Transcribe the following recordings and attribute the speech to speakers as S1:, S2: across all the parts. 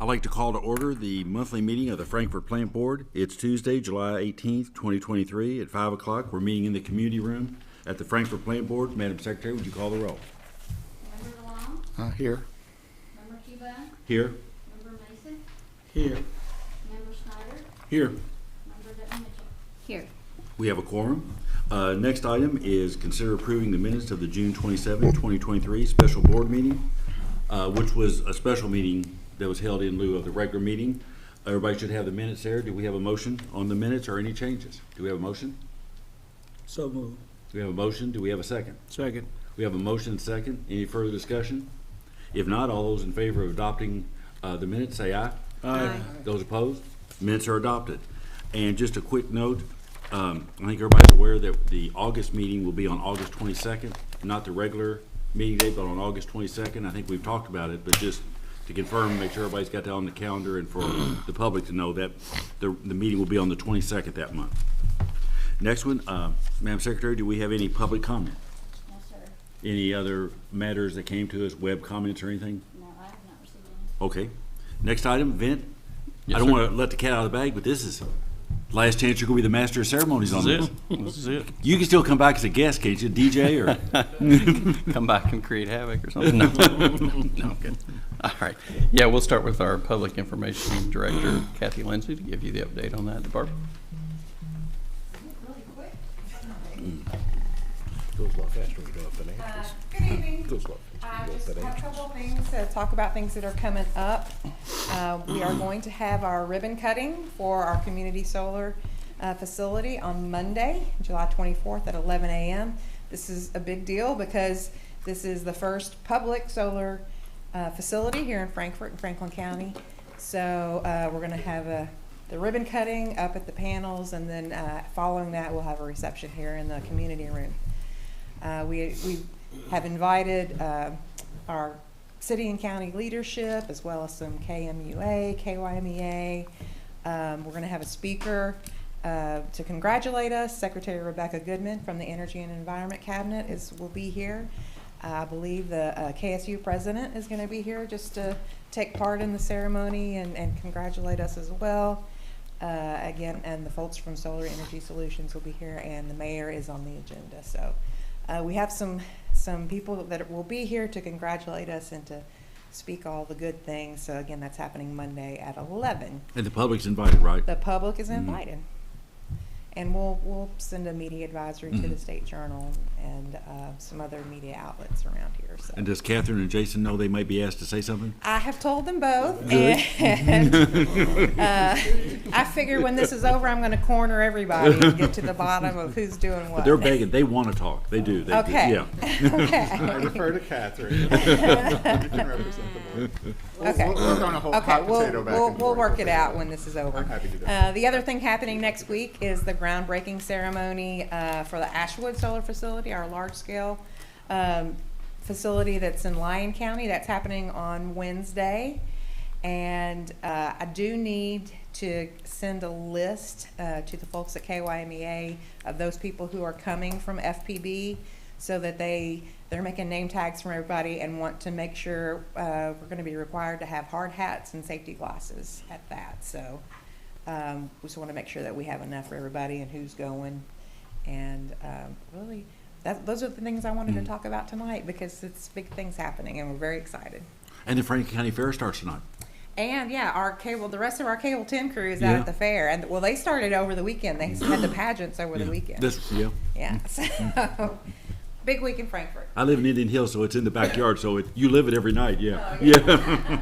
S1: I'd like to call to order the monthly meeting of the Frankfort Plant Board. It's Tuesday, July 18th, 2023 at 5 o'clock. We're meeting in the community room at the Frankfort Plant Board. Madam Secretary, would you call the roll?
S2: Member DeLong?
S3: Here.
S2: Member Cuba?
S1: Here.
S2: Member Mason?
S3: Here.
S2: Member Snyder?
S3: Here.
S2: Member Mitchell? Here.
S1: We have a quorum. Next item is consider approving the minutes of the June 27, 2023 special board meeting, which was a special meeting that was held in lieu of the regular meeting. Everybody should have the minutes there. Do we have a motion on the minutes or any changes? Do we have a motion?
S3: So moved.
S1: Do we have a motion? Do we have a second?
S3: Second.
S1: We have a motion and second. Any further discussion? If not, all those in favor of adopting the minutes say aye.
S3: Aye.
S1: Those opposed? Minutes are adopted. And just a quick note, I think everybody's aware that the August meeting will be on August 22nd, not the regular meeting date, but on August 22nd. I think we've talked about it, but just to confirm, make sure everybody's got that on the calendar and for the public to know that the meeting will be on the 22nd that month. Next one, Madam Secretary, do we have any public comment?
S2: No, sir.
S1: Any other matters that came to us, web comments or anything?
S2: No, I have not received any.
S1: Okay. Next item, Vint.
S4: Yes,
S1: I don't
S4: sir.
S1: want to let the cat out of the bag, but this is last chance you're going to be the master of ceremonies on this.
S4: This is it.
S1: You can still come back as a guest, can't you? DJ or?
S4: Come back and create havoc or something? No, no, I'm kidding. All right. Yeah, we'll start with our Public Information Director, Kathy Lindsay, to give you the update on that department.
S5: Really quick.
S3: Goes a lot faster when you go up bananas.
S5: Good evening.
S3: Goes a lot
S5: I
S3: faster when you
S5: just
S3: go up
S5: have a
S3: bananas.
S5: couple of things to talk about, things that are coming up. We are going to have our ribbon cutting for our community solar facility on Monday, July 24th at 11 a.m. This is a big deal because this is the first public solar facility here in Frankfort and Franklin County. So we're going to have the ribbon cutting up at the panels, and then following that we'll have a reception here in the community room. We have invited our city and county leadership as well as some KMUA, KYMEA. We're going to have a speaker to congratulate us. Secretary Rebecca Goodman from the Energy and Environment Cabinet will be here. I believe the KSU president is going to be here just to take part in the ceremony and congratulate us as well. Again, and the folks from Solar Energy Solutions will be here, and the mayor is on the agenda. So we have some people that will be here to congratulate us and to speak all the good things. So again, that's happening Monday at 11.
S1: And the public's invited, right?
S5: The public is invited. And we'll send a media advisory to the State Journal and some other media outlets around here. So.
S1: And does Catherine and Jason know they might be asked to say something?
S5: I have told them both,
S1: Good.
S5: and I figure when this is over, I'm going to corner everybody and get to the bottom of who's doing what.
S1: But they're begging. They want to talk. They do. They
S5: Okay.
S1: do. Yeah.
S5: Okay.
S3: I refer to Catherine. You can represent the board.
S5: Okay.
S3: We're going to hold hot potato back and
S5: We'll
S3: forth.
S5: work it out when this is over.
S3: I'm happy to do that.
S5: The other thing happening next week is the groundbreaking ceremony for the Ashwood Solar Facility, our large-scale facility that's in Lyon County. That's happening on Wednesday. And I do need to send a list to the folks at KYMEA of those people who are coming from FPB so that they're making name tags from everybody and want to make sure we're going to be required to have hard hats and safety glasses at that. So we just want to make sure that we have enough for everybody and who's going. And really, those are the things I wanted to talk about tonight because it's big things happening and we're very excited.
S1: And the Franklin County Fair starts tonight.
S5: And yeah, the rest of our Cable 10 crew is out at the fair. And well, they started over the weekend. They had the pageants over the weekend. Yeah. So big week in Frankfort.
S1: I live in Indian Hill, so it's in the backyard. So you live it every night. Yeah.
S5: Oh,
S1: Yeah.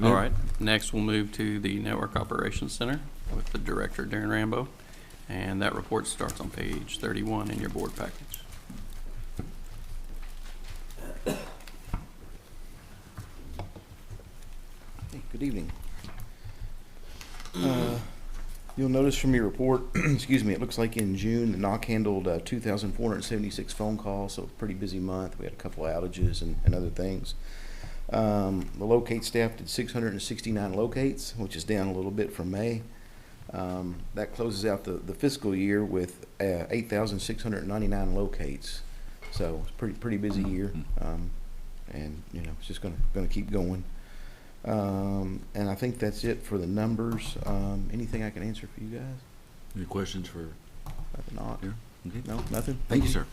S4: All right. Next, we'll move to the Network Operations Center with the Director, Darren Rambo. And that report starts on page 31 in your board package.
S6: Good evening. You'll notice from your report, excuse me, it looks like in June, the NOC handled 2,476 phone calls, so a pretty busy month. We had a couple of outages and other things. The locate staff did 669 locates, which is down a little bit from May. That closes out the fiscal year with 8,699 locates. So it's pretty busy year, and you know it's just going to keep going. And I think that's it for the numbers. Anything I can answer for you guys?
S1: Any questions for
S6: Not.
S1: here? Okay.
S6: No, nothing.
S1: Thank you, sir.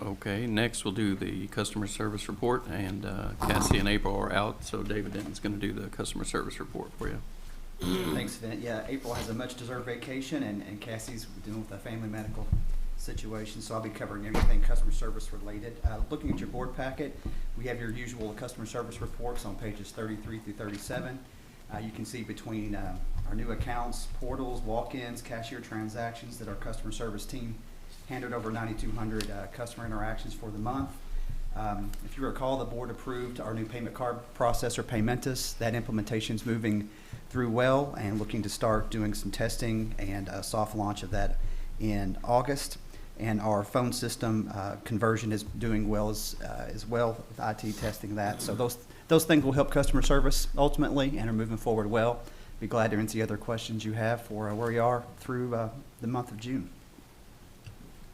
S4: Okay, next we'll do the customer service report, and Cassie and April are out, so David Denton's gonna do the customer service report for you.
S7: Thanks, Vince. Yeah, April has a much-deserved vacation, and Cassie's dealing with a family medical situation, so I'll be covering everything customer service related. Looking at your board packet, we have your usual customer service reports on pages 33 through 37. You can see between our new accounts, portals, walk-ins, cashier transactions that our customer service team handled over 9,200 customer interactions for the month. If you recall, the board approved our new payment card processor, Paymentus. That implementation's moving through well and looking to start doing some testing and a soft launch of that in August. And our phone system conversion is doing well as well with IT testing that. So those things will help customer service ultimately and are moving forward well. Be glad to answer other questions you have for where we are through the month of June.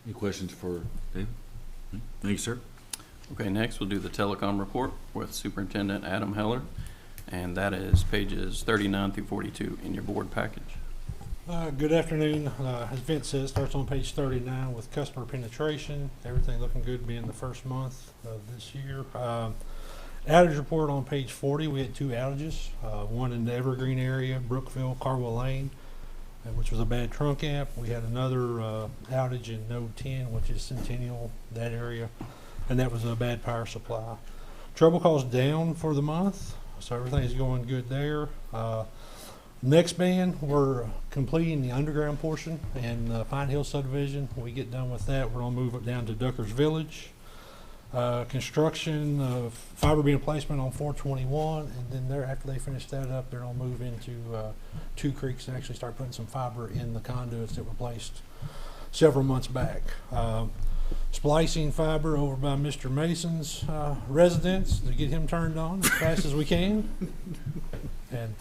S1: Any questions for David? Thank you, sir.
S4: Okay, next we'll do the telecom report with Superintendent Adam Heller, and that is pages 39 through 42 in your board package.
S8: Good afternoon. As Vince says, starts on page 39 with customer penetration. Everything looking good being the first month of this year. Outage report on page 40. We had 2 outages, one in the Evergreen area, Brookville, Carwell Lane, which was a bad trunk app. We had another outage in Node 10, which is Centennial, that area, and that was a bad power supply. Trouble calls down for the month, so everything's going good there. Next band, we're completing the underground portion and Pine Hill subdivision. When we get done with that, we're gonna move it down to Ducker's Village. Construction of fiber beam placement on 421, and then there, after they finish that up, they're gonna move into Two Creeks and actually start putting some fiber in the conduits that were placed several months back. Splicing fiber over by Mr. Mason's residence to get him turned on as fast as we can. And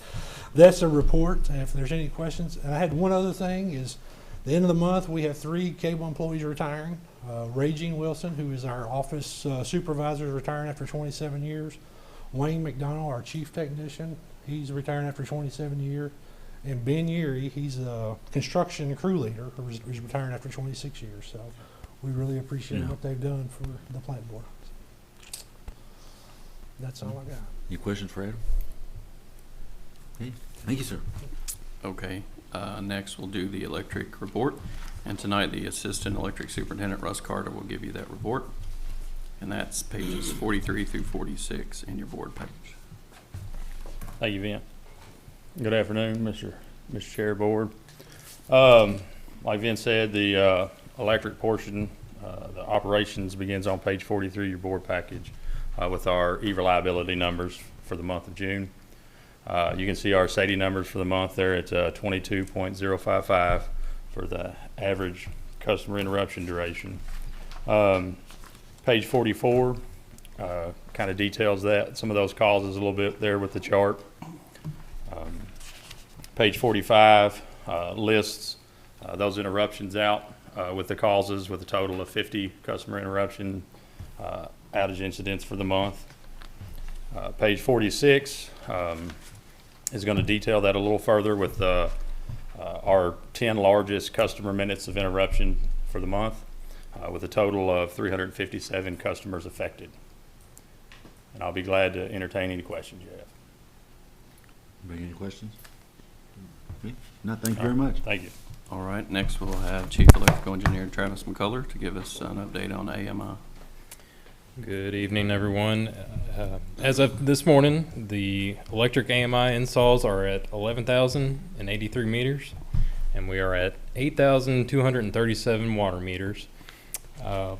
S8: that's a report. If there's any questions, I had one other thing is the end of the month, we have 3 cable employees retiring. Ray Jean Wilson, who is our office supervisor, is retiring after 27 years. Wayne McDonald, our chief technician, he's retiring after 27 years. And Ben Yeary, he's a construction crew leader, who's retiring after 26 years. So we really appreciate what they've done for the plant board. That's all I got.
S1: Any questions for Adam? Okay. Thank you, sir.
S4: Okay, next we'll do the electric report, and tonight the Assistant Electric Superintendent Russ Carter will give you that report, and that's pages 43 through 46 in your board package.
S9: Thank you, Vin. Good afternoon, Mr. Chair, Board. Like Vin said, the electric portion, the operations begins on page 43 of your board package with our e-reliability numbers for the month of June. You can see our SAIDI numbers for the month there. It's 22.055 for the average customer interruption duration. Page 44 kind of details that. Some of those causes a little bit there with the chart. Page 45 lists those interruptions out with the causes, with a total of 50 customer interruption outage incidents for the month. Page 46 is going to detail that a little further with our 10 largest customer minutes of interruption for the month, with a total of 357 customers affected. And I'll be glad to entertain any questions you have.
S1: Anybody any questions? Okay. No, thank you very much.
S9: Thank you.
S4: All right, next we'll have Chief Electrical Engineer Travis McCullough to give us an update on AMI.
S10: Good evening, everyone. As of this morning, the electric AMI installs are at 11,083 meters, and we are at 8,237 water meters. Kind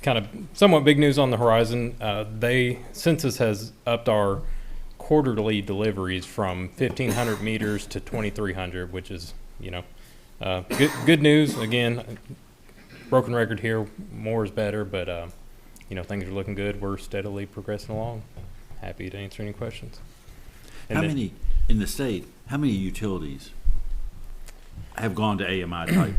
S10: of somewhat big news on the horizon. Census has upped our quarterly deliveries from 1,500 meters to 2,300, which is, good news. Again, broken record here, more is better, but things are looking good. We're steadily progressing along. Happy to answer any questions.
S1: How many in the state? How many utilities have gone to AMI type?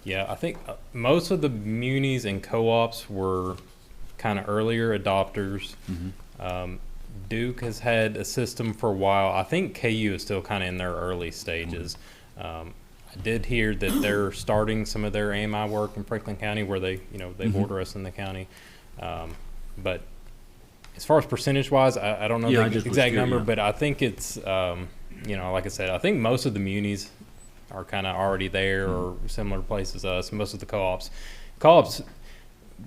S10: Yeah, I think most of the munis and co-ops were kind of earlier adopters.
S1: Mm-hmm.
S10: Duke has had a system for a while. I think KU is still kind of in their early stages. I did hear that they're starting some of their AMI work in Franklin County where they border us in the county. But as far as percentage wise, I don't know
S1: Yeah, I
S10: the
S1: just was
S10: exact
S1: curious,
S10: number,
S1: yeah.
S10: but I think it's, like I said, I think most of the munis are kind of already there or similar places to us. Most of the co-ops,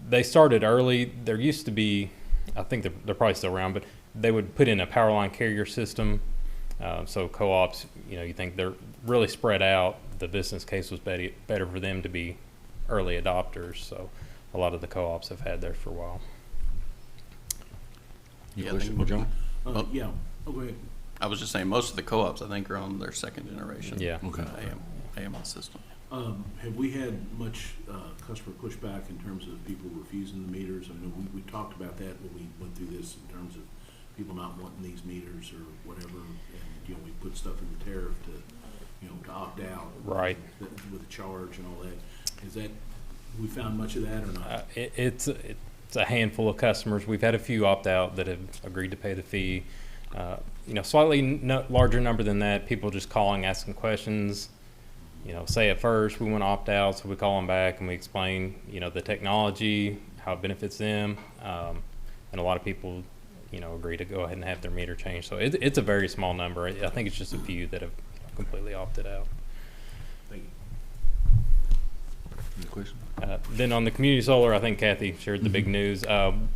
S10: they started early. There used to be, I think they're probably still around, but they would put in a power line carrier system. So co-ops, you think they're really spread out. The business case was better for them to be early adopters. So a lot of the co-ops have had theirs for a while.
S1: Any
S4: Yeah, I
S1: question
S4: think-
S1: for John?
S4: Oh.
S3: Yeah, oh, go ahead.
S4: I was just saying, most of the co-ops, I think, are on their second generation.
S10: Yeah.
S1: Okay.
S4: AMI system.
S3: Have we had much customer pushback in terms of people refusing the meters? I know we talked about that when we went through this in terms of people not wanting these meters or whatever, and, we put stuff in the tariff to opt out.
S10: Right.
S3: With the charge and all that. Is that, we found much of that or not?
S10: It's a handful of customers. We've had a few opt out that have agreed to pay the fee. Slightly larger number than that. People just calling, asking questions. Say at first we want to opt out, so we call them back and we explain, the technology, how it benefits them, and a lot of people, agree to go ahead and have their meter changed. So it's a very small number. I think it's just a few that have completely opted out.
S3: Thank you.
S1: Any question?
S10: Then on the community solar, I think Kathy shared the big news.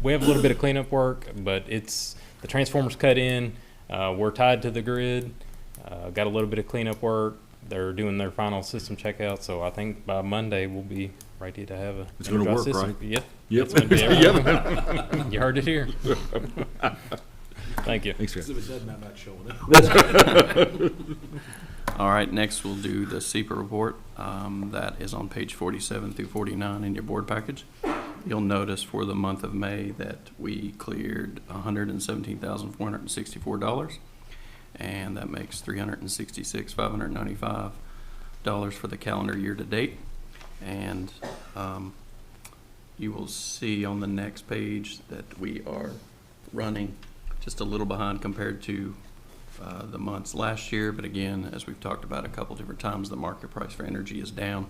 S10: We have a little bit of cleanup work, but the transformers cut in. We're tied to the grid. Got a little bit of cleanup work. They're doing their final system checkout, so I think by Monday we'll be ready to have a.
S1: It's gonna
S10: energized
S1: work,
S10: system.
S1: right?
S10: Yep.
S1: Yep.
S10: It's gonna be everything. You heard it here. Thank you.
S1: Thanks,
S3: So
S1: Chris.
S3: it doesn't matter about showing up.
S4: All right, next we'll do the SEPA report. That is on page 47 through 49 in your board package. You'll notice for the month of May that we cleared $117,464, and that makes $366,595 for the calendar year to date. And you will see on the next page that we are running just a little behind compared to the months last year, but again, as we've talked about a couple different times, the market price for energy is down,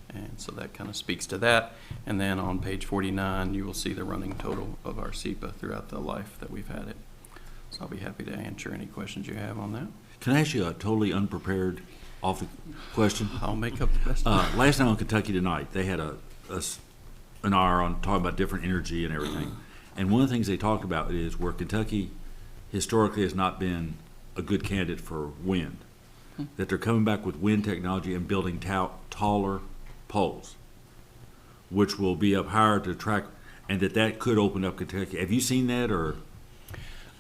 S4: and so that kind of speaks to that. And then on page 49, you will see the running total of our SEPA throughout the life that we've had it. So I'll be happy to answer any questions you have on that.
S1: Can I ask you a totally unprepared off the question?
S4: I'll make up the best.
S1: Last night on Kentucky Tonight, they had an hour on talking about different energy and everything. And one of the things they talked about is where Kentucky historically has not been a good candidate for wind, that they're coming back with wind technology and building taller poles, which will be up higher to track, and that could open up Kentucky. Have you seen that, or?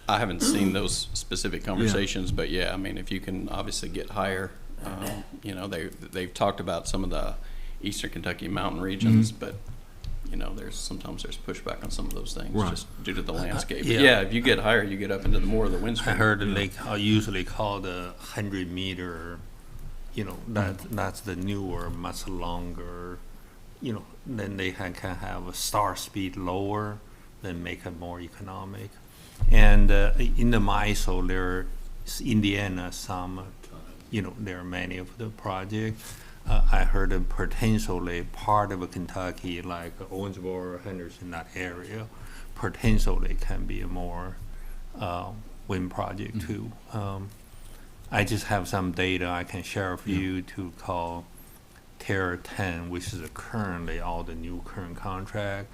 S4: I haven't seen those specific conversations, but yeah, I mean, if you can obviously get higher, they've talked about some of the eastern Kentucky mountain regions, but sometimes there's pushback on some of those things
S1: Right.
S4: just due to the landscape. But
S11: yeah.
S4: yeah, if you get higher, you get up into the more of the wind
S11: I
S4: speed.
S11: heard they usually call the 100-meter, that's the newer, much longer, then they can have a star speed lower, then make it more economic. And in the MISO, there's Indiana, there are many of the projects. I heard potentially part of Kentucky, like Owensboro, Henderson, that area, potentially can be a more wind project too. I just have some data I can share with you to call Terra 10, which is currently all the new current contract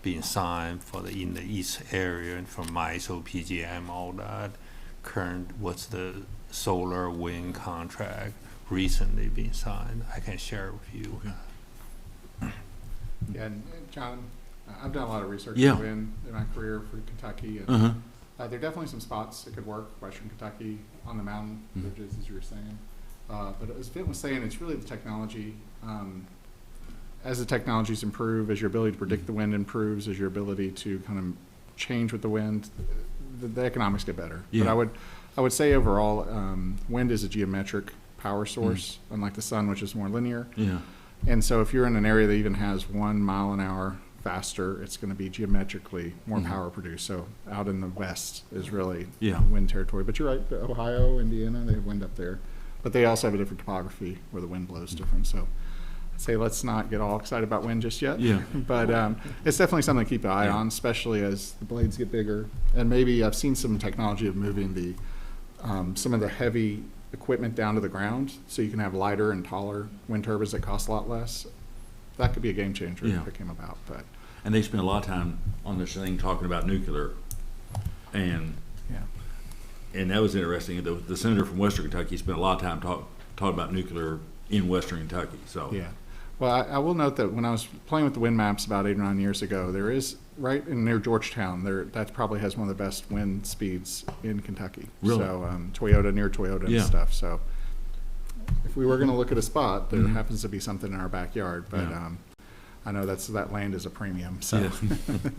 S11: being signed in the east area and from MISO, PGM, all that. What's the solar wind contract recently being signed? I can share with you.
S3: Yeah, and John, I've done a lot of research
S1: Yeah.
S3: in my career for Kentucky, and
S1: Uh-huh.
S3: there are definitely some spots that could work, Western Kentucky, on the mountain ridges, as you were saying. But as Finn was saying, it's really the technology. As the technologies improve, as your ability to predict the wind improves, as your ability to kind of change with the wind, the economics get better.
S1: Yeah.
S3: But I would say overall, wind is a geometric power source, unlike the sun, which is more linear.
S1: Yeah.
S3: And so if you're in an area that even has 1 mile an hour faster. It's going to be geometrically more power produced. So out in the west is really
S1: Yeah.
S3: wind territory. But you're right, Ohio, Indiana, they have wind up there. But they also have a different topography where the wind blows different. So I'd say let's not get all excited about wind just yet.
S1: Yeah.
S3: But it's definitely something to keep an eye
S1: Yeah.
S3: on, especially as the blades get bigger. And maybe I've seen some technology of moving the some of the heavy equipment down to the ground so you can have lighter and taller wind turbines that cost a lot less. That could be a game changer
S1: Yeah.
S3: if it came about. But
S1: And they spent a lot of time on this thing talking about nuclear, and that was interesting. The senator from Western Kentucky spent a lot of time talking about nuclear in Western Kentucky. So
S3: yeah. Well, I will note that when I was playing with the wind maps about 8 or 9 years ago, there is right in near Georgetown. That probably has one of the best wind speeds in Kentucky.
S1: Really?
S3: So near Toyota
S1: Yeah.
S3: and stuff. So if we were going to look at a spot, there happens to be something in our backyard. But
S1: Yeah.
S3: I know that land is a premium. So,
S1: Yeah.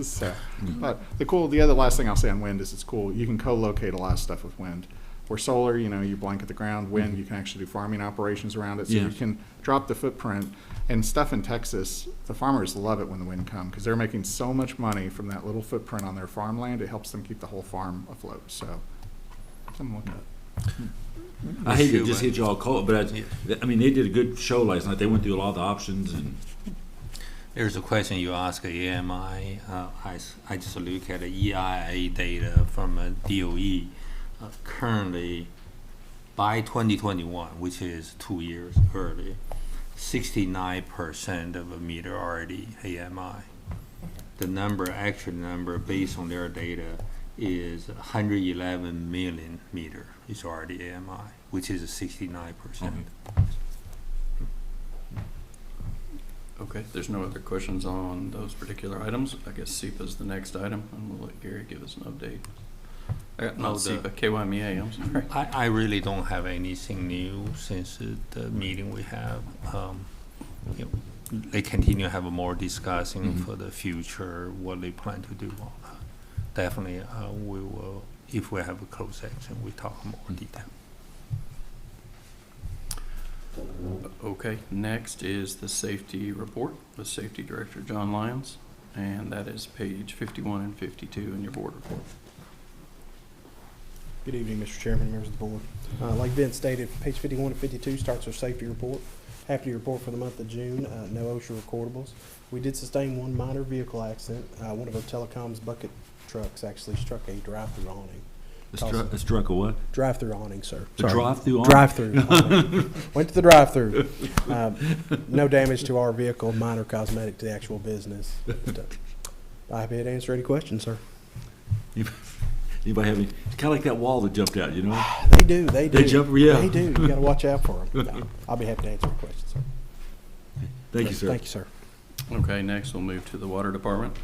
S3: so but the other last thing I'll say on wind is it's cool. You can co-locate a lot of stuff with wind. Where solar, you blanket the ground. Wind, you can actually do farming operations around it. So
S1: Yeah.
S3: you can drop the footprint. And stuff in Texas, the farmers love it when the wind comes because they're making so much money from that little footprint on their farmland. It helps them keep the whole farm afloat. So something to look at.
S1: I hate to just hit you all cold, but I mean, they did a good show last night. They went through a lot of the options, and
S11: There's a question you ask AMI. I just look at the EIA data from DOE. Currently, by 2021, which is 2 years early, 69% of a meter already AMI. The actual number based on their data is 111 million meter is already AMI, which is 69%.
S4: Okay, there's no other questions on those particular items. I guess SEPA is the next item, and we'll let Gary give us an update. Not SEPA, KYMEA, I'm sorry.
S11: I really don't have anything new since the meeting we have. They continue to have a more discussing for the future, what they plan to do. Definitely, we will, if we have a closed section, we talk more detail.
S4: Okay, next is the safety report with Safety Director John Lyons, and that is page 51 and 52 in your board report.
S12: Good evening, Mr. Chairman, members of the board. Like Vince stated, page 51 and 52 starts our safety report. Happy to report for the month of June, no OSHA recordables. We did sustain one minor vehicle accident. One of our telecoms bucket trucks actually struck a drive-through awning.
S1: it struck a what?
S12: Drive-through awning, sir.
S1: A drive-through awning?
S12: Drive-through awning. Went to the drive-through. No damage to our vehicle, minor cosmetic to the actual business. But, I'm happy to answer any questions, sir.
S1: Anybody have any? It's kind of like that wall that jumped out,
S12: They do. They
S1: jump, yeah.
S12: They do. You got to watch out for them. No, I'll be happy to answer your questions, sir.
S1: Thank you, sir.
S12: Thank you, sir.
S4: Okay, next we'll move to the Water Department,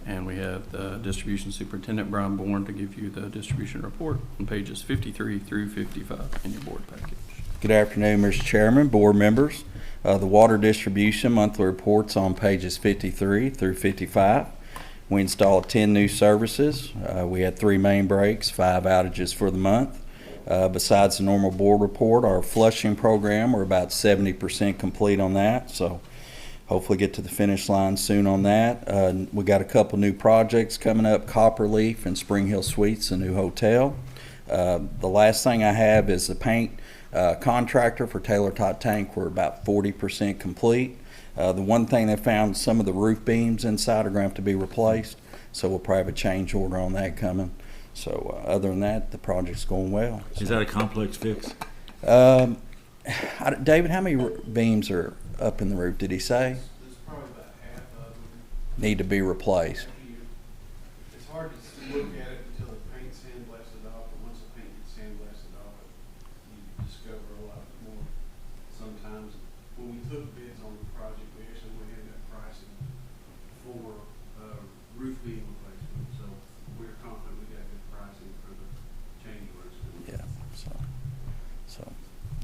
S4: and we have the Distribution Superintendent Brian Bourne to give you the distribution report on pages 53 through 55 in your board package.
S13: Good afternoon, Mr. Chairman, board members. The water distribution monthly reports on pages 53 through 55. We installed 10 new services. We had 3 main breaks, 5 outages for the month. Besides the normal board report, our flushing program, we're about 70% complete on that, so hopefully get to the finish line soon on that. We got a couple new projects coming up, Copperleaf and Spring Hill Suites, a new hotel. The last thing I have is the paint contractor for Taylor Tot Tank. We're about 40% complete. The one thing they found, some of the roof beams inside are going to have to be replaced, so we'll probably have a change order on that coming. So other than that, the project's going well.
S1: Is that a complex fix?
S13: David, how many beams are up in the roof, did he say?
S14: There's probably about half of them.
S13: Need to be replaced.
S14: It's hard to look at it until the paint's sandblasted off, but once the paint gets sandblasted off, you discover a lot more. Sometimes, when we took bids on the project, we actually went in at pricing for roof beam replacement, so we're confident we got good pricing for the change orders.
S13: Yeah, so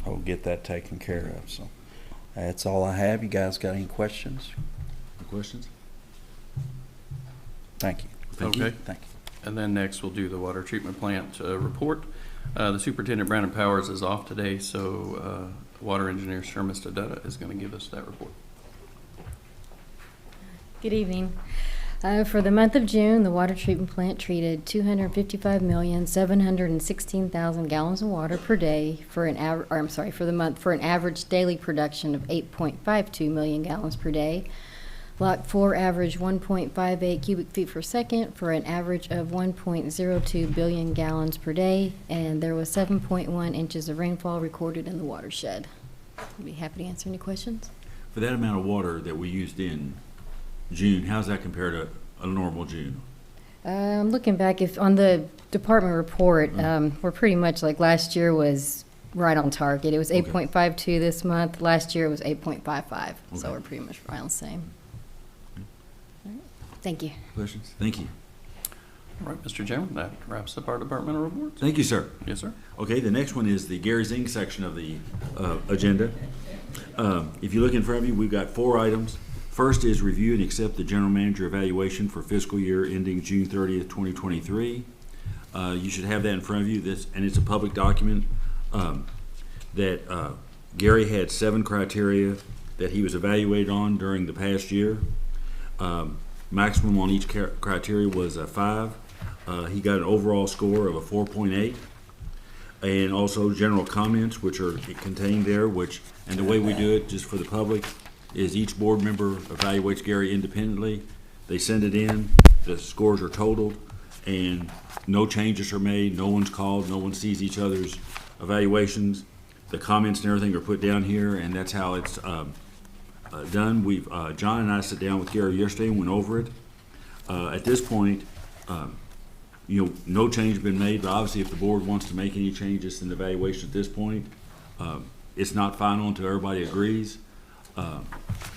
S13: I'll get that taken care of. So that's all I have. You guys got any questions?
S1: Any questions?
S13: Thank you.
S1: Thank you.
S4: Okay.
S13: Thank you.
S4: And then next we'll do the water treatment plant report. The Superintendent Brandon Powers is off today, so Water Engineer Sherman Stadetta is going to give us that report.
S15: Good evening. For the month of June, the water treatment plant treated 255,716,000 gallons of water per day for an for the month, for an average daily production of 8.52 million gallons per day. Lot 4 averaged 1.58 cubic feet per second for an average of 1.02 billion gallons per day, and there was 7.1 inches of rainfall recorded in the watershed. I'd be happy to answer any questions.
S1: For that amount of water that we used in June, how's that compare to a normal June?
S15: Looking back, if on the department report, we're pretty much like last year was right on target. It was 8.52 this month. Last year it was 8.55. So we're pretty much right on the same. All right. Thank you.
S1: Questions? Thank you.
S4: All right, Mr. Chairman, that wraps up our departmental reports.
S1: Thank you, sir.
S4: Yes, sir.
S1: Okay, the next one is the Gary's Inc. section of the agenda. If you look in front of you, we've got 4 items. First is review and accept the general manager evaluation for fiscal year ending June 30th, 2023. You should have that in front of you. And it's a public document that Gary had 7 criteria that he was evaluated on during the past year. Maximum on each criteria was a 5. He got an overall score of a 4.8. And also general comments, which are contained there, and the way we do it, just for the public, is each board member evaluates Gary independently. They send it in, the scores are totaled, and no changes are made, no one's called, no one sees each other's evaluations. The comments and everything are put down here, and that's how it's done. John and I sat down with Gary yesterday and went over it. At this point, no change has been made, but obviously if the board wants to make any changes in the evaluation at this point, it's not final until everybody agrees.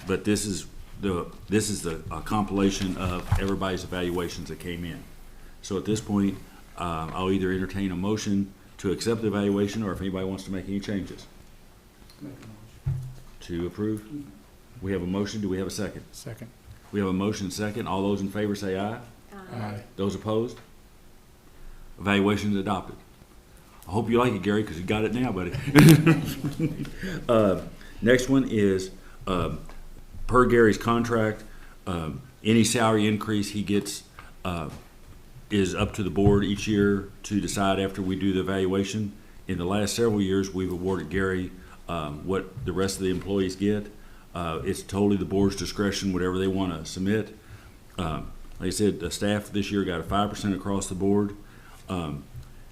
S1: But this is the compilation of everybody's evaluations that came in. So at this point, I'll either entertain a motion to accept the evaluation, or if anybody wants to make any changes. To approve? We have a motion. Do we have a second?
S3: Second.
S1: We have a motion second. All those in favor say aye.
S3: Aye.
S1: Those opposed? Evaluation is adopted. I hope you like it, Gary, because you got it now, buddy. Next one is, per Gary's contract, any salary increase he gets is up to the board each year to decide after we do the evaluation. In the last several years, we've awarded Gary what the rest of the employees get. It's totally the board's discretion, whatever they want to submit. Like I said, the staff this year got a 5% across the board.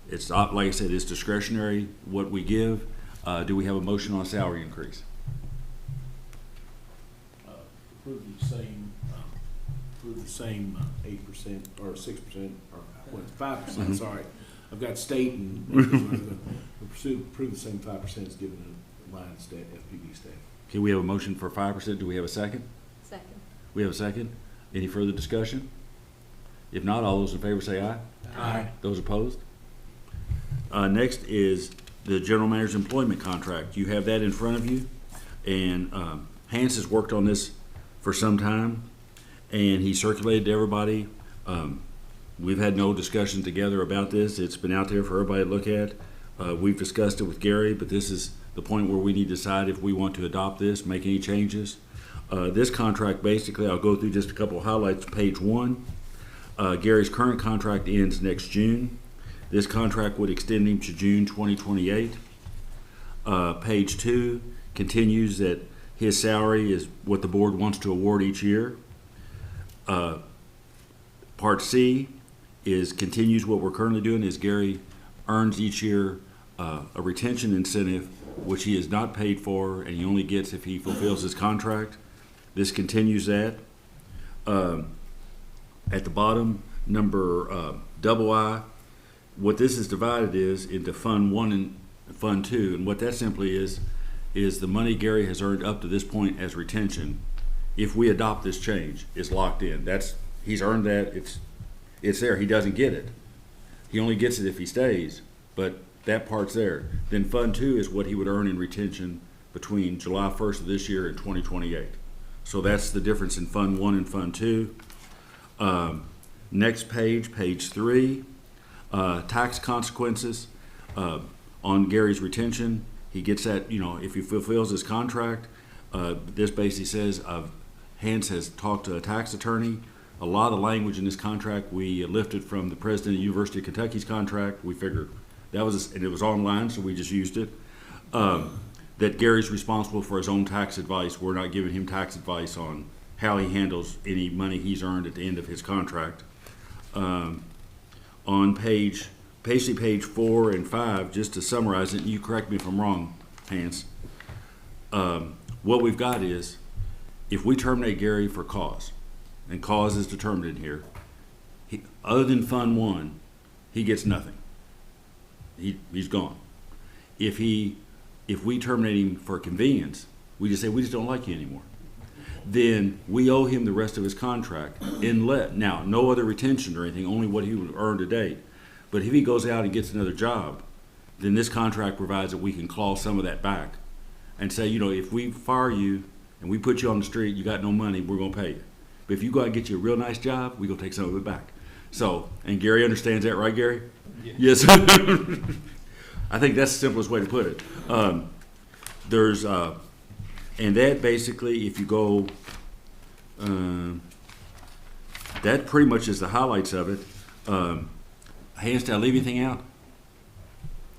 S1: It's not, like I said, it's discretionary what we give. Do we have a motion on a salary increase?
S16: Approve the same 8% or 6% or 5%. Sorry, I've got state and approve the same 5% is given to line staff, FPB staff.
S1: Okay, we have a motion for 5%. Do we have a second?
S2: Second.
S1: We have a second. Any further discussion? If not, all those in favor say aye.
S16: Aye.
S1: Those opposed? Next is the general manager's employment contract. You have that in front of you, and Hans has worked on this for some time, and he circulated to everybody. We've had no discussion together about this. It's been out there for everybody to look at. We've discussed it with Gary, but this is the point where we need to decide if we want to adopt this, make any changes. This contract, basically, I'll go through just a couple of highlights. Page 1, Gary's current contract ends next June. This contract would extend him to June 2028. Page 2 continues that his salary is what the board wants to award each year. Part C continues what we're currently doing, is Gary earns each year a retention incentive, which he is not paid for, and he only gets if he fulfills his contract. This continues that. At the bottom, number II, what this is divided is into Fund 1 and Fund 2, and what that simply is the money Gary has earned up to this point as retention. If we adopt this change, it's locked in. He's earned that. It's there. He doesn't get it. He only gets it if he stays, but that part's there. Then Fund 2 is what he would earn in retention between July 1st of this year and 2028. So that's the difference in Fund 1 and Fund 2. Next page, page 3, tax consequences on Gary's retention. He gets that, if he fulfills his contract. This basically says Hans has talked to a tax attorney. A lot of the language in this contract, we lifted from the president of the University of Kentucky's contract. We figured that was, and it was online, so we just used it. That Gary's responsible for his own tax advice. We're not giving him tax advice on how he handles any money he's earned at the end of his contract. On page 4 and 5, just to summarize it, and you correct me if I'm wrong, Hans, what we've got is, if we terminate Gary for cause, and cause is determined in here, other than Fund 1, he gets nothing. He's gone. If we terminate him for convenience, we just say, we just don't like you anymore, then we owe him the rest of his contract. Now, no other retention or anything, only what he would earn to date. But if he goes out and gets another job, then this contract provides that we can claw some of that back and say, if we fire you and we put you on the street, you got no money, we're going to pay you. But if you go out and get you a real nice job, we're going to take some of it back. So, and Gary understands that, right, Gary? Yeah. Yes. I think that's the simplest way to put it. And that basically, if you go, that pretty much is the highlights of it. Hans, did I leave anything out?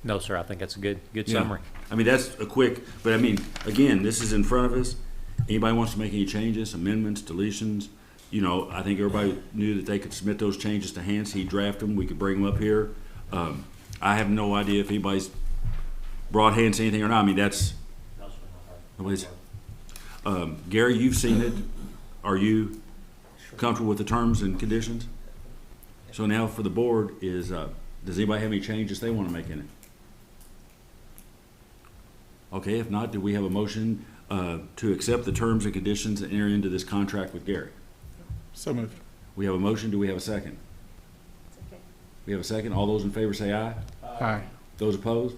S17: No, sir, I think that's a good
S1: Yeah.
S17: summary.
S1: I mean, that's a quick, but I mean, again, this is in front of us. Anybody wants to make any changes, amendments, deletions, I think everybody knew that they could submit those changes to Hans. He'd draft them. We could bring them up here. I have no idea if anybody's brought Hans anything or not. I mean, that's, nobody's. Gary, you've seen it. Are you comfortable with the terms and conditions? So now for the board is, does anybody have any changes they want to make in it? Okay, if not, do we have a motion to accept the terms and conditions and enter into this contract with Gary?
S3: So moved.
S1: We have a motion. Do we have a second? We have a second. All those in favor say aye.
S3: Aye.
S1: Those opposed?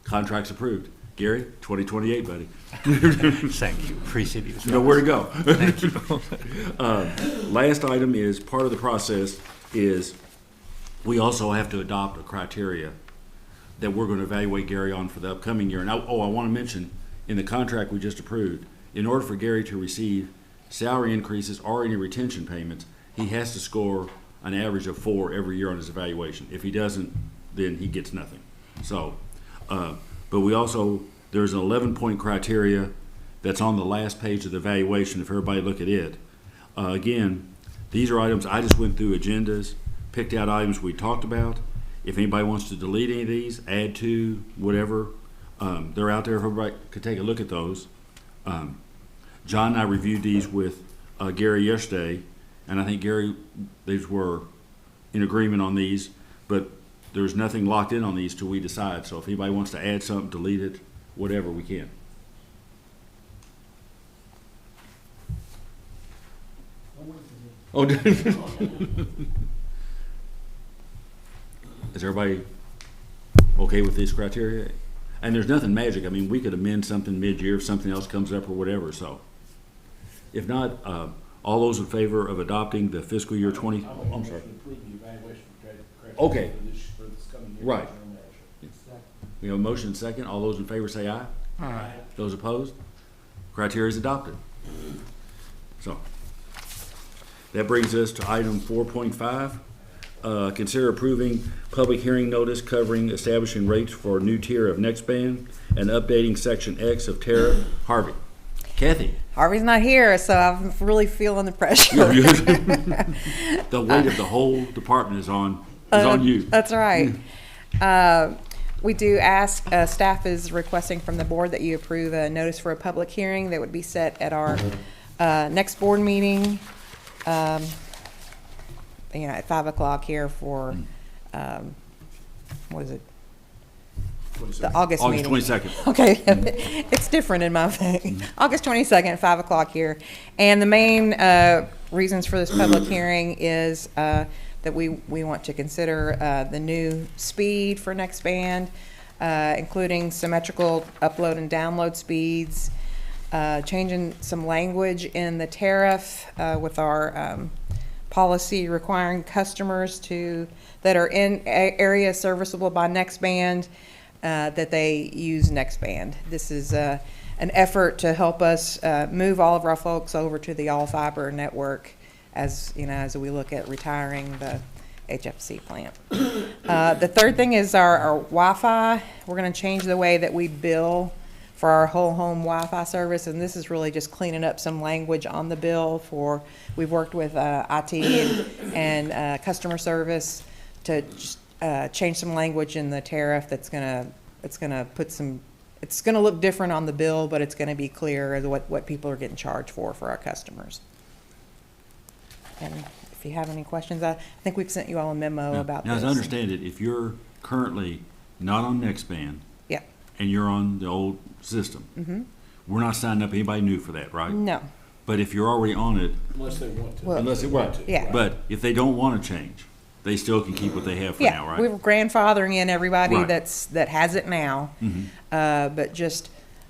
S1: Contract's approved. Gary, 2028, buddy.
S11: Thank you, appreciate it.
S1: You know where to go.
S11: Thank you.
S1: Last item is, part of the process is, we also have to adopt a criteria that we're going to evaluate Gary on for the upcoming year. And I want to mention, in the contract we just approved, in order for Gary to receive salary increases or any retention payments, he has to score an average of 4 every year on his evaluation. If he doesn't, then he gets nothing. So, but we also, there's an 11-point criteria that's on the last page of the evaluation, if everybody look at it. Again, these are items, I just went through agendas, picked out items we talked about. If anybody wants to delete any of these, add to, whatever, they're out there if everybody could take a look at those. John and I reviewed these with Gary yesterday, and I think Gary, these were in agreement on these, but there's nothing locked in on these till we decide. So if anybody wants to add something, delete it, whatever, we can. Oh, is everybody okay with these criteria? And there's nothing magic. I mean, we could amend something mid-year if something else comes up or whatever, so. If not, all those in favor of adopting the fiscal year 20, I'm sorry. Okay. Right. We have a motion and second. All those in favor say aye.
S3: Aye.
S1: Those opposed? Criteria is adopted. So, that brings us to item 4.5. Consider approving public hearing notice covering establishing rates for a new tier of next band and updating section X of tariff. Harvey. Kathy.
S5: Harvey's not here, so I'm really feeling the pressure.
S1: The weight of the whole department is on you.
S5: That's right. We do ask, staff is requesting from the board that you approve a notice for a public hearing that would be set at our next board meeting, at 5 o'clock here for, what is it? The August meeting.
S1: August 22nd.
S5: Okay, it's different in my thing. August 22nd at 5 o'clock here. And the main reasons for this public hearing is that we want to consider the new speed for next band, including symmetrical upload and download speeds, changing some language in the tariff with our policy requiring customers that are in areas serviceable by next band that they use next band. This is an effort to help us move all of our folks over to the all fiber network as we look at retiring the HFC plant. The third thing is our Wi-Fi. We're going to change the way that we bill for our whole home Wi-Fi service, and this is really just cleaning up some language on the bill. We've worked with IT and customer service to just change some language in the tariff it's gonna look different on the bill, but it's gonna be clear as what people are getting charged for our customers. And if you have any questions, I think we've sent you all a memo about this.
S1: Now, as I understand it, if you're currently not on Nextband,
S5: Yeah.
S1: and you're on the old system, we're not signing up anybody new for that, right?
S5: No.
S1: But if you're already on it,
S16: Unless they want to.
S5: Well,
S1: unless it were,
S5: Yeah.
S1: but if they don't want to change, they still can keep what they have for
S5: Yeah,
S1: now, right?
S5: we're grandfathering in everybody
S1: Right.
S5: that has it now.
S1: Mhm.
S5: But just,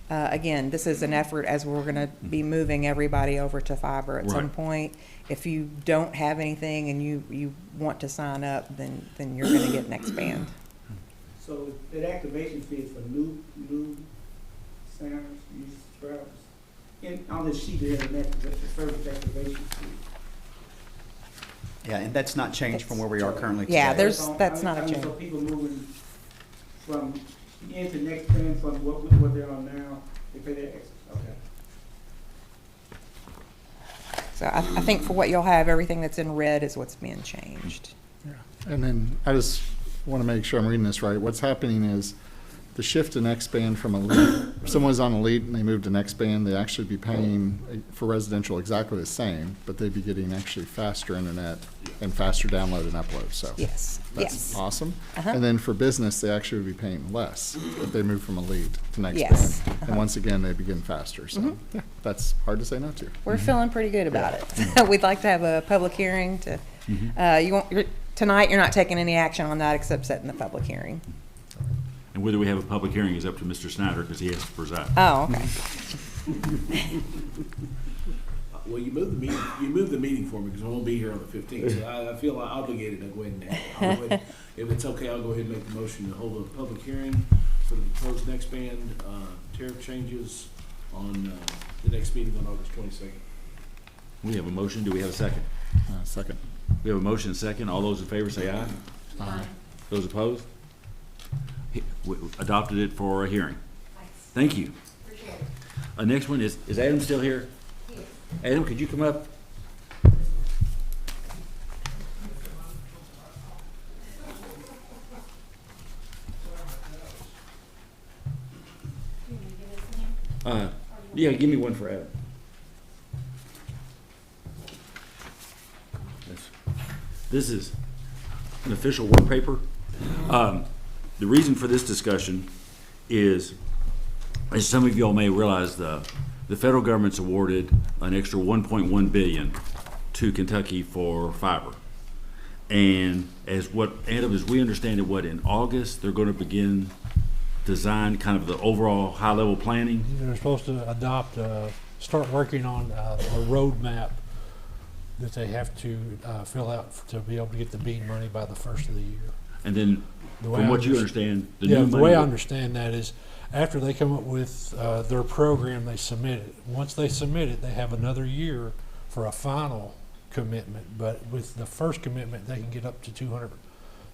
S5: again, this is an effort as we're gonna be moving everybody over to fiber at some
S1: Right.
S5: point. If you don't have anything and you want to sign up, then you're gonna get Nextband.
S18: So that activation fee is for new signers, new subscribers. And on this sheet, there's the service activation fee.
S7: Yeah, and that's not changed from where we are currently today.
S5: Yeah, that's
S18: So,
S5: not a change.
S18: So people moving from into next plan from what they're on now, they pay their extra, okay.
S5: So I think for what you'll have, everything that's in red is what's being changed.
S3: And then I just want to make sure I'm reading this right. What's happening is the shift to Nextband from Elite, if someone's on Elite and they move to Nextband, they actually be paying for residential exactly the same, but they'd be getting actually faster internet and faster download and upload, so.
S5: Yes,
S3: That's
S5: yes.
S3: awesome.
S5: Uh-huh.
S3: And then for business, they actually would be paying less if they move from Elite to Nextband.
S5: Yes.
S3: And once again, they begin faster, so, yeah, that's hard to say no to.
S5: We're feeling pretty good about it. We'd like to have a public hearing to, tonight, you're not taking any action on that except setting the public hearing.
S1: And whether we have a public hearing is up to Mr. Snyder, because he has to preside.
S5: Oh, okay.
S16: Well, you moved the meeting for me because I won't be here on the 15th, so I feel obligated to go ahead and I'll go ahead, if it's okay, I'll go ahead and make the motion to hold a public hearing for the proposed Nextband tariff changes on the next meeting on August 22nd.
S1: We have a motion. Do we have a second?
S3: Second.
S1: We have a motion and a second. All those in favor say aye.
S3: Aye.
S1: Those opposed? We adopted it for a hearing. Thank you. Next one is Adam still here? Adam, could you come up? Yeah, give me one for Adam. This is an official work paper. The reason for this discussion is, as some of y'all may realize, the federal government's awarded an extra $1.1 billion to Kentucky for fiber. And as we understand it, in August, they're going to begin design kind of the overall high-level planning.
S8: They're supposed to start working on a roadmap that they have to fill out to be able to get the BEAD money by the first of the year.
S1: And then, from what you understand,
S8: the way I understand that is after they come up with their program, they submit it. Once they submit it, they have another year for a final commitment. But with the first commitment, they can get up to $200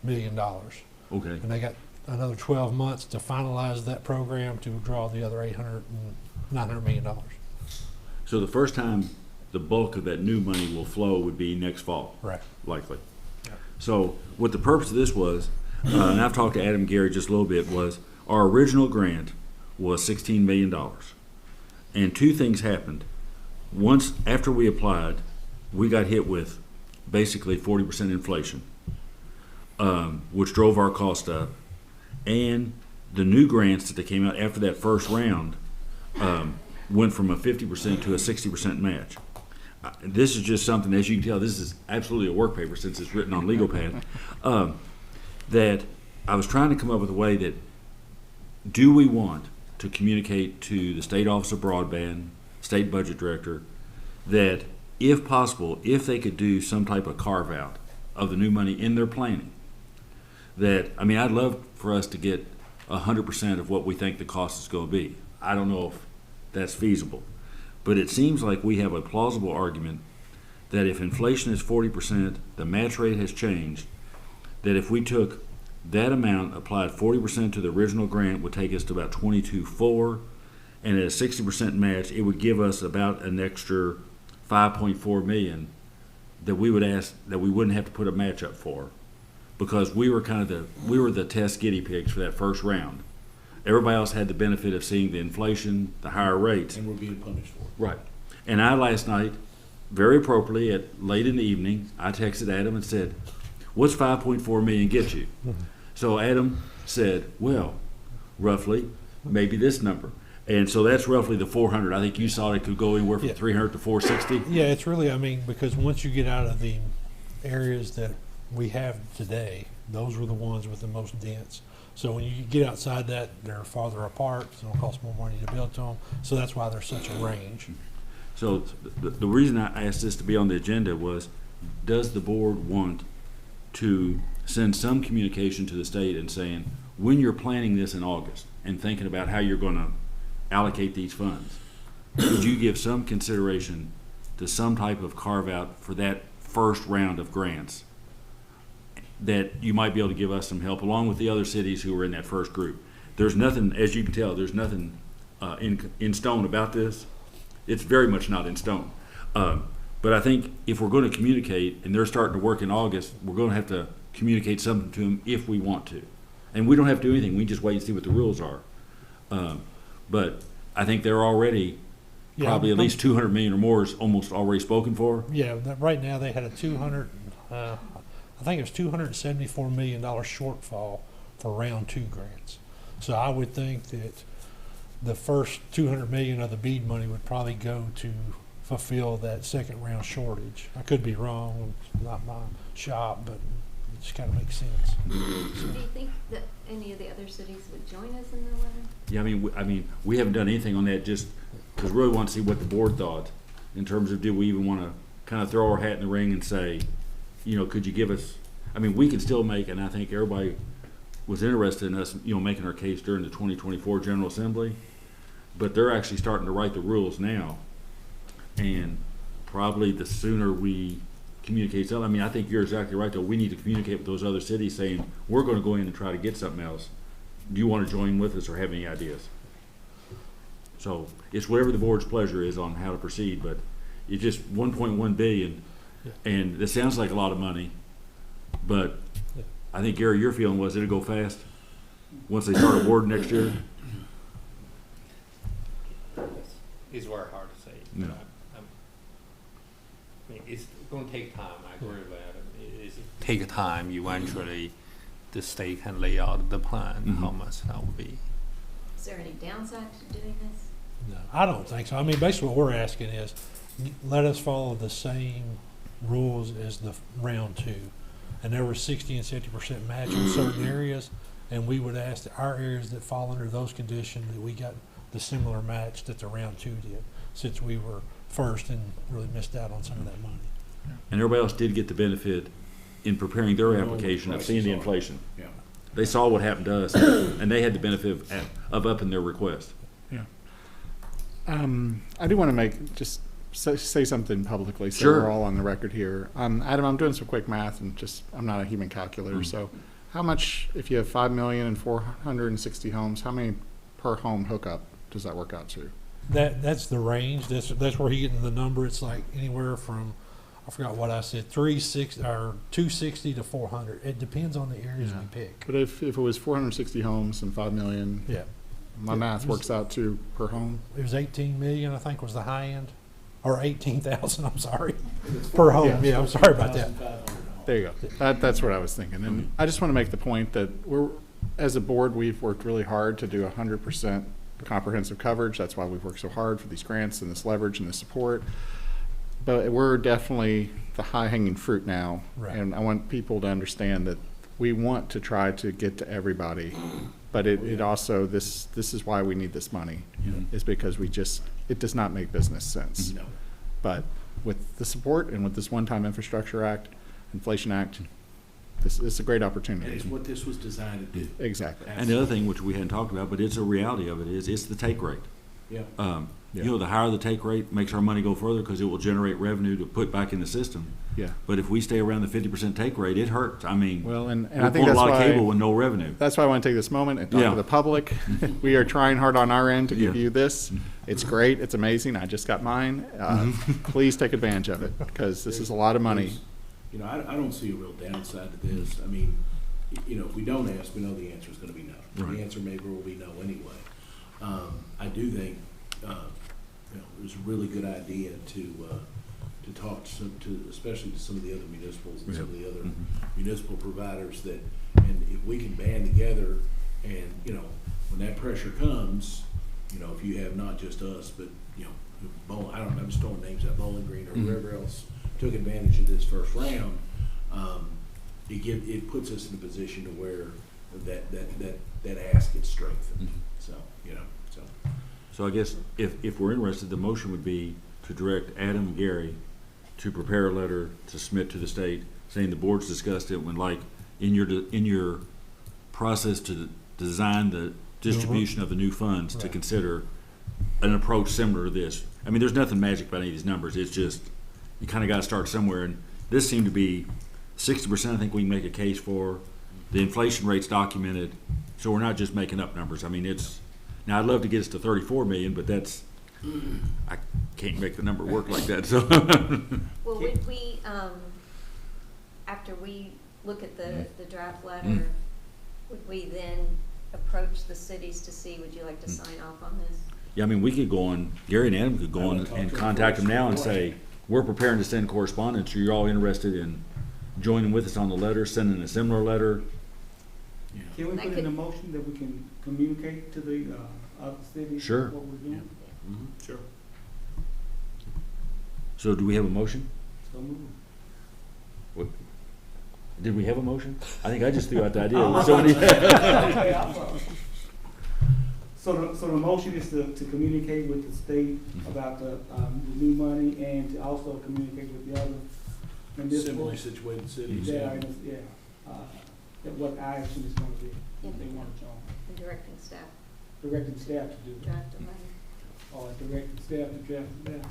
S8: million.
S1: Okay.
S8: And they got another 12 months to finalize that program to draw the other $900 million.
S1: So the first time the bulk of that new money will flow would be next fall.
S8: Right.
S1: Likely. Yeah. So what the purpose of this was, and I've talked to Adam Gary just a little bit, was our original grant was $16 million. And two things happened. Once, after we applied, we got hit with basically 40% inflation, which drove our cost up. And the new grants that came out after that first round went from a 50% to a 60% match. This is just something, as you can tell, this is absolutely a work paper since it's written on LegalPad, that I was trying to come up with a way that, do we want to communicate to the State Office of Broadband, State Budget Director, that if possible, if they could do some type of carve out of the new money in their planning, that, I mean, I'd love for us to get 100% of what we think the cost is going to be. I don't know if that's feasible. But it seems like we have a plausible argument that if inflation is 40%, the match rate has changed, that if we took that amount, applied 40% to the original grant, would take us to about 22.4, and at a 60% match, it would give us about an extra 5.4 million that we would ask, that we wouldn't have to put a match up for, because we were we were the test guinea pigs for that first round. Everybody else had the benefit of seeing the inflation, the higher rates.
S16: And we're being punished for it.
S1: Right. And I last night, very appropriately, at late in the evening, I texted Adam and said, "What's 5.4 million get you?" So Adam said, "Well, roughly, maybe this number." And so that's roughly the 400. I think you saw it could go anywhere from 300 to 460.
S8: Yeah, it's really, I mean, because once you get out of the areas that we have today, those were the ones with the most dense. So when you get outside that, they're farther apart, so it'll cost more money to build to them. So that's why there's such a range.
S1: So the reason I asked this to be on the agenda was, does the board want to send some communication to the state and saying, when you're planning this in August and thinking about how you're going to allocate these funds, would you give some consideration to some type of carve out for that first round of grants, that you might be able to give us some help along with the other cities who were in that first group? There's nothing, as you can tell, there's nothing in stone about this. It's very much not in stone. But I think if we're going to communicate, and they're starting to work in August, we're going to have to communicate something to them if we want to. And we don't have to do anything. We just wait and see what the rules are. But I think they're already probably at least 200 million or more is almost already spoken for.
S8: Yeah, right now they had a I think it was $274 million shortfall for round 2 grants. So I would think that the first 200 million of the BEAD money would probably go to fulfill that second round shortage. I could be wrong, it's not my shop, but it just kind of makes sense.
S19: Do you think that any of the other cities would join us in the letter?
S1: Yeah, I mean, we haven't done anything on that just because we really want to see what the board thought in terms of, do we even want to kind of throw our hat in the ring and say, you know, could you give us, I mean, we can still make, and I think everybody was interested in us, you know, making our case during the 2024 General Assembly, but they're actually starting to write the rules now. And probably the sooner we communicate something, I mean, I think you're exactly right, though. We need to communicate with those other cities saying, we're going to go in and try to get something else. Do you want to join with us or have any ideas? So it's whatever the board's pleasure is on how to proceed, but it's just 1.1 billion, and this sounds like a lot of money, but I think, Gary, your feeling was it'll go fast once they start awarding next year.
S11: It's very hard to say.
S1: No.
S11: I mean, it's going to take time. I agree with that. It's take time. Eventually, the state can lay out the plan, how much that will be.
S19: Is there any downside to doing this?
S8: No, I don't think so. I mean, basically what we're asking is, let us follow the same rules as the round 2. And there were 60 and 70% match in certain areas, and we would ask that our areas that fall under those conditions, that we got the similar match that the round 2 did, since we were first and really missed out on some of that money.
S1: And everybody else did get the benefit in preparing their application of seeing the inflation.
S16: Yeah.
S1: They saw what happened to us, and they had the benefit of upping their request.
S3: Yeah. I do want to just say something publicly, so
S1: Sure.
S3: we're all on the record here. Adam, I'm doing some quick math, and I'm not a human calculator. So, how much, if you have 5,460 homes, how many per home hookup does that work out to?
S8: That's the range. That's where he getting the number. It's like anywhere from, I forgot what I said, 360 or 260 to 400. It depends on the areas we pick.
S3: But if it was 460 homes and 5 million, my math works out to per home.
S8: It was 18 million, I think, was the high end, or 18,000. I'm sorry, per home. Yeah, I'm sorry about that.
S3: There you go. That's what I was thinking. And I just want to make the point that as a board, we've worked really hard to do 100% comprehensive coverage. That's why we've worked so hard for these grants and this leverage and this support. But we're definitely the high-hanging fruit now.
S8: Right.
S3: And I want people to understand that we want to try to get to everybody. But it also, this is why we need this money, is because it does not make business sense.
S16: No.
S3: But with the support and with this one-time Infrastructure Act, Inflation Act, this is a great opportunity.
S16: And it's what this was designed to do.
S3: Exactly.
S1: And the other thing which we hadn't talked about, but it's a reality of it, is it's the take rate.
S16: Yeah.
S1: You know, the higher the take rate makes our money go further because it will generate revenue to put back in the system.
S3: Yeah.
S1: But if we stay around the 50% take rate, it hurts. I mean,
S3: Well, and
S1: we're
S3: I think
S1: pulling a
S3: that's
S1: lot of
S3: why,
S1: cable with no revenue.
S3: that's why I want to take this moment and talk
S1: Yeah.
S3: to the public. We are trying hard on our end to give
S1: Yeah.
S3: you this. It's great. It's amazing. I just got mine. Please take advantage of it because this is a lot of money.
S16: You know, I don't see a real downside to this. I mean, you know, if we don't ask, we know the answer is gonna be no.
S1: Right.
S16: The answer maybe will be no anyway. I do think, you know, it was a really good idea to talk to especially to some of the other municipals and some of the other municipal providers that, and if we can band together and, you know, when that pressure comes, you know, if you have not just us, but, you know, I don't know, I'm just throwing names out, Bowling Green or whoever else took advantage of this first round, it puts us in a position to where that ask gets strengthened. So, you know, so.
S1: So I guess if we're interested, the motion would be to direct Adam and Gary to prepare a letter to submit to the state saying the board's discussed it when, like, in your process to design the distribution of the new funds, to consider an approach similar to this. I mean, there's nothing magic about any of these numbers. It's just, you kind of got to start somewhere. And this seemed to be 60%, I think we can make a case for. The inflation rate's documented, so we're not just making up numbers. I mean, now I'd love to get us to 34 million, but I can't make the number work like that, so.
S19: Well, would we, after we look at the draft letter, would we then approach the cities to see, would you like to sign off on this?
S1: Yeah, I mean, we could go on, Gary and Adam could go on and contact them now and say, we're preparing to send correspondence. You're all interested in joining with us on the letter, sending a similar letter?
S18: Can we put in a motion that we can communicate to the other cities?
S1: Sure.
S18: What we're doing?
S16: Sure.
S1: So do we have a motion?
S18: So move.
S1: What? Did we have a motion? I think I just threw out the idea.
S18: So the motion is to communicate with the state about the new money and to also communicate with the other
S16: Similarly
S18: municipals.
S16: situated cities.
S18: That are in this, that what our action is gonna be, if they want to join.
S19: And directing staff,
S18: Directing staff to do it,
S19: draft a letter.
S18: or directing staff to draft it down.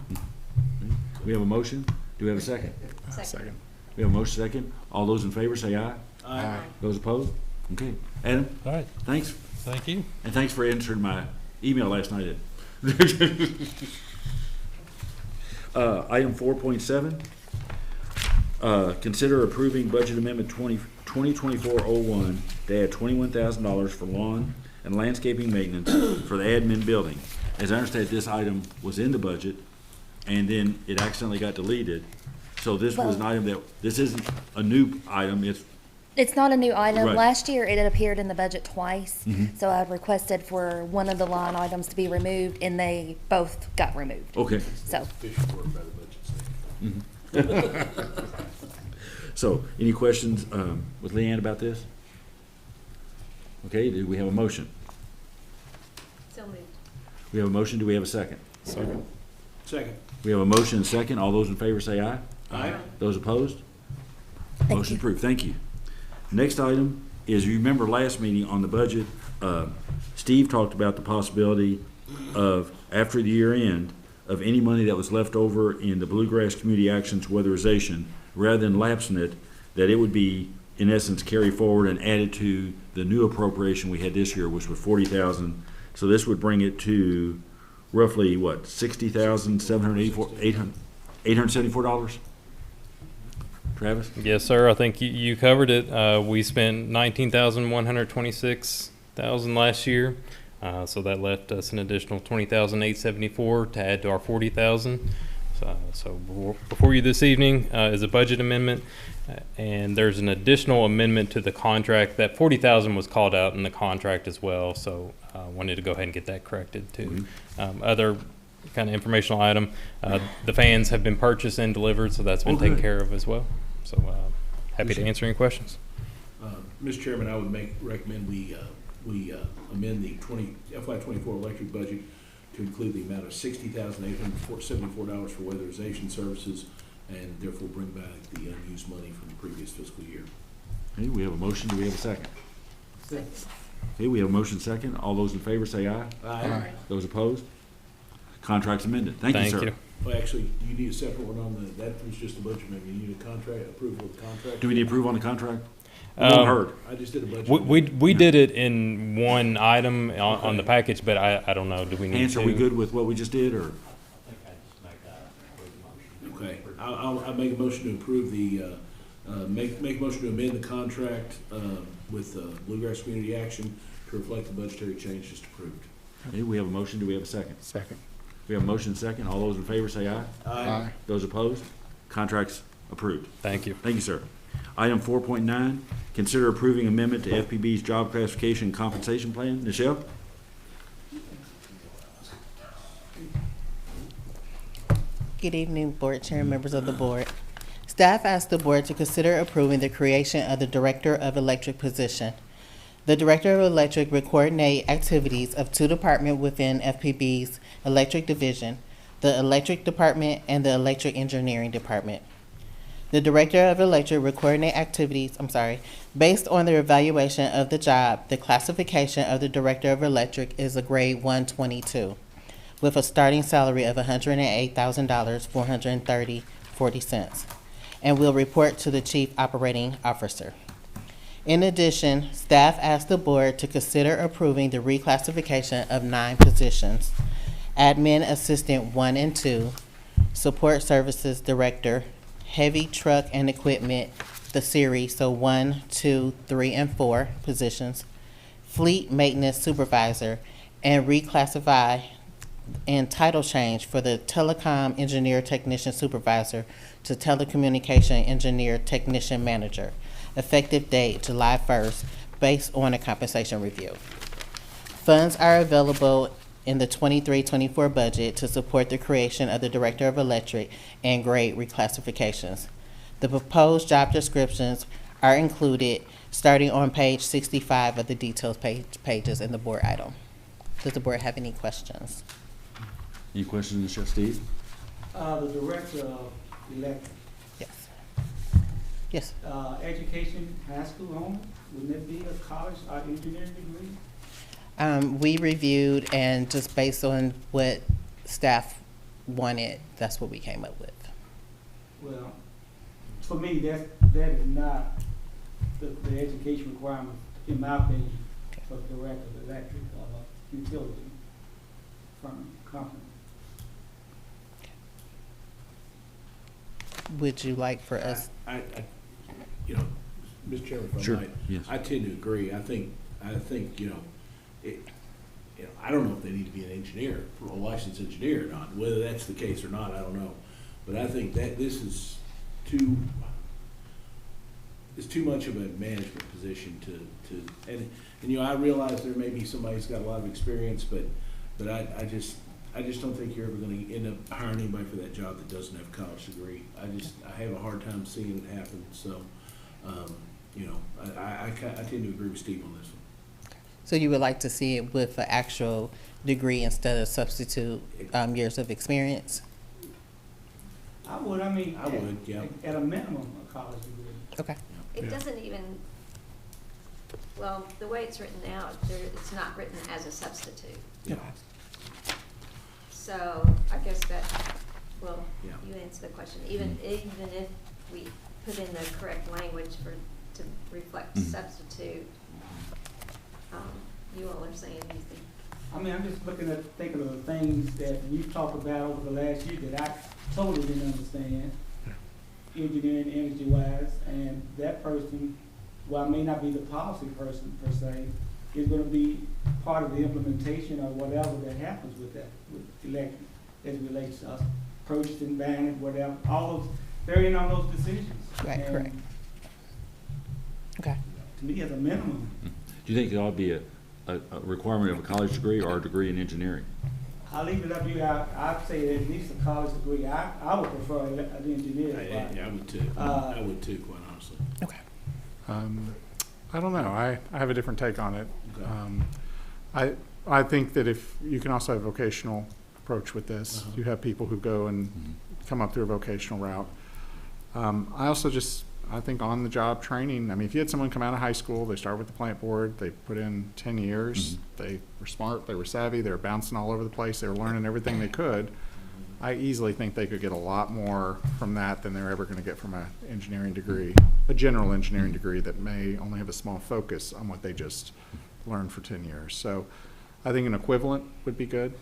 S1: We have a motion? Do we have a second?
S19: Second.
S1: We have a motion second. All those in favor say aye.
S16: Aye.
S1: Those opposed? Okay. Adam,
S8: All right,
S1: thanks.
S8: thank you.
S1: And thanks for answering my email last night. Item 4.7, consider approving budget amendment 2024-01 to add $21,000 for lawn and landscaping maintenance for the admin building. As I understand, this item was in the budget and then it accidentally got deleted. So this was an item this isn't a new item,
S20: It's not a new item.
S1: Right.
S20: Last year, it had appeared in the budget twice. So I requested for one of the line items to be removed, and they both got removed.
S1: okay.
S20: So,
S16: Official work by the budget state.
S1: So, any questions with Leanne about this? Okay, do we have a motion?
S19: So moved.
S1: We have a motion, do we have a second?
S16: Second.
S1: We have a motion and second, all those in favor say aye.
S16: Aye.
S1: Those opposed?
S20: Thank
S1: Motion
S20: you.
S1: approved, thank you. Next item is, you remember last meeting on the budget, Steve talked about the possibility of, after the year end, of any money that was left over in the Bluegrass Community Actions weatherization, rather than lapsing it, that it would be, in essence, carried forward and added to the new appropriation we had this year, which was $40,000. So this would bring it to roughly, what, $60,784, Travis?
S10: Yes, sir. I think you covered it. We spent $19,126,000 last year. So that left us an additional $20,874 to add to our $40,000. So before you this evening is a budget amendment, and there's an additional amendment to the contract. That $40,000 was called out in the contract as well. So I wanted to go ahead and get that corrected too. Other kind of informational item, the fans have been purchased and delivered, so that's been taken care of as well. So happy to answer any questions.
S16: Mr. Chairman, I would recommend we amend the FY24 electric budget to include the amount of $60,874 for weatherization services, and therefore bring back the unused money from the previous fiscal year.
S1: Okay, we have a motion, do we have a second?
S18: Second.
S1: Okay, we have a motion second, all those in favor say aye.
S16: Aye.
S1: Those opposed? Contracts amended. Thank you, sir.
S16: Well, actually, you need a separate one on that was just a budget amendment. You need a contract, approval of the contract.
S1: Do we need to approve on the contract? It won't hurt.
S16: I just did a budget.
S10: We did it in one item on the package, but I don't know, do we need
S1: Answer,
S10: to?
S1: are we good with what we just did, or?
S16: Okay, I'll make a motion to approve the, make a motion to amend the contract, with, Bluegrass Community Action to reflect the budgetary change just approved.
S1: Okay, we have a motion. Do we have a second?
S3: Second.
S1: We have a motion second. All those in favor say aye.
S3: Aye.
S1: Those opposed? Contracts approved.
S10: Thank you.
S1: Thank you, sir. Item 4.9, consider approving amendment to FPB's job classification and compensation plan. Nichelle?
S21: Good evening, Board Chair and members of the Board. Staff asked the Board to consider approving the creation of the Director of Electric position. The Director of Electric will coordinate activities of two departments within FPB's Electric Division, the Electric Department and the Electric Engineering Department. The Director of Electric will coordinate activities, based on the evaluation of the job. The classification of the Director of Electric is a grade 122, with a starting salary of $108,000, $430.40, and will report to the Chief Operating Officer. In addition, staff asked the Board to consider approving the reclassification of 9 positions: Admin Assistant 1 and 2, Support Services Director, Heavy Truck and Equipment, the series, so 1, 2, 3, and 4 positions, Fleet Maintenance Supervisor, and reclassify and title change for the Telecom Engineer Technician Supervisor to Telecommunication Engineer Technician Manager. Effective date July 1st, based on a compensation review. Funds are available in the 23-24 budget to support the creation of the Director of Electric and grade reclassifications. The proposed job descriptions are included starting on page 65 of the details pages in the board item. Does the board have any questions?
S1: Any questions, Chef Steve?
S18: The Director of Electric,
S21: Yes. Yes.
S18: education, high school only, wouldn't it be a college or engineering degree?
S21: We reviewed, and just based on what staff wanted, that's what we came up with.
S18: Well, for me, that is not the education requirement, in my opinion, for the Director of Electric or utility firm company.
S21: Would you like for us?
S16: You know, Mr. Chairman, if I
S1: Sure,
S16: might,
S1: yes.
S16: I tend to agree. I think, I don't know if they need to be an engineer, a licensed engineer or not. Whether that's the case or not, I don't know. But I think that this is too much of a management position and I realize there may be somebody who's got a lot of experience, but I just don't think you're ever gonna end up hiring anybody for that job that doesn't have a college degree. I have a hard time seeing it happen, so, I tend to agree with Steve on this one.
S21: So you would like to see it with an actual degree instead of substitute years of experience?
S18: I would,
S16: yeah.
S18: At a minimum, a college degree.
S21: Okay.
S19: It doesn't even, well, the way it's written now, it's not written as a substitute.
S1: Yeah.
S19: So I guess that, well,
S1: Yeah.
S19: you answer the question. Even if we put in the correct language to reflect substitute, you all are saying you think.
S18: I'm just thinking of the things that we've talked about over the last year that I totally didn't understand, engineering, energy-wise, and that person, while may not be the policy person per se, is gonna be part of the implementation of whatever that happens with electric, as it relates to us purchasing, banning, whatever, all those, they're in on those decisions.
S21: Right,
S18: And
S21: correct. Okay.
S18: To me, as a minimum,
S1: Do you think it ought to be a requirement of a college degree or a degree in engineering?
S18: I'll leave it up to you. I'd say at least a college degree. I would prefer an engineer.
S16: Yeah, I would too. I would too, quite honestly.
S21: Okay.
S3: I don't know. I have a different take on it.
S16: Okay.
S3: I think that if you can also have a vocational approach with this, you have people who go and come up through a vocational route. I also just I think on-the-job training, I mean, if you had someone come out of high school, they start with the plant board, they put in 10 years, they were smart, they were savvy, they were bouncing all over the place, they were learning everything they could, I easily think they could get a lot more from that than they're ever going to get from an engineering degree, a general engineering degree that may only have a small focus on what they just learned for 10 years. So I think an equivalent would be good.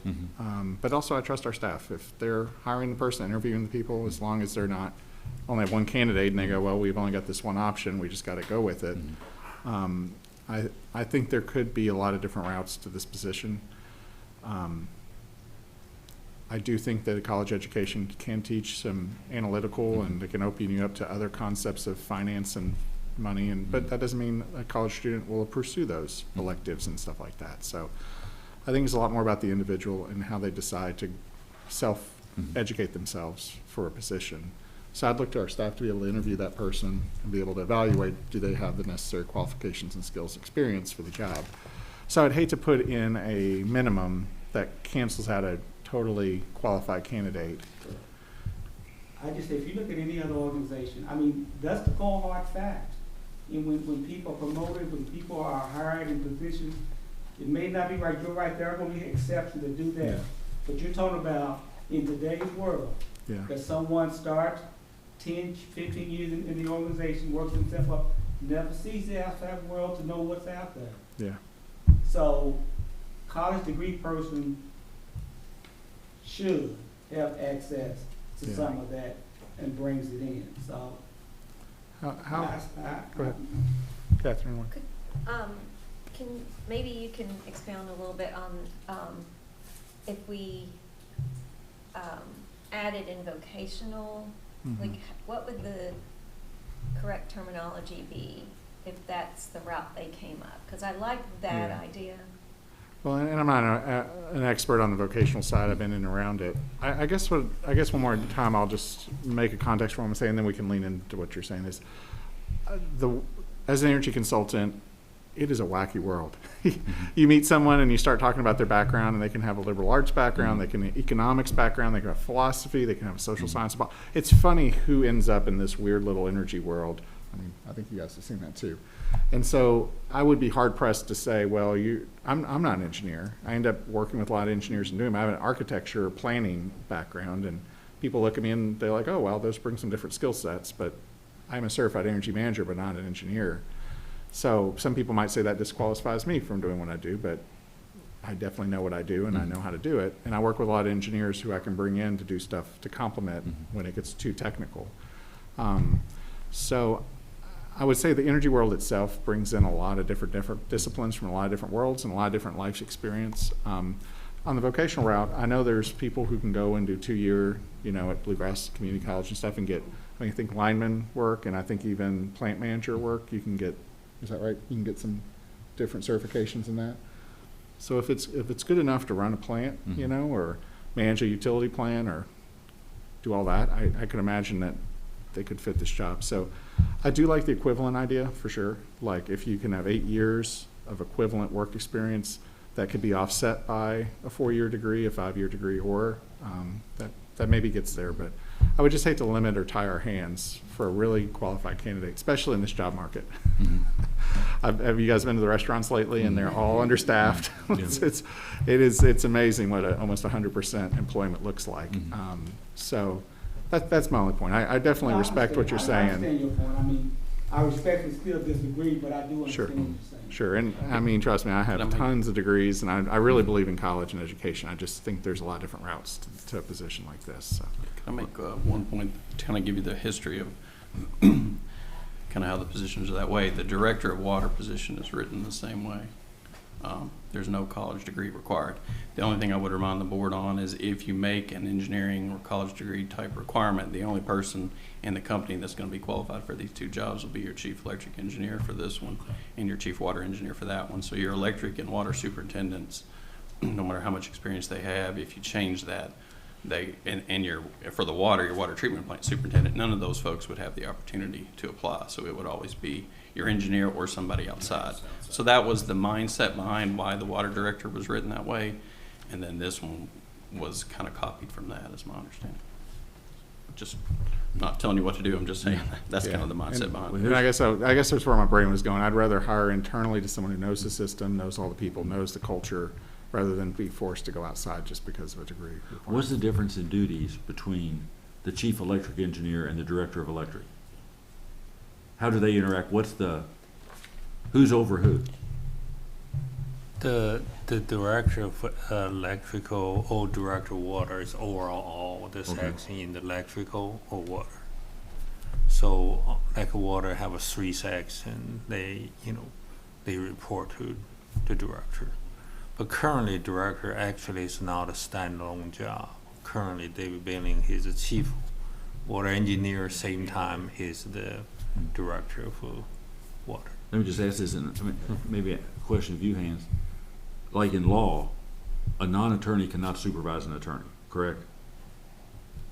S3: But also I trust our staff. If they're hiring the person, interviewing the people, as long as they're not only have one candidate and they go, well, we've only got this one option, we just got to go with it. I think there could be a lot of different routes to this position. I do think that a college education can teach some analytical and it can open you up to other concepts of finance and money, but that doesn't mean a college student will pursue those electives and stuff like that. So I think it's a lot more about the individual and how they decide to self-educate themselves for a position. So I'd look to our staff to be able to interview that person and be able to evaluate, do they have the necessary qualifications and skills experience for the job. So I'd hate to put in a minimum that cancels out a totally qualified candidate.
S18: I just say, if you look at any other organization, I mean, that's the cold hard fact. And when people are promoted, when people are hired in positions, it may not be right, you're right, there are gonna be exceptions to do that.
S3: Yeah.
S18: But you're talking about, in today's world, that someone starts 10, 15 years in the organization, works himself up, never sees the outside world to know what's out there.
S3: Yeah.
S18: So, college degree person should have access to some of that and brings it in, so.
S3: Go ahead. Catherine.
S19: Maybe you can expound a little bit on, if we, added in vocational, like, what would the correct terminology be if that's the route they came up? Because I like that idea.
S3: Well, and I'm not an expert on the vocational side. I've been in and around it. I guess one more time I'll just make a context for what I'm saying, and then we can lean into what you're saying. Is as an energy consultant, it is a wacky world. You meet someone and you start talking about their background, and they can have a liberal arts background, they can have economics background, they can have philosophy, they can have a social science. It's funny who ends up in this weird little energy world. I mean, I think you guys have seen that too. And so I would be hard pressed to say, well, I'm not an engineer. I end up working with a lot of engineers and doing them. I have an architecture planning background, and people look at me and they're like, oh, well, those bring some different skill sets, but I'm a certified energy manager, but not an engineer. So some people might say that disqualifies me from doing what I do, but I definitely know what I do and I know how to do it. And I work with a lot of engineers who I can bring in to do stuff to complement when it gets too technical. So I would say the energy world itself brings in a lot of different disciplines from a lot of different worlds and a lot of different life experience. On the vocational route, I know there's people who can go and do 2-year, at Bluegrass Community College and stuff and get, I think lineman work, and I think even plant manager work, you can get, is that right? You can get some different certifications in that. So if it's good enough to run a plant, or manage a utility plant or do all that, I could imagine that they could fit this job. So I do like the equivalent idea for sure. Like if you can have 8 years of equivalent work experience, that could be offset by a 4-year degree, a 5-year degree, or that maybe gets there. But I would just hate to limit or tie our hands for a really qualified candidate, especially in this job market. Have you guys been to the restaurants lately? And they're all understaffed. It's amazing what almost 100% employment looks like. So that's my only point. I definitely respect what you're saying.
S18: I understand your point. I mean, I respectfully still disagree, but I do understand what you're saying.
S3: Sure, and I mean, trust me, I have tons of degrees, and I really believe in college and education. I just think there's a lot of different routes to a position like this. So.
S4: Can I make one point to kind of give you the history of kind of how the positions are that way? The director of water position is written the same way. There's no college degree required. The only thing I would remind the board on is if you make an engineering or college degree type requirement, the only person in the company that's going to be qualified for these 2 jobs will be your chief electric engineer for this one and your chief water engineer for that one. So your electric and water superintendents, no matter how much experience they have, if you change that, for the water, your water treatment plant superintendent, none of those folks would have the opportunity to apply. So it would always be your engineer or somebody outside. So that was the mindset behind why the water director was written that way. And then this one was kind of copied from that, is my understanding. just not telling you what to do, I'm just saying, that's kind of the mindset behind it.
S3: And I guess that's where my brain was going. I'd rather hire internally to someone who knows the system, knows all the people, knows the culture, rather than be forced to go outside just because of a degree.
S1: What's the difference in duties between the chief electric engineer and the director of electric? How do they interact? Who's over who?
S11: The director of electrical or director of water is overall the section in the electrical or water. So like water have a 3 section, they report to the director. But currently director actually is not a standalone job. Currently David Billing is the chief water engineer, same time is the director of water.
S1: Let me just ask this, and maybe a question of you, Hans. Like in law, a non-attorney cannot supervise an attorney, correct?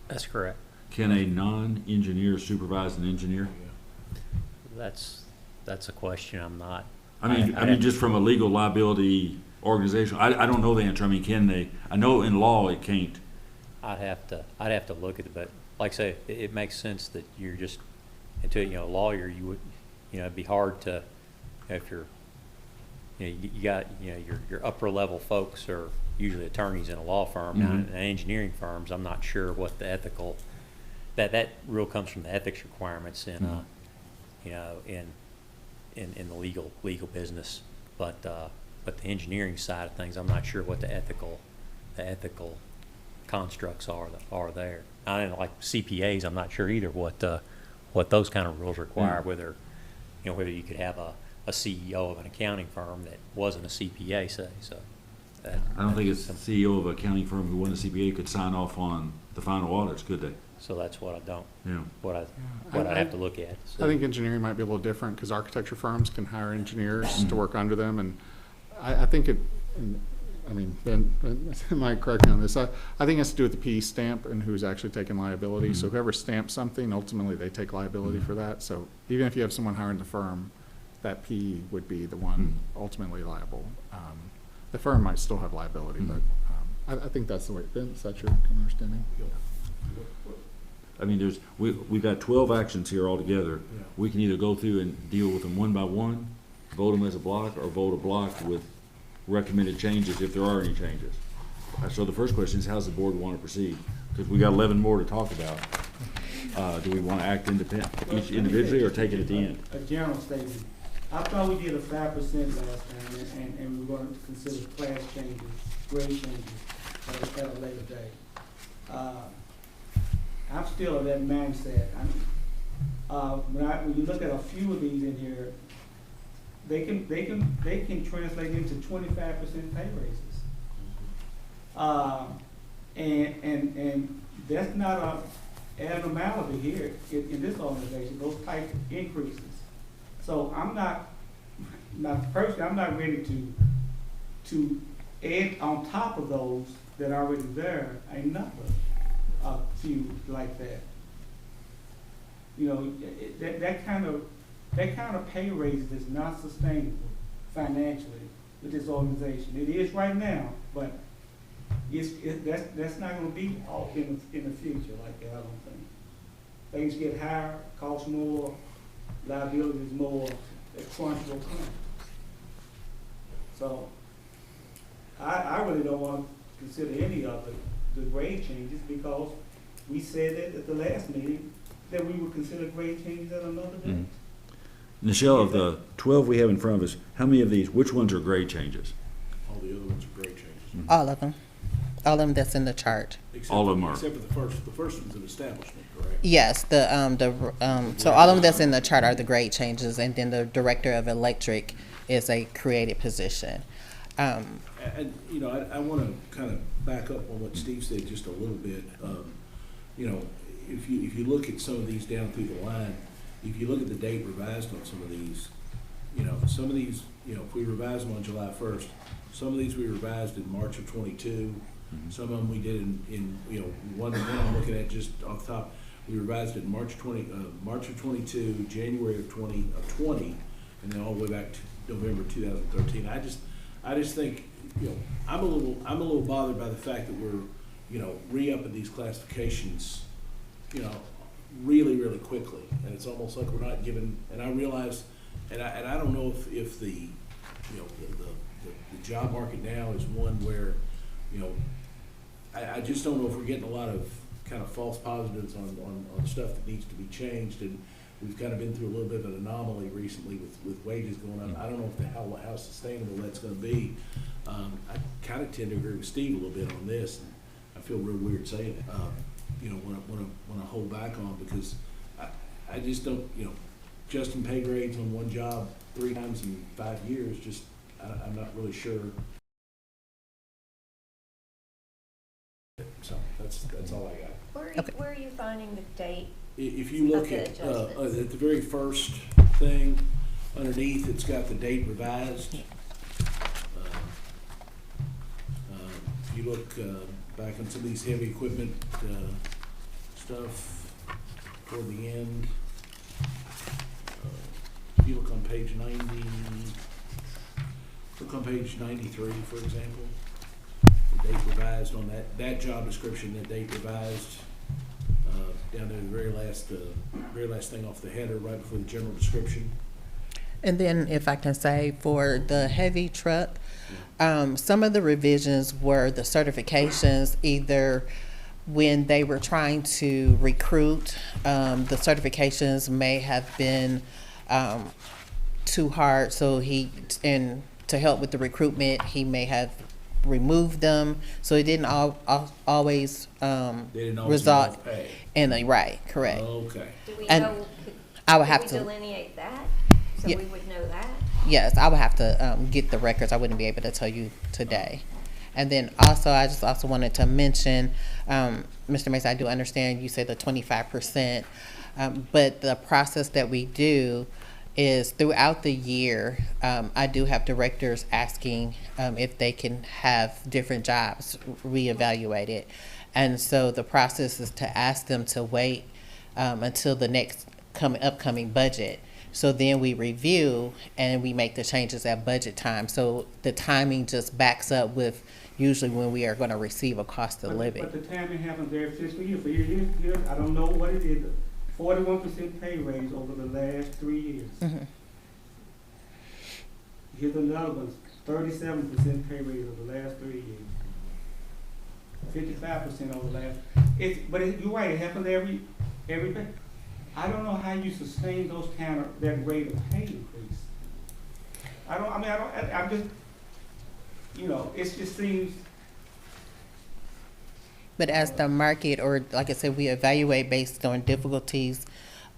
S17: That's correct.
S1: Can a non-engineer supervise an engineer?
S17: That's a question I'm not.
S1: I mean, just from a legal liability organization, I don't know the answer. I mean, can they? I know in law it can't.
S17: I'd have to look at it, but like I say, it makes sense that you're just, until, a lawyer, you would, it'd be hard to, if you're, you got, your upper level folks are usually attorneys in a law firm. Now, in engineering firms, I'm not sure what the ethical, that real comes from the ethics requirements in, in the legal business. But the engineering side of things, I'm not sure what the ethical constructs are there. I don't know, like CPAs, I'm not sure either what those kind of rules require, whether you could have a CEO of an accounting firm that wasn't a CPA, say. So
S1: I don't think it's the CEO of an accounting firm who won the CPA could sign off on the final audits, could they?
S17: So that's what I don't.
S1: Yeah.
S17: What I have to look at. So.
S3: I think engineering might be a little different because architecture firms can hire engineers to work under them, and I think it. I mean, Ben might correct me on this. I think it has to do with the PE stamp and who's actually taking liability. So whoever stamps something, ultimately they take liability for that. So even if you have someone hiring the firm, that PE would be the one ultimately liable. The firm might still have liability, but I think that's the way. Ben, is that your understanding?
S1: I mean, we've got 12 actions here altogether.
S16: Yeah.
S1: We can either go through and deal with them one by one, vote them as a block, or vote a block with recommended changes if there are any changes. So the first question is, how's the board want to proceed? Because we got 11 more to talk about. Do we want to act each individually or take it at the end?
S18: A general statement. I thought we did a 5% last time, and we were going to consider class changes, grade changes at a later date. I'm still of that mindset. When you look at a few of these in here, they can translate into 25% pay raises. And that's not an abnormality here in this organization, those type of increases. So I'm not personally, I'm not ready to add on top of those that are already there another few like that. That kind of pay raise is not sustainable financially with this organization. It is right now, but that's not going to be in the future like that. I don't think. Things get higher, cost more, liabilities more, crunch will come. So I really don't want to consider any of the grade changes because we said that at the last meeting that we would consider grade changes at another date.
S1: Nichelle, of the 12 we have in front of us, how many of these, which ones are grade changes?
S16: All the other ones are grade changes.
S21: All of them. All of them that's in the chart.
S1: All of them are.
S16: Except for the first one's an establishment, correct?
S21: Yes, so all of them that's in the chart are the grade changes, and then the director of electric is a created position.
S16: And I want to kind of back up on what Steve said just a little bit. If you look at some of these down through the line, if you look at the date revised on some of these, some of these, if we revise them on July 1st, some of these we revised in March of 22. Some of them we did in one I'm looking at just off the top. We revised it in March of 22, January of 20, and then all the way back to November 2013. I just think I'm a little bothered by the fact that we're re-upping these classifications you know, really, really quickly. And it's almost like we're not given, and I realize, and I don't know if the, you know, the job market now is one where, you know, I just don't know if we're getting a lot of kind of false positives on stuff that needs to be changed. And we've kind of been through a little bit of an anomaly recently with wages going up. I don't know if how sustainable that's going to be. I kind of tend to agree with Steve a little bit on this. And I feel real weird saying it. You know, when I hold back on, because I just don't, you know, adjusting pay grades on one job 3 times in 5 years, just I'm not really sure. So that's all I got.
S19: Where are you finding the date?
S16: If you look
S19: Okay,
S16: at
S19: adjustments.
S16: the very first thing underneath, it's got the date revised. If you look back on some of these heavy equipment stuff toward the end, if you look on page 90, look on page 93, for example, the date revised on that job description, that date revised. Down there, the very last thing off the header, right before the general description.
S21: And then if I can say for the heavy truck, some of the revisions were the certifications, either when they were trying to recruit, the certifications may have been too hard. So and to help with the recruitment, he may have removed them. So it didn't always result in a right, correct.
S16: Okay.
S19: Do we
S21: And
S19: know,
S21: I would have
S19: we
S21: to
S19: delineate that, so
S21: Yeah.
S19: we would know that?
S21: Yes, I would have to get the records. I wouldn't be able to tell you today. And then also, I just also wanted to mention, Mr. Mason, I do understand you said the 25%, but the process that we do is throughout the year, I do have directors asking if they can have different jobs reevaluated. And so the process is to ask them to wait until the next upcoming budget. So then we review and we make the changes at budget time. So the timing just backs up with usually when we are going to receive a cost of living.
S18: But the timing happens every fiscal year. For here, I don't know what it is, 41% pay raise over the last 3 years.
S21: Mm-hmm.
S18: Here's another one, 37% pay raise over the last 3 years. 55% over the last. You're right. It happens every. I don't know how you sustain that rate of pay increase. I'm just. You know, it just seems.
S21: But as the market, or like I said, we evaluate based on difficulties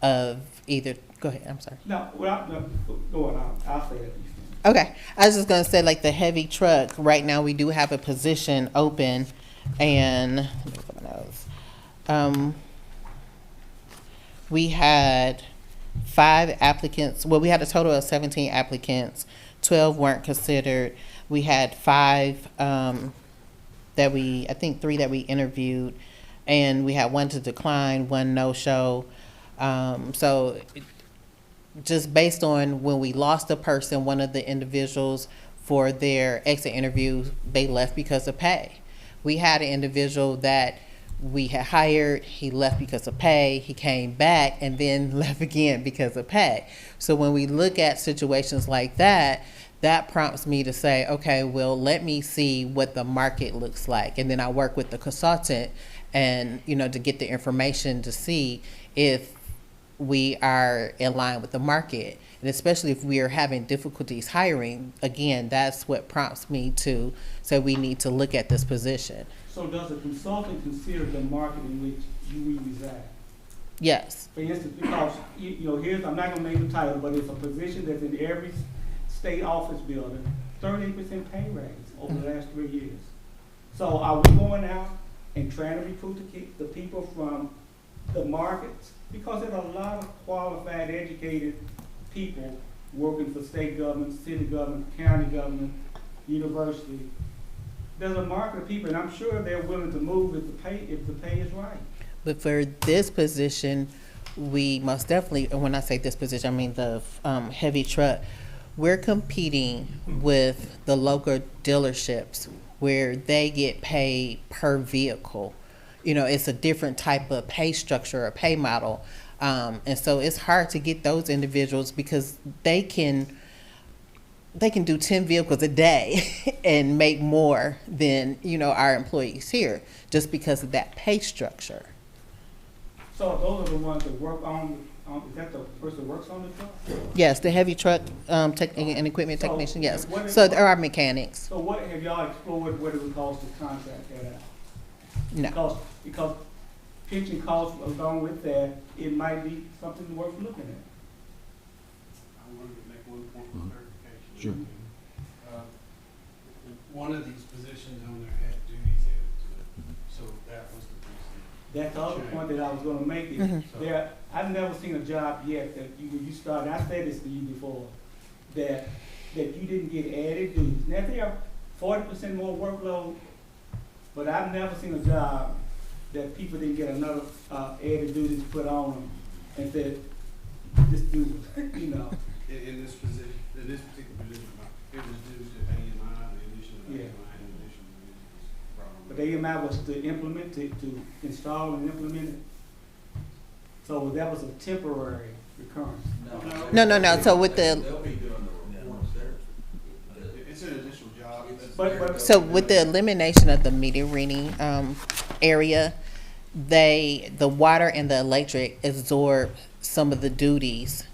S21: of either. Go ahead. I'm sorry.
S18: No, go on. I'll say it.
S21: Okay, I was just gonna say, like the heavy truck. Right now, we do have a position open, and let me look at my notes. We had 5 applicants. Well, we had a total of 17 applicants. 12 weren't considered. We had 5 I think 3 that we interviewed, and we had 1 to decline, 1 no-show. Just based on when we lost a person, one of the individuals for their exit interview, they left because of pay. We had an individual that we had hired, he left because of pay, he came back and then left again because of pay. So when we look at situations like that, that prompts me to say, okay, well, let me see what the market looks like. And then I work with the consultant and, to get the information to see if we are in line with the market. And especially if we are having difficulties hiring, again, that's what prompts me to say we need to look at this position.
S18: So does a consultant consider the market in which you reside?
S21: Yes.
S18: For instance, because, I'm not gonna name the title, but it's a position that's in every state office building, 38% pay raise over the last 3 years. So are we going out and trying to recruit the people from the markets? Because there's a lot of qualified, educated people working for state government, city government, county government, university. There's a market of people, and I'm sure they're willing to move if the pay is right.
S21: But for this position, we most definitely, and when I say this position, I mean the heavy truck, we're competing with the local dealerships where they get paid per vehicle. it's a different type of pay structure or pay model. And so it's hard to get those individuals because they can do 10 vehicles a day and make more than, our employees here just because of that pay structure.
S18: So those are the ones that work on, is that the person that works on the truck?
S21: Yes, the heavy truck and equipment
S18: So
S21: technician, yes.
S18: what is-
S21: So there are mechanics.
S18: So what, have y'all explored what it would cost to contract that out?
S21: No.
S18: Because pension costs along with that, it might be something worth looking at.
S14: I wanted to make one point of clarification.
S1: Sure.
S14: One of these positions on there had duties added to it, so that was the reason.
S18: That's the other point that I was gonna make is,
S14: Mhm.
S18: I've never seen a job yet that when you started, I said this to you before, that you didn't get added duties. Now, if they have 40% more workload, but I've never seen a job that people didn't get another, added duties put on them and said, just do it,
S14: In this position, in this particular position, it was due to AMI, the addition of
S18: Yeah.
S14: AMI, and addition of this problem.
S18: But AMI was to implement, to install and implement it. So that was a temporary recurrence.
S21: No. So with the,
S16: They'll be doing the reports there.
S14: It's an additional job.
S18: But
S21: so with the elimination of the meter reading area, the water and the electric absorb some of the duties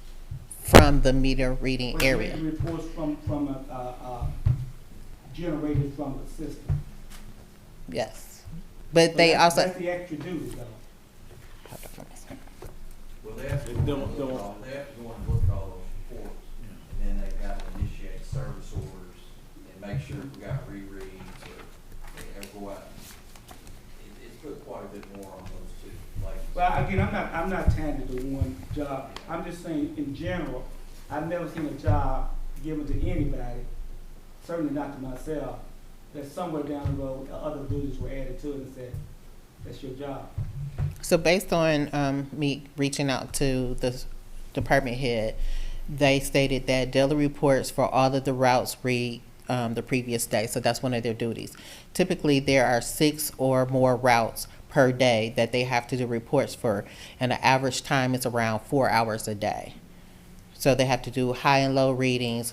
S21: from the meter reading
S18: But you
S21: area.
S18: get the reports from generated from the system.
S21: Yes. But
S18: So
S21: they
S18: that's-
S21: also,
S18: That's the extra duties though.
S16: Well, they have to go and look at all, they have to go and look at all those reports, and then they've got to initiate service orders and make sure we got rereads or they go out. It's put quite a bit more on those two places.
S18: Well, again, I'm not tying it to one job. I'm just saying, in general, I've never seen a job given to anybody, certainly not to myself, that somewhere down the road, other duties were added to it and said, that's your job.
S21: so based on me reaching out to the department head, they stated that daily reports for all of the routes read the previous day. So that's one of their duties. Typically, there are 6 or more routes per day that they have to do reports for, and the average time is around 4 hours a day. So they have to do high and low readings,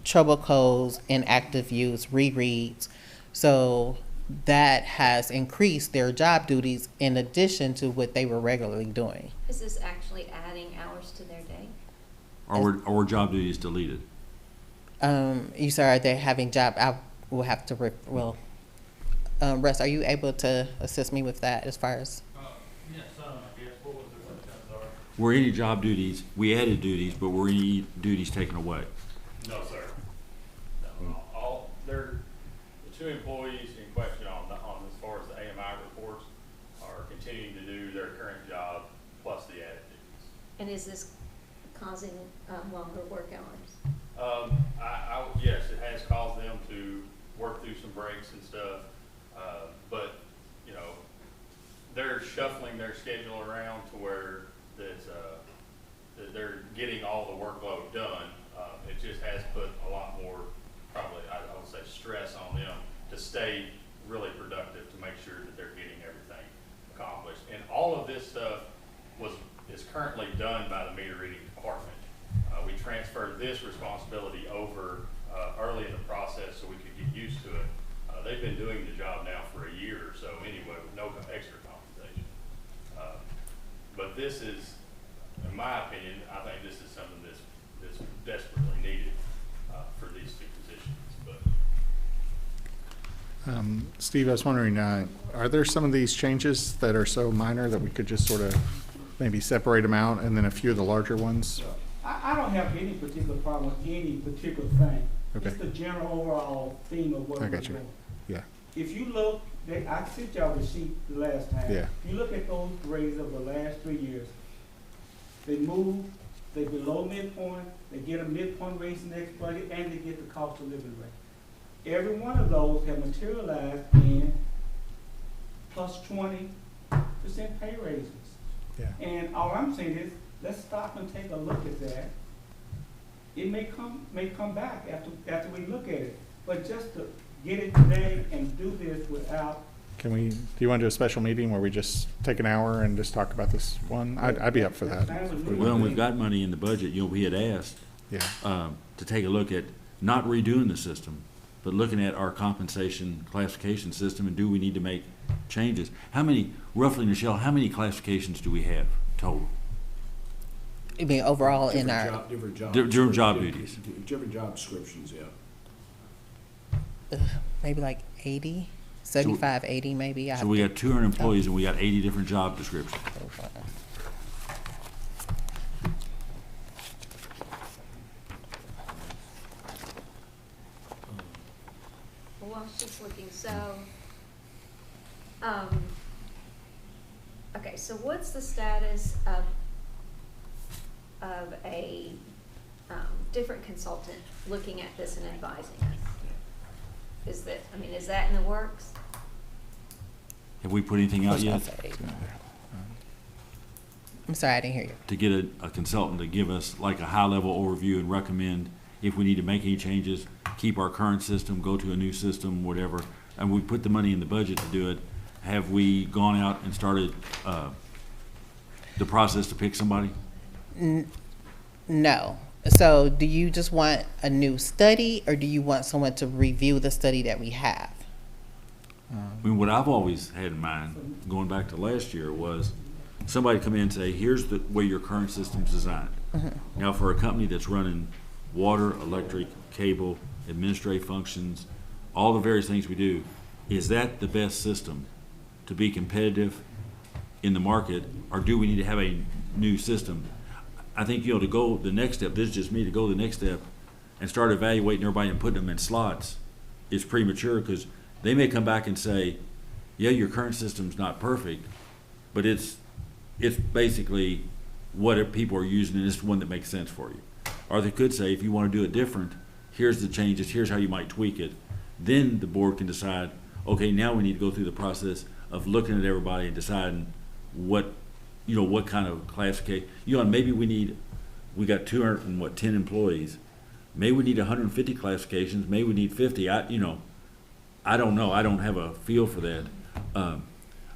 S21: trouble codes, inactive use, rereads. So that has increased their job duties in addition to what they were regularly doing.
S19: Is this actually adding hours to their day?
S1: Or job duties deleted.
S21: You said, are they having job, I will have to, Russ, are you able to assist me with that as far as?
S14: Yes, I guess, what was the question, I'm sorry?
S1: Were any job duties, we added duties, but were any duties taken away?
S9: No, sir. No, all, they're, the two employees in question on as far as the AMI reports are continuing to do their current job plus the added duties.
S19: And is this causing longer work hours?
S9: Yes, it has caused them to work through some breaks and stuff, but, they're shuffling their schedule around to where that they're getting all the workload done. It just has put a lot more, probably, I would say, stress on them to stay really productive, to make sure that they're getting everything accomplished. And all of this stuff is currently done by the meter reading department. We transferred this responsibility over early in the process so we could get used to it. They've been doing the job now for a year or so anyway, with no extra compensation. But this is, in my opinion, I think this is something that's desperately needed for these two positions. But
S3: Steve, I was wondering, are there some of these changes that are so minor that we could just sort of maybe separate them out, and then a few of the larger ones?
S18: I don't have any particular problem with any particular thing.
S3: Okay.
S18: It's the general overall theme of what
S3: I
S18: we're
S3: got you.
S18: doing.
S3: Yeah.
S18: If you look, I sent y'all the sheet the last time.
S3: Yeah.
S18: If you look at those grades of the last 3 years, they move, they below midpoint, they get a midpoint raise in next budget, and they get the cost of living rate. Every one of those have materialized in plus 20% pay raises.
S3: Yeah.
S18: And all I'm saying is, let's stop and take a look at that. It may come back after we look at it. But just to get it today and do this without
S3: Do you want to do a special meeting where we just take an hour and just talk about this one? I'd be up for that.
S1: Well, we've got money in the budget, we had asked, to take a look at not redoing the system, but looking at our compensation classification system, and do we need to make changes? Roughly, Michelle, how many classifications do we have total?
S21: You mean overall in our,
S16: Different
S1: job duties.
S16: Different job descriptions, yeah.
S21: maybe like 80, 75, 80 maybe.
S1: So we got 200 employees and we got 80 different job descriptions.
S19: Well, she's looking, so, okay, so what's the status of a, different consultant looking at this and advising us? Is that in the works?
S1: Have we put anything out yet?
S21: I'm sorry, I didn't hear you.
S1: To get a consultant to give us like a high-level overview and recommend if we need to make any changes, keep our current system, go to a new system, whatever. And we put the money in the budget to do it. Have we gone out and started the process to pick somebody?
S21: No. So do you just want a new study, or do you want someone to review the study that we have?
S1: I mean, what I've always had in mind, going back to last year, was somebody come in and say, here's the way your current system's designed. Now, for a company that's running water, electric, cable, administrative functions, all the various things we do, is that the best system to be competitive in the market, or do we need to have a new system? I think, to go the next step, this is just me, to go the next step and start evaluating everybody and putting them in slots is premature, because they may come back and say, yeah, your current system's not perfect, but it's basically what people are using, and it's the one that makes sense for you. Or they could say, if you want to do it different, here's the changes, here's how you might tweak it. Then the board can decide, okay, now we need to go through the process of looking at everybody and deciding what kind of classification. Maybe we got 210 employees. Maybe we need 150 classifications. Maybe we need 50. I don't know. I don't have a feel for that.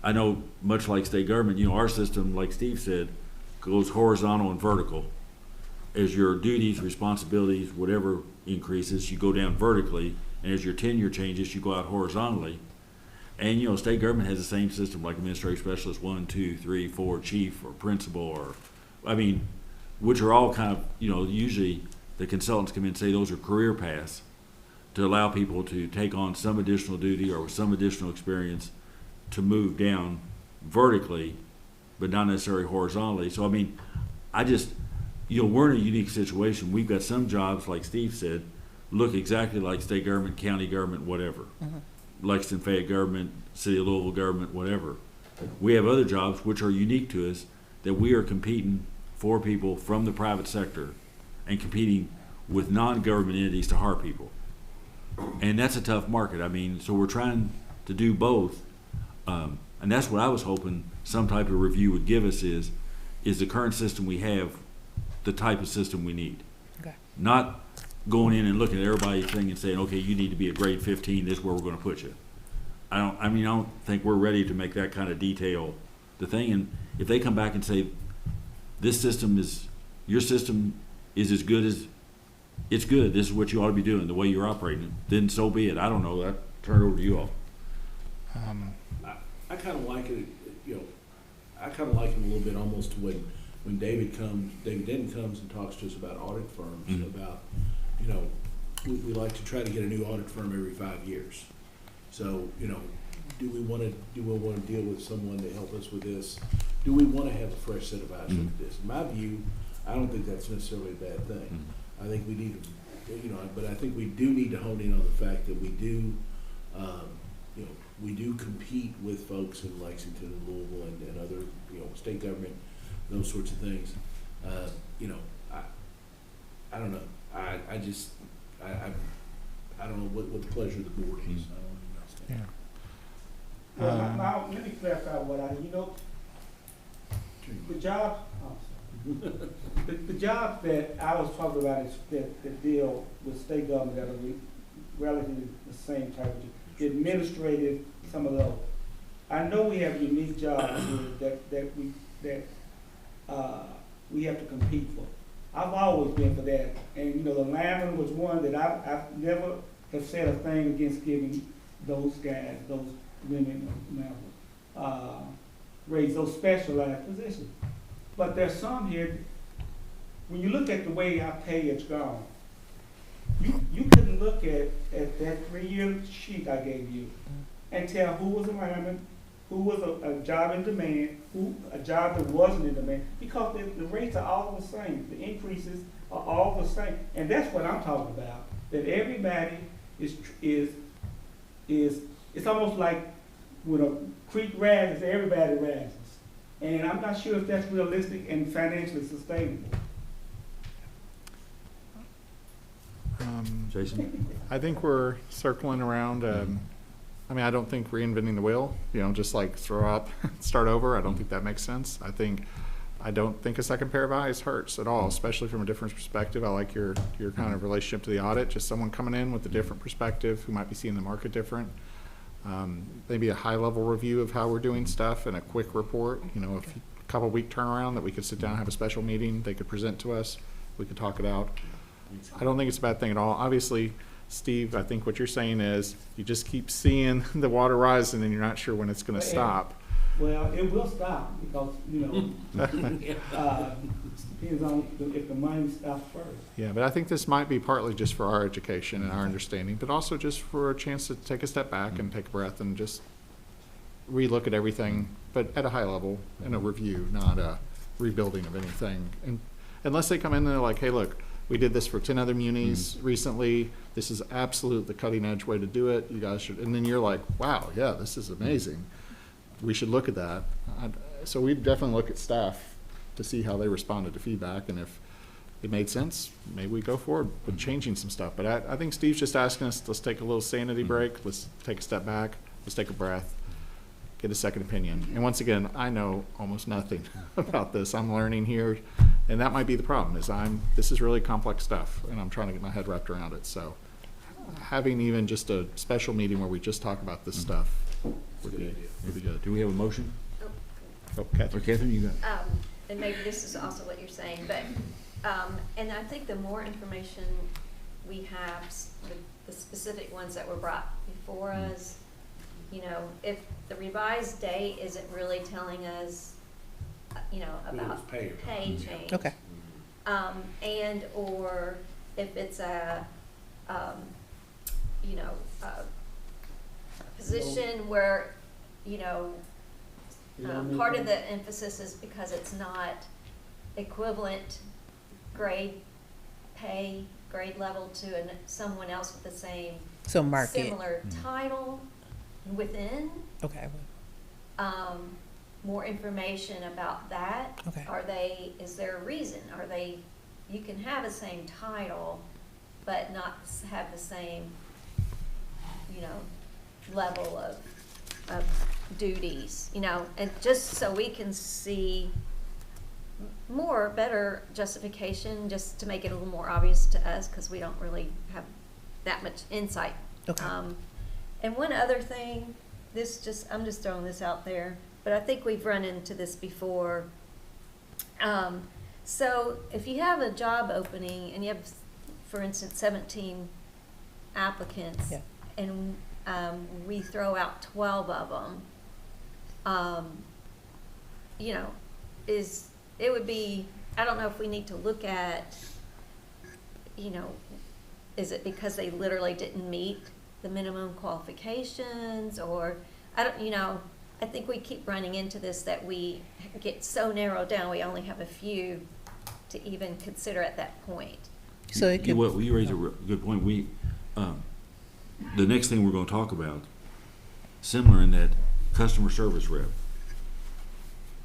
S1: I know, much like state government, our system, like Steve said, goes horizontal and vertical. As your duties, responsibilities, whatever increases, you go down vertically, and as your tenure changes, you go out horizontally. And, state government has the same system, like administrative specialist 1, 2, 3, 4, chief, or principal, which are all kind of, usually the consultants come in and say those are career paths to allow people to take on some additional duty or some additional experience to move down vertically, but not necessarily horizontally. So, we're in a unique situation. We've got some jobs, like Steve said, look exactly like state government, county government, whatever. Lexington, Fayette government, City of Louisville government, whatever. We have other jobs which are unique to us, that we are competing for people from the private sector and competing with non-government entities to hire people. And that's a tough market. So we're trying to do both. And that's what I was hoping some type of review would give us is the current system we have the type of system we need?
S21: Okay.
S1: Not going in and looking at everybody's thing and saying, okay, you need to be a grade 15, this is where we're going to put you. I don't think we're ready to make that kind of detail the thing. And if they come back and say, your system is as good as it's good, this is what you ought to be doing, the way you're operating, then so be it. I don't know. That turn it over to you all.
S16: I kind of like it, I kind of like it a little bit almost to when David Denton comes and talks to us about audit firms, about, we like to try to get a new audit firm every 5 years. So, do we want to deal with someone to help us with this? Do we want to have a fresh set of eyes look at this? In my view, I don't think that's necessarily a bad thing. I think we need to, but I think we do need to hone in on the fact that we do, we do compete with folks in Lexington and Louisville and other, state government, those sorts of things. I don't know. I don't know what the pleasure of the board is. I don't understand.
S18: Well, let me clarify the jobs that I was talking about is that deal with state government that are relatively the same type of administrative, some of those. I know we have a unique job here that we have to compete for. I've always been for that, and you know, the lineman was one that I've never have said a thing against giving those guys, those women, raise those specialized positions. But there's some here, when you look at the way our pay has gone, you couldn't look at that 3-year sheet I gave you and tell who was a lineman, who was a job in demand, who a job that wasn't in demand, because the rates are all the same. The increases are all the same. And that's what I'm talking about, that everybody is it's almost like when a creek rises, everybody rises. And I'm not sure if that's realistic and financially sustainable.
S1: Jason?
S3: I think we're circling around. I mean, I don't think reinventing the wheel, you know, just like throw up, start over. I don't think that makes sense. I don't think a second pair of eyes hurts at all, especially from a different perspective. I like your kind of relationship to the audit, just someone coming in with a different perspective who might be seeing the market different. Maybe a high-level review of how we're doing stuff and a quick report, you know, a couple-week turnaround that we could sit down and have a special meeting. They could present to us. We could talk it out. I don't think it's a bad thing at all. Obviously, Steve, I think what you're saying is you just keep seeing the water rising and you're not sure when it's going to stop.
S18: Well, it will stop because, you know, depends on if the money stops first.
S3: Yeah, but I think this might be partly just for our education and our understanding, but also just for a chance to take a step back and take a breath and just relook at everything, but at a high level in a review, not a rebuilding of anything. And unless they come in and they're like, hey, look, we did this for 10 other munis recently. This is absolute the cutting edge way to do it. You guys should, and then you're like, wow, yeah, this is amazing. We should look at that. So we definitely look at staff to see how they responded to feedback, and if it made sense, maybe we go forward with changing some stuff. But I think Steve's just asking us, let's take a little sanity break. Let's take a step back. Let's take a breath. Get a second opinion. And once again, I know almost nothing about this. I'm learning here, and that might be the problem. This is really complex stuff, and I'm trying to get my head wrapped around it. So, having even just a special meeting where we just talk about this stuff would be good.
S1: Do we have a motion?
S3: Oh, Catherine.
S1: Catherine, you got it.
S19: And maybe this is also what you're saying, but, and I think the more information we have, the specific ones that were brought before us, you know, if the revised date isn't really telling us, you know, about pay change.
S21: Okay.
S19: And or if it's a, you know, a position where, you know, part of the emphasis is because it's not equivalent grade level to someone else with the same similar title within.
S21: Okay.
S19: More information about that.
S21: Okay.
S19: Is there a reason? You can have the same title, but not have the same, you know, level of duties, you know, and just so we can see better justification, just to make it a little more obvious to us, because we don't really have that much insight.
S21: Okay.
S19: And one other thing, I'm just throwing this out there, but I think we've run into this before. So if you have a job opening and you have, for instance, 17 applicants, and we throw out 12 of them, you know, it would be, I don't know if we need to look at, you know, is it because they literally didn't meet the minimum qualifications, or I think we keep running into this, that we get so narrowed down we only have a few to even consider at that point.
S21: So it could,
S1: you raise a good point. The next thing we're going to talk about, similar in that customer service rep.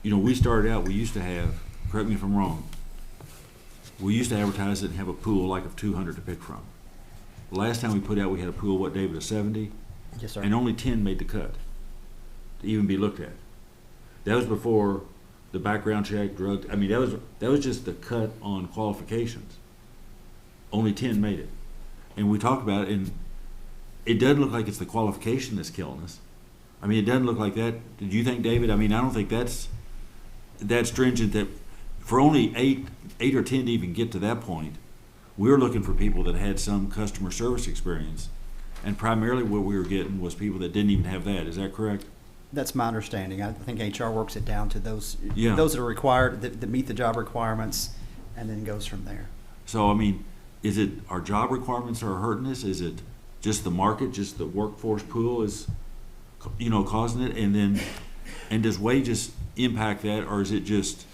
S1: You know, we started out, we used to have, correct me if I'm wrong, we used to advertise it and have a pool like of 200 to pick from. The last time we put out, we had a pool, what, David, of 70?
S21: Yes, sir.
S1: And only 10 made the cut to even be looked at. That was before the background check, drug, I mean, that was just the cut on qualifications. Only 10 made it. And we talked about it, and it doesn't look like it's the qualification that's killing us. I mean, it doesn't look like that. Did you think, David? I mean, I don't think that's that stringent. That for only eight or 10 to even get to that point, we're looking for people that had some customer service experience, and primarily what we were getting was people that didn't even have that. Is that correct?
S7: That's my understanding. I think HR works it down to those
S1: Yeah.
S7: those that are required, that meet the job requirements, and then goes from there.
S1: So, I mean, is it our job requirements are hurting us? Is it just the market, just the workforce pool is, causing it? And does wages impact that, or is it just,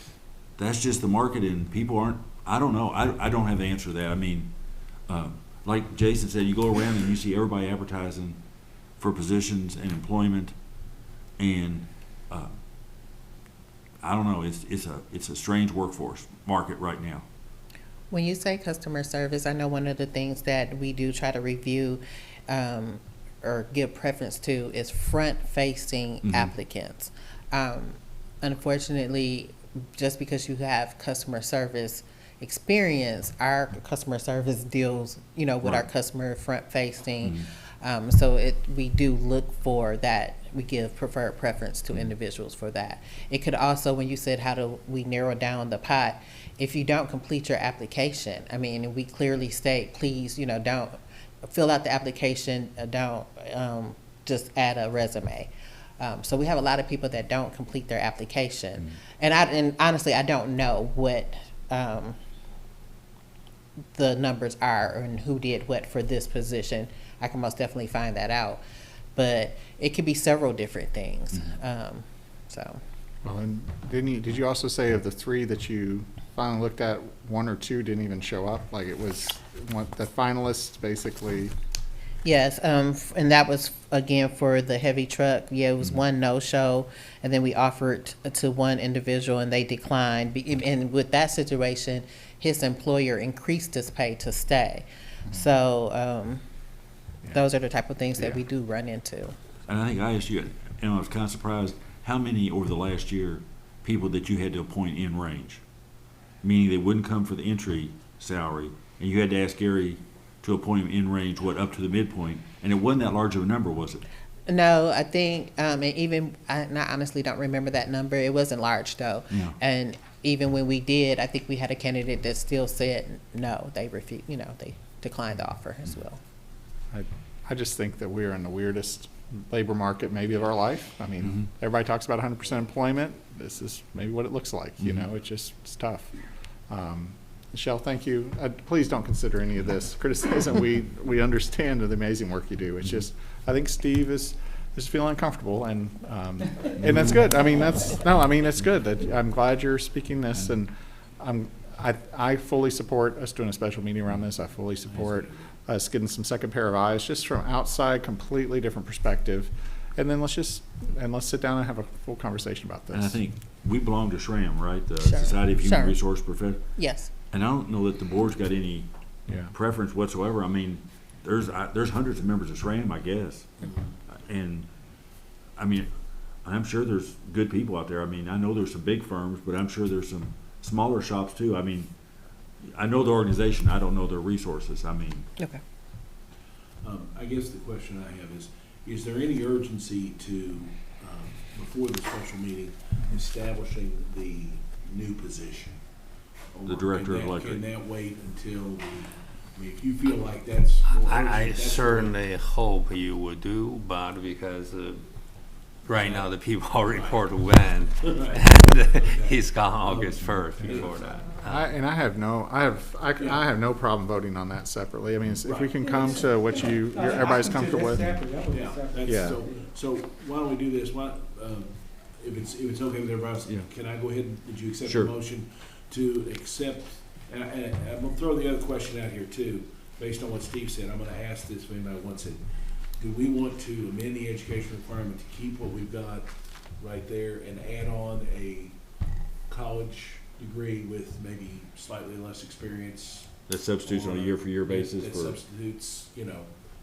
S1: that's just the market and people aren't, I don't know. I don't have the answer to that. I mean, like Jason said, you go around and you see everybody advertising for positions and employment, and I don't know. It's a strange workforce market right now.
S21: When you say customer service, I know one of the things that we do try to review or give preference to is front-facing applicants. Unfortunately, just because you have customer service experience, our customer service deals, with our customer front-facing. So we do look for that. We give preferred preference to individuals for that. It could also, when you said how do we narrow down the pot, if you don't complete your application, I mean, we clearly state, please, don't fill out the application, don't just add a resume. So we have a lot of people that don't complete their application. And honestly, I don't know what the numbers are and who did what for this position. I can most definitely find that out. But it could be several different things.
S3: Well, and did you also say of the 3 that you finally looked at, 1 or 2 didn't even show up? Like it was the finalists basically?
S21: Yes, and that was again for the heavy truck. Yeah, it was 1 no-show, and then we offered to 1 individual and they declined. And with that situation, his employer increased his pay to stay. So those are the type of things that we do run into.
S1: And I think I asked you, and I was kind of surprised, how many over the last year people that you had to appoint in range? Meaning they wouldn't come for the entry salary, and you had to ask Gary to appoint him in range, up to the midpoint, and it wasn't that large of a number, was it?
S21: No, I think, and even, I honestly don't remember that number. It wasn't large though.
S1: Yeah.
S21: And even when we did, I think we had a candidate that still said no, they refused, they declined the offer as well.
S3: I just think that we're in the weirdest labor market maybe of our life. I mean, everybody talks about 100% employment. This is maybe what it looks like. It's tough. Michelle, thank you. Please don't consider any of this criticism. We understand the amazing work you do. It's just, I think Steve is feeling uncomfortable, and that's good. I mean, it's good. I'm glad you're speaking this, and I fully support us doing a special meeting around this. I fully support us getting some second pair of eyes, just from outside, completely different perspective, and then let's sit down and have a full conversation about this.
S1: And I think we belong to SHRAM, right? The
S21: Sure.
S1: Society of Human
S21: Sure.
S1: Resource Professionals.
S21: Yes.
S1: And I don't know that the board's got any preference whatsoever. I mean, there's hundreds of members of SHRAM, I guess. And I mean, I'm sure there's good people out there. I mean, I know there's some big firms, but I'm sure there's some smaller shops too. I mean, I know the organization, I don't know their resources. I mean.
S21: Okay.
S16: I guess the question I have is there any urgency to, before the special meeting, establishing the new position?
S1: The director of electric.
S16: Can that wait until if you feel like that's more urgent,
S11: I
S16: that's
S11: certainly hope you would do, but because right now the people report when, and he's gone August 1st before that.
S3: I have no problem voting on that separately. I mean, if we can come to what everybody's comfortable with.
S16: So why don't we do this? If it's okay with everybody else, can I go ahead and would you accept the motion to accept? And I'm gonna throw the other question out here too, based on what Steve said. I'm gonna ask this if anybody wants it. Do we want to amend the education requirement to keep what we've got right there and add on a college degree with maybe slightly less experience?
S1: That substitutes on a year-for-year basis.
S16: That substitutes,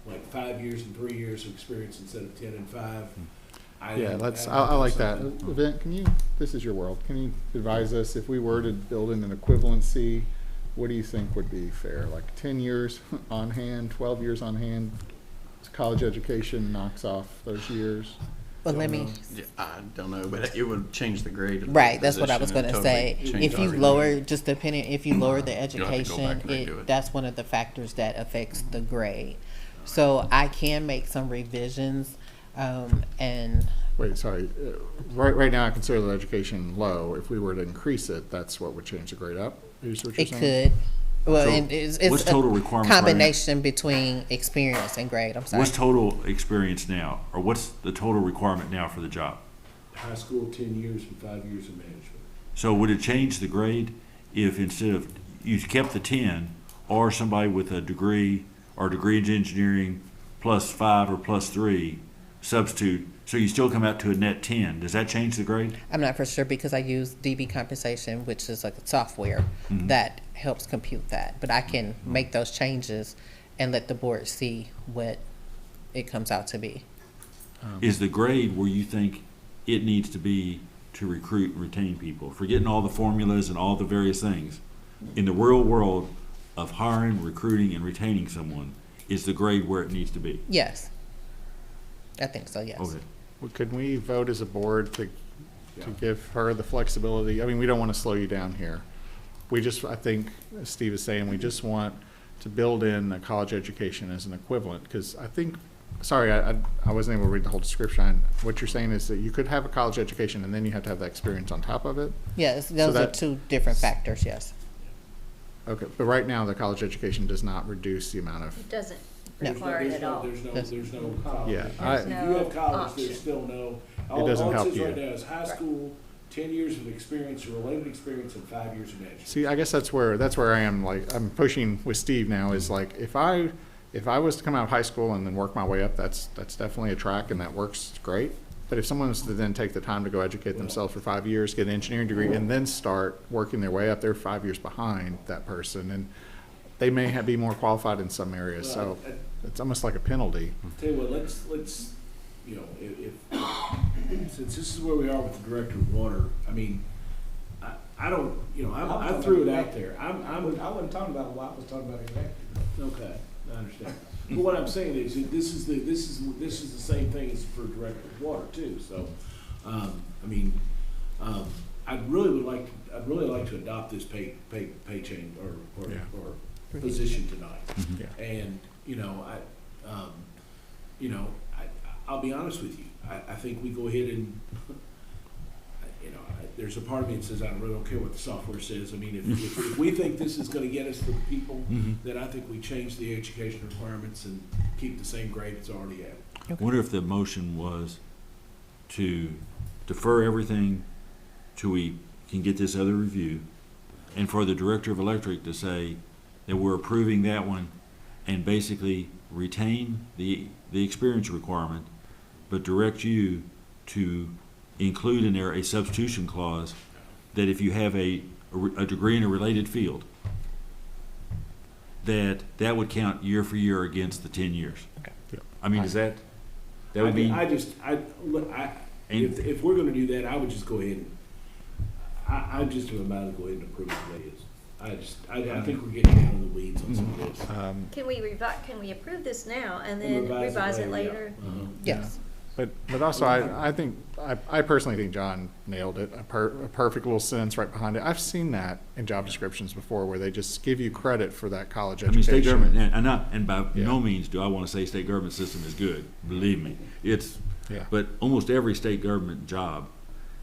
S16: like 5 years and 3 years of experience instead of 10 and 5.
S3: I like that. Event, this is your world. Can you advise us if we were to build in an equivalency, what do you think would be fair? Like 10 years on hand, 12 years on hand, college education knocks off those years?
S21: Well, let me,
S4: Yeah, I don't know, but it would change the grade of the
S21: right, that's what I was
S4: position.
S21: gonna
S4: It'd
S21: say.
S4: totally change
S21: If you
S4: everything.
S21: lower, just depending, if you lower the
S4: You'll have to go
S21: education,
S4: back and redo it.
S21: that's one of the factors that affects the grade. So I can make some revisions, and
S3: Wait, sorry. Right now, I consider the education low. If we were to increase it, that's what would change the grade up? Is what you're
S21: it
S3: saying?
S21: could. Well,
S1: So
S21: and it's
S1: what's
S21: a
S1: total requirements right now?
S21: combination between experience and grade, I'm sorry.
S1: What's total experience now, or what's the total requirement now for the job?
S16: High school, 10 years and 5 years of management.
S1: So would it change the grade if instead of, you kept the 10, or somebody with a degree or degree in engineering +5 or +3 substitute, so you still come out to a net 10? Does that change the grade?
S21: I'm not for sure because I use DB compensation, which is like a software
S1: Mhm.
S21: that helps compute that. But I can make those changes and let the board see what it comes out to be.
S1: Is the grade where you think it needs to be to recruit and retain people? Forgetting all the formulas and all the various things. In the real world of hiring, recruiting, and retaining someone, is the grade where it needs to be?
S21: Yes. I think so, yes.
S1: Okay.
S3: Well, could we vote as a board to
S16: Yeah.
S3: give her the flexibility? I mean, we don't want to slow you down here. We just, I think, as Steve is saying, we just want to build in a college education as an equivalent, because I think, sorry, I wasn't able to read the whole description. What you're saying is that you could have a college education and then you have to have that experience on top of it?
S21: Yes,
S3: So
S21: those are
S3: that-
S21: two different factors, yes.
S3: Okay, but right now, the college education does not reduce the amount of,
S19: It doesn't
S21: No.
S19: require it at all.
S16: There's no college.
S3: Yeah,
S16: If you have college,
S19: option.
S16: there's still no.
S3: It doesn't help
S16: All it says
S3: you.
S16: right now is high school, 10 years of experience or related experience and 5 years of management.
S3: see, I guess that's where I am, like, I'm pushing with Steve now, is like, if I was to come out of high school and then work my way up, that's definitely a track and that works great. But if someone was to then take the time to go educate themselves for 5 years, get an engineering degree, and then start working their way up, they're 5 years behind that person, and they may be more qualified in some areas, so
S16: Well,
S3: it's almost like a penalty.
S16: Tell you what, let's, you know, if since this is where we are with the director of water, I mean, I don't, you know, I threw it out there.
S18: I wasn't talking about what I was talking about exactly.
S16: Okay, I understand. But what I'm saying is, that this is the same thing as for director of water too, so, I mean, I'd really like to adopt this pay change or position tonight.
S3: Yeah.
S16: And, I'll be honest with you, I think we go ahead and, there's a part of me that says, I really don't care what the software says. I mean, if we think this is gonna get us the people, then I think we change the education requirements and keep the same grade it's already at.
S1: I wonder if the motion was to defer everything till we can get this other review, and for the director of electric to say that we're approving that one and basically retain the experience requirement, but direct you to include in there a substitution clause that if you have a degree in a related field, that would count year for year against the 10 years.
S3: Yeah.
S1: I mean, that would be.
S16: If we're gonna do that, I would just go ahead and, I just am about to go ahead and approve it the way it is. I think we're getting down in the weeds on some of this.
S19: Can we approve this now and
S16: And
S19: then
S16: revise it
S19: revise it
S16: later,
S19: later?
S21: Yes.
S3: But also, I personally think John nailed it. A perfect little sentence right behind it. I've seen that in job descriptions before, where they just give you credit for that college
S1: I mean,
S3: education.
S1: state government, and by
S3: Yeah.
S1: no means do I want to say state government system is good. Believe me, it's.
S3: Yeah.
S1: But almost every state government job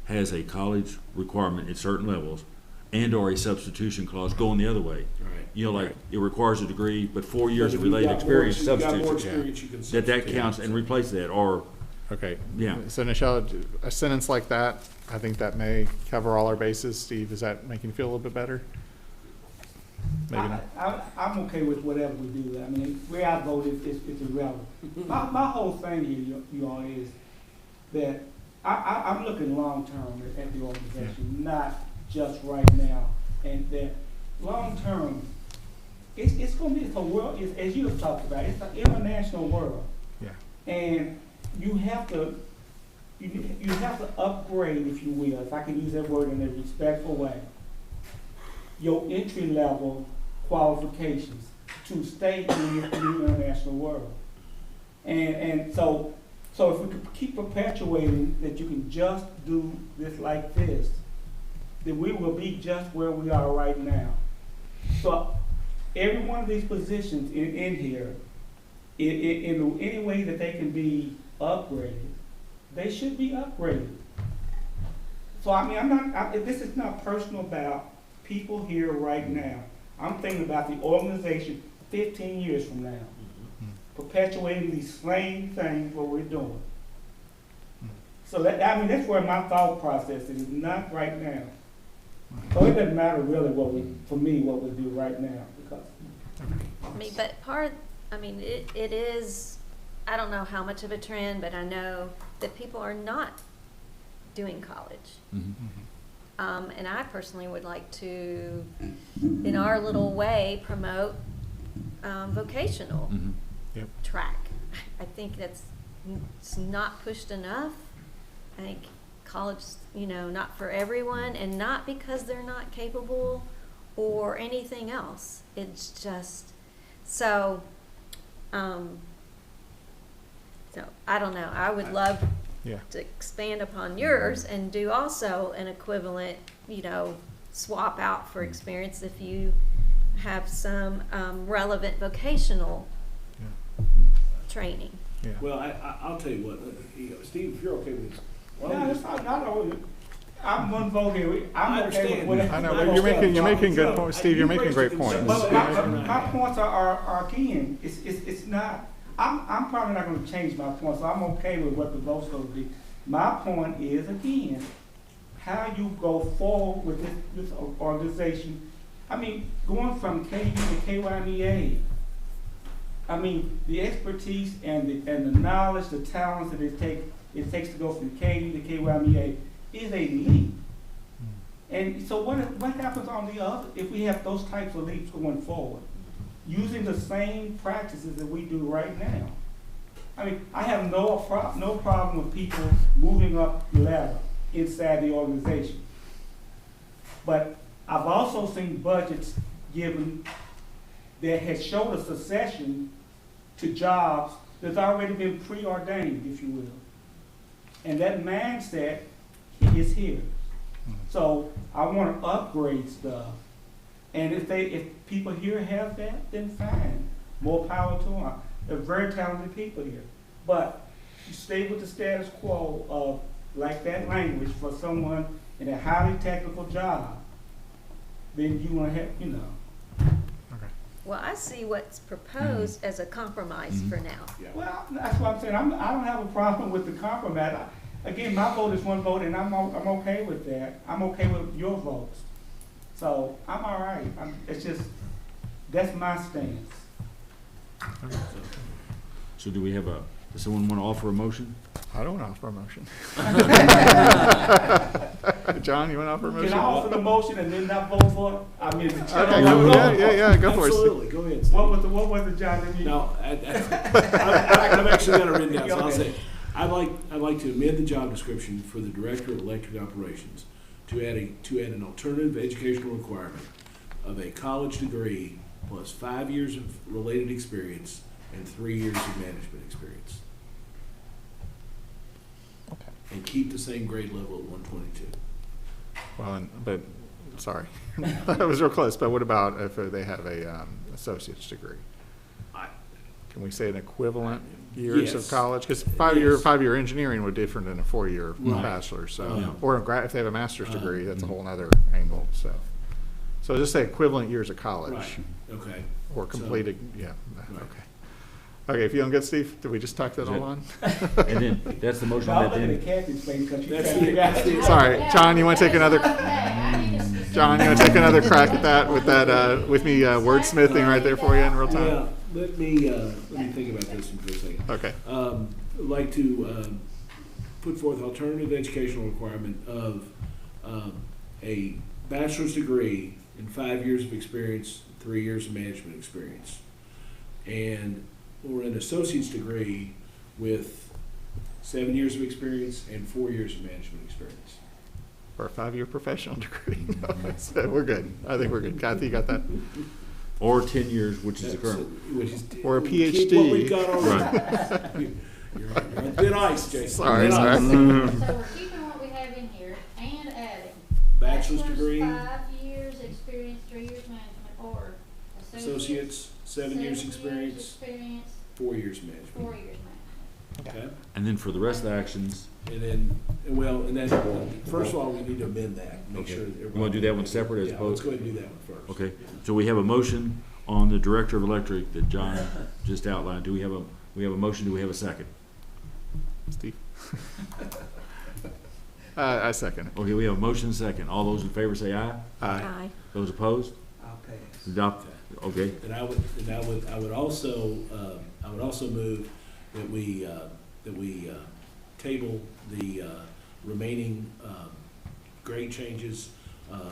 S1: has a college requirement at certain levels, and/or a substitution clause going the other way.
S16: Right.
S1: You know, like it requires a degree, but 4 years
S16: But
S1: of
S16: if you've
S1: related
S16: got
S1: experience
S16: more- if you've got more
S1: substitutes.
S16: experience, you can
S1: That
S16: substitute.
S1: counts and replace that, or
S3: Okay.
S1: Yeah.
S3: So Nichelle, a sentence like that, I think that may cover all our bases. Steve, does that make you feel a little bit better? Maybe not.
S18: I'm okay with whatever we do. I mean, where I vote is irrelevant. My whole thing here, you all, is that I'm looking long-term at the organization, not just right now. And that long-term, it's gonna be a world, as you have talked about, it's an international world.
S3: Yeah.
S18: And you have to upgrade, if you will, if I can use that word in a respectful way, your entry-level qualifications to stay in the international world. And so So if we could keep perpetuating that you can just do this like this, then we will be just where we are right now. So every one of these positions in here, in any way that they can be upgraded, they should be upgraded. So I mean, this is not personal about people here right now. I'm thinking about the organization 15 years from now, perpetuating these same things what we're doing. So that's where my thought process is, not right now. So it doesn't matter really what we do right now, because.
S19: I mean, but it is, I don't know how much of a trend, but I know that people are not doing college. And I personally would like to, in our little way, promote vocational track. I think it's not pushed enough. I think college, not for everyone, and not because they're not capable or anything else. It's just so. So I don't know. I would love to expand upon yours and do also an equivalent, swap out for experience if you have some relevant vocational training.
S16: Yeah. Well, I'll tell you what, Steve, if you're okay with this.
S18: No, it's not. I'm one vote here. I'm okay with whatever.
S3: I know, you're making good points, Steve. You're making great points.
S18: But my points are again. It's not. I'm probably not going to change my points. So I'm okay with what the vote's going to be. My point is again, how you go forward with this organization. I mean, going from KU to KYMEA. I mean, the expertise and the knowledge, the talents that it takes to go from KU to KYMEA is a leap. And so what happens on the other if we have those types of leaps going forward, using the same practices that we do right now? I mean, I have no problem with people moving up the ladder inside the organization. But I've also seen budgets given that has showed a succession to jobs that's already been preordained, if you will. And that mindset is here. So I want to upgrade stuff. And if people here have that, then fine. More power to them. They're very talented people here. But you stay with the status quo of like that language for someone in a highly technical job, then you want to have,
S19: Well, I see what's proposed as a compromise for now.
S18: Well, that's what I'm saying. I don't have a problem with the compromise. Again, my vote is one vote, and I'm okay with that. I'm okay with your votes. So I'm all right. It's just, that's my stance.
S1: So do we have does someone want to offer a motion?
S3: I don't want to offer a motion. John, you want to offer a motion?
S18: Can I offer the motion and then not vote for it? I mean,
S3: yeah, go for it.
S16: Absolutely, go ahead, Steve.
S18: What was the John?
S16: No, I've actually got it written down, so I'll say, I'd like to amend the job description for the Director of Electric Operations to add an alternative educational requirement of a college degree plus 5 years of related experience and 3 years of management experience.
S3: Okay.
S16: And keep the same grade level at 122.
S3: Well, but sorry, that was real close. But what about if they have a associate's degree? Can we say an equivalent years of college? Because five-year engineering would be different than a 4-year bachelor's. So, or if they have a master's degree, that's a whole other angle. So just say equivalent years of college.
S16: Right. Okay.
S3: Or completed. Okay.
S16: Right.
S3: Okay, if you don't get Steve, did we just tack that all on?
S1: And then that's the motion that then.
S3: Sorry, John, you want to take another? John, you want to take another crack at that with me wordsmithing right there for you in real time?
S16: Yeah, let me think about this one for a second.
S3: Okay.
S16: I'd like to put forth alternative educational requirement of a bachelor's degree in 5 years of experience, 3 years of management experience, or an associate's degree with 7 years of experience and 4 years of management experience.
S3: Or a 5-year professional degree. No, we're good. I think we're good. Kathy, you got that?
S1: Or 10 years, which is the current.
S3: Or a PhD.
S16: Keep what we've got already. You're on Thin ice, Jason.
S3: Sorry,
S16: Thin
S3: sorry.
S16: ice.
S2: So we're keeping what we have in here and adding.
S16: Bachelor's degree,
S2: 5 years experience, 3 years management, or
S16: associates, 7 years experience,
S2: experience,
S16: 4 years management.
S2: 4 years management.
S16: Okay?
S1: And then for the rest of the actions,
S16: And then, well, and then, first of all, we need to amend that, make
S1: okay.
S16: sure.
S1: You wanna do that one separate as
S16: Yeah,
S1: opposed?
S16: let's go ahead and do that one first.
S1: Okay, so we have a motion on the Director of Electric that John just outlined. Do we have a motion? Do we have a second?
S3: Steve? I second it.
S1: Okay, we have a motion second. All those in favor say aye.
S3: Aye.
S1: Those opposed?
S7: I'll pass.
S1: Adopt, okay.
S16: And I would also move that we table the remaining grade changes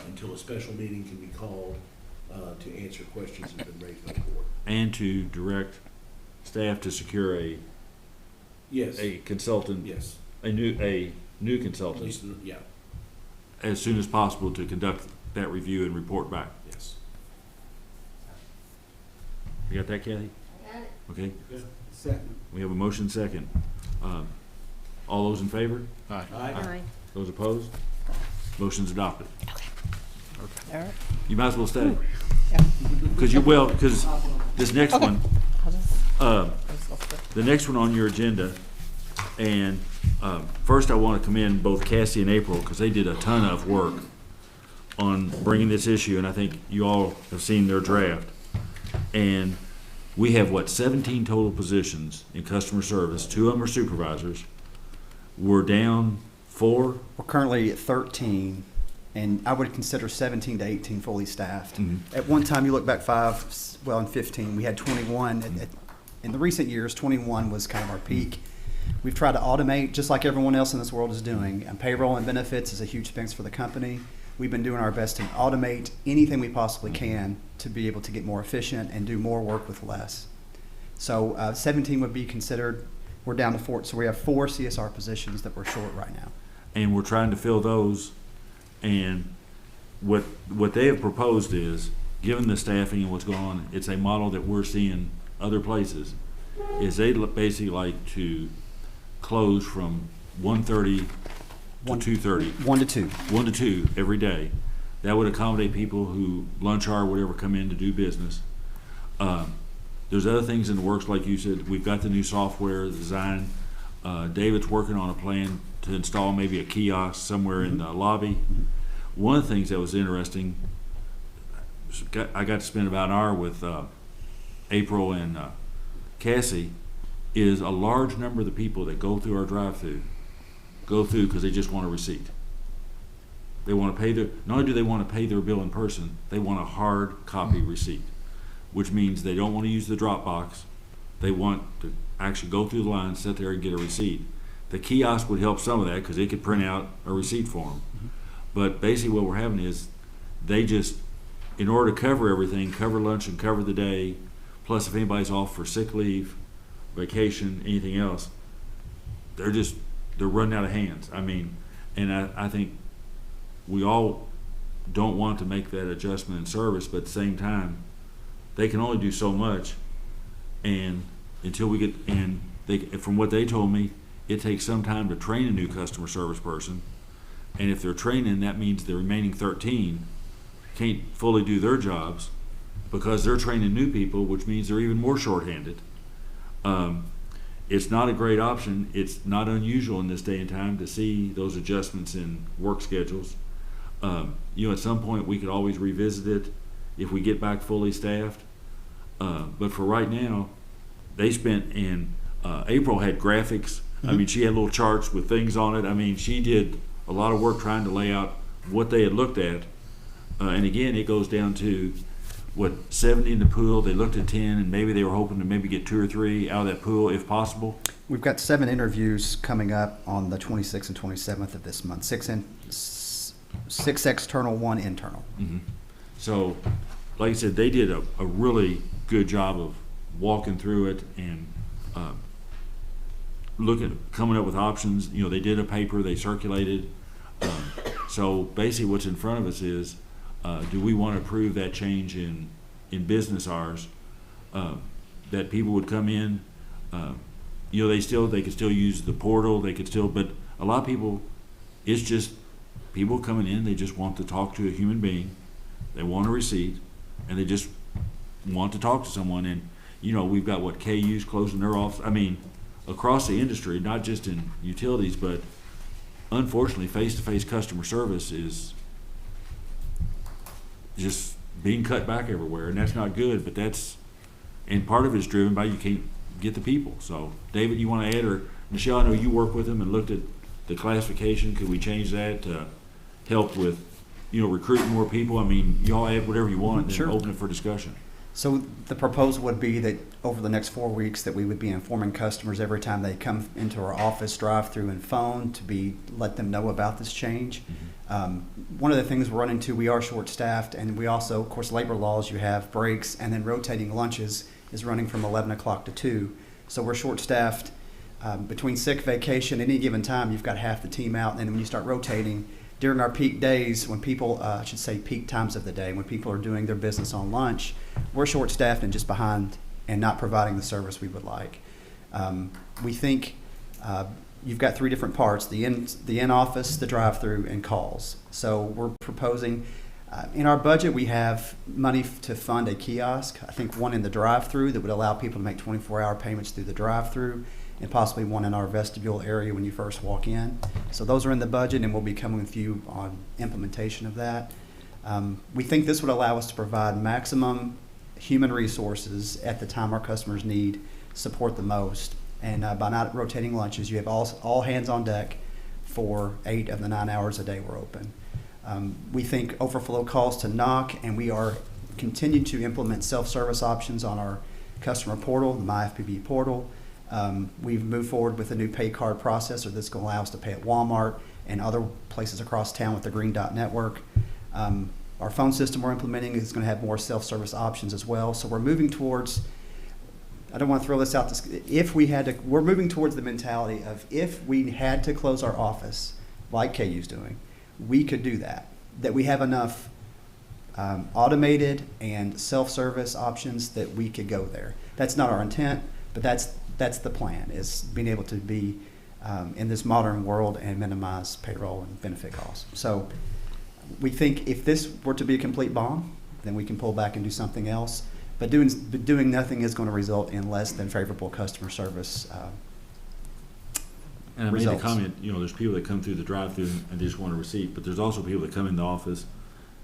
S16: until a special meeting can be called to answer questions that have been raised by the board.
S1: And to direct staff to secure
S16: Yes,
S1: a consultant,
S16: yes.
S1: a new
S16: At
S1: consultant
S16: least, yeah,
S1: as soon as possible to conduct that review and report back.
S16: yes.
S1: You got that, Kathy?
S2: I got it.
S1: Okay,
S18: Second.
S1: we have a motion second. All those in favor?
S3: Aye.
S18: Aye.
S1: Those opposed? Motion's adopted.
S21: All right.
S1: You might as well stay. Because this next one, the next one on your agenda, and first I want to commend both Cassie and April, because they did a ton of work on bringing this issue, and I think you all have seen their draft. And we have, 17 total positions in customer service. 2 of them are supervisors. We're down 4.
S7: We're currently at 13, and I would consider 17 to 18 fully staffed. At one time, you look back in 15, we had 21. In the recent years, 21 was kind of our peak. We've tried to automate, just like everyone else in this world is doing. And payroll and benefits is a huge expense for the company. We've been doing our best to automate anything we possibly can to be able to get more efficient and do more work with less. So 17 would be considered. We're down to 4, so we have 4 CSR positions that we're short right now.
S1: And we're trying to fill those. And what they have proposed is, given the staffing and what's going on, it's a model that we're seeing other places, is they basically like to close from 1:30 to 2:30.
S7: 1 to 2.
S1: 1 to 2 every day. That would accommodate people who lunch hour, whatever, come in to do business. There's other things in the works, like you said. We've got the new software design. David's working on a plan to install maybe a kiosk somewhere in the lobby. One of the things that was interesting, I got to spend about an hour with April and Cassie, is a large number of the people that go through our drive-through go through because they just want a receipt. They want to pay not only do they want to pay their bill in person, they want a hard copy receipt, which means they don't want to use the drop box. They want to actually go through the line, sit there and get a receipt. The kiosk would help some of that because it could print out a receipt for them. But basically what we're having is they just, in order to cover everything, cover lunch and cover the day, plus if anybody's off for sick leave, vacation, anything else, they're running out of hands. I mean, and I think we all don't want to make that adjustment in service, but at the same time, they can only do so much, and until we get, and from what they told me, it takes some time to train a new customer service person, and if they're training, that means the remaining 13 can't fully do their jobs because they're training new people, which means they're even more shorthanded. It's not a great option. It's not unusual in this day and time to see those adjustments in work schedules. At some point we could always revisit it if we get back fully staffed. But for right now, they spent in April had graphics. I mean, she had little charts with things on it. I mean, she did a lot of work trying to lay out what they had looked at. And again, it goes down to 70 in the pool. They looked at 10, and maybe they were hoping to maybe get 2 or 3 out of that pool if possible.
S7: We've got 7 interviews coming up on the 26th and 27th of this month. 6 external, 1 internal.
S1: So, like I said, they did a really good job of walking through it and coming up with options. They did a paper, they circulated. So basically what's in front of us is, do we want to approve that change in business hours, that people would come in you know, they could still use the portal, but a lot of people, it's just people coming in, they just want to talk to a human being, they want a receipt, and they just want to talk to someone. And, you know, we've got KU's closing their office, I mean, across the industry, not just in utilities, but unfortunately, face-to-face customer service is just being cut back everywhere, and that's not good, but and part of it is driven by you can't get the people. So, David, you want to add, or Michelle, I know you work with them and looked at the classification. Could we change that to help with, you know, recruiting more people? I mean, y'all add whatever you want and
S7: Sure.
S1: open it for discussion.
S7: So the proposal would be that over the next 4 weeks that we would be informing customers every time they come into our office, drive-through, and phone let them know about this change. One of the things we're running into, we are short-staffed, and we also, of course, labor laws, you have breaks, and then rotating lunches is running from 11 o'clock to 2. So we're short-staffed. Between sick, vacation, any given time, you've got half the team out, and then when you start rotating, during our peak days, when people, I should say peak times of the day, when people are doing their business on lunch, we're short-staffed and just behind and not providing the service we would like. We think you've got 3 different parts: the in-office, the drive-through, and calls. So we're proposing, in our budget, we have money to fund a kiosk. I think one in the drive-through that would allow people to make 24-hour payments through the drive-through, and possibly one in our vestibule area when you first walk in. So those are in the budget, and we'll be coming with you on implementation of that. We think this would allow us to provide maximum human resources at the time our customers need support the most. And by not rotating lunches, you have all hands on deck for 8 of the 9 hours a day we're open. We think overflow calls to knock, and we are continuing to implement self-service options on our customer portal, the My FPB portal. We've moved forward with a new pay card processor that's going to allow us to pay at Walmart and other places across town with the Green Dot Network. Our phone system we're implementing is going to have more self-service options as well. So we're moving towards, I don't want to throw this out, we're moving towards the mentality of if we had to close our office, like KU's doing, we could do that. That we have enough automated and self-service options that we could go there. That's not our intent, but that's the plan, is being able to be in this modern world and minimize payroll and benefit costs. So we think if this were to be a complete bomb, then we can pull back and do something else. But doing nothing is going to result in less than favorable customer service
S1: And I
S7: results.
S1: made the comment, you know, there's people that come through the drive-through and they just want a receipt, but there's also people that come in the office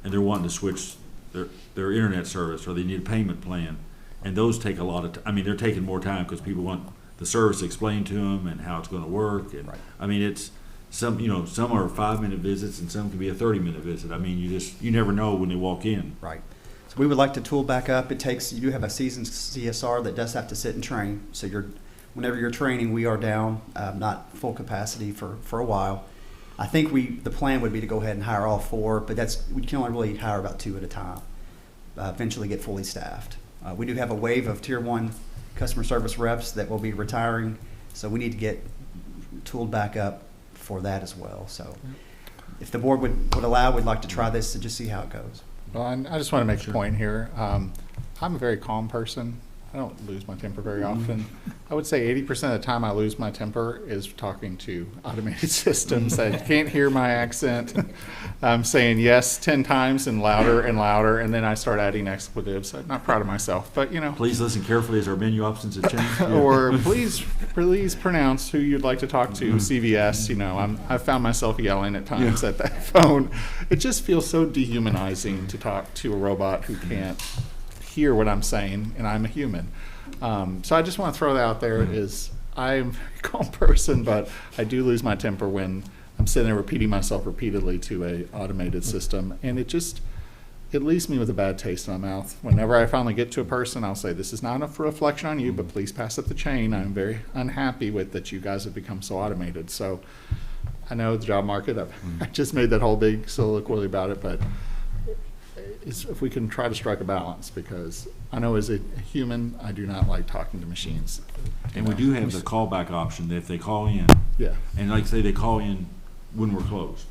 S1: and they're wanting to switch their internet service, or they need a payment plan. And those take a lot of I mean, they're taking more time because people want the service explained to them and how it's going to work. And
S7: Right.
S1: I mean, it's some are 5-minute visits and some can be a 30-minute visit. I mean, you never know when they walk in.
S7: Right. So we would like to tool back up. You do have a seasoned CSR that does have to sit and train. So whenever you're training, we are down, not full capacity for a while. I think the plan would be to go ahead and hire all 4, but we can only really hire about 2 at a time. Eventually get fully staffed. We do have a wave of Tier 1 customer service reps that will be retiring, so we need to get tooled back up for that as well. So if the board would allow, we'd like to try this to just see how it goes.
S3: Well, and I just want to make a point here. I'm a very calm person. I don't lose my temper very often. I would say 80% of the time I lose my temper is talking to automated systems that can't hear my accent. I'm saying yes 10 times and louder, and then I start adding expletives. I'm not proud of myself, but you know.
S1: Please listen carefully as our menu options have changed. Yeah.
S3: Or please pronounce who you'd like to talk to, CVS. You know, I found myself yelling at times at that phone. It just feels so dehumanizing to talk to a robot who can't hear what I'm saying, and I'm a human. So I just want to throw that out there. Is I'm a very calm person, but I do lose my temper when I'm sitting there repeating myself repeatedly to a automated system, and it leaves me with a bad taste in my mouth. Whenever I finally get to a person, I'll say, "This is not a reflection on you, but please pass up the chain. I'm very unhappy with that you guys have become so automated." So I know the job market. I just made that whole big soliloquy about it, but if we can try to strike a balance, because I know as a human, I do not like talking to machines.
S1: And we do have the callback option that if they call in, and like say they call in when we're closed,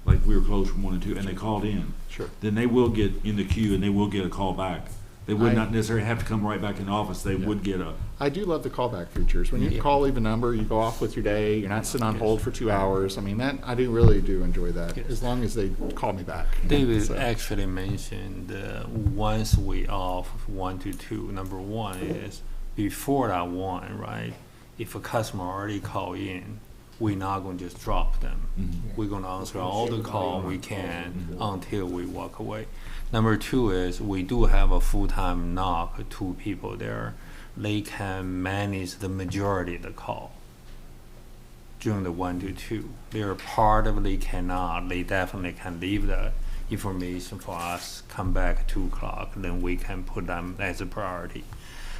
S1: like we were closed from 1 to 2, and they called in,
S3: Sure.
S1: then they will get in the queue and they will get a call back They would not necessarily have to come right back in the office. They would get a.
S3: I do love the callback features. When you call, leave a number, you go off with your day. You're not sitting on hold for 2 hours. I mean, I really do enjoy that, as long as they call me back.
S11: David
S3: So-
S11: actually mentioned once we off 1 to 2. Number one is before that one, right? If a customer already call in, we're not going to just drop them. We're going to answer all the call we can until we walk away. Number two is we do have a full-time knock, 2 people there. They can manage the majority of the call during the 1 to 2. They're part of it, they cannot. They definitely can leave the information for us, come back at 2 o'clock, then we can put them as a priority.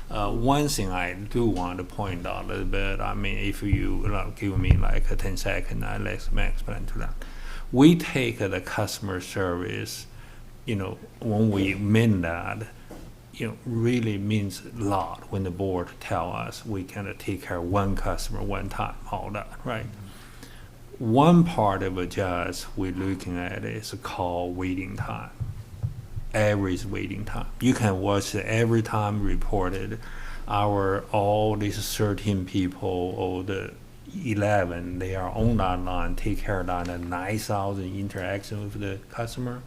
S11: One thing I do want to point out a little bit, I mean, if you give me like a 10 seconds, I'll explain to that. We take the customer service, when we mean that, really means a lot when the board tell us we can take care of one customer one time, all that, right? One part of it just we're looking at is call waiting time. Average waiting time. You can watch it every time reported. All these 13 people or the 11, they are on that line, take care of that 9,000 interaction with the customer.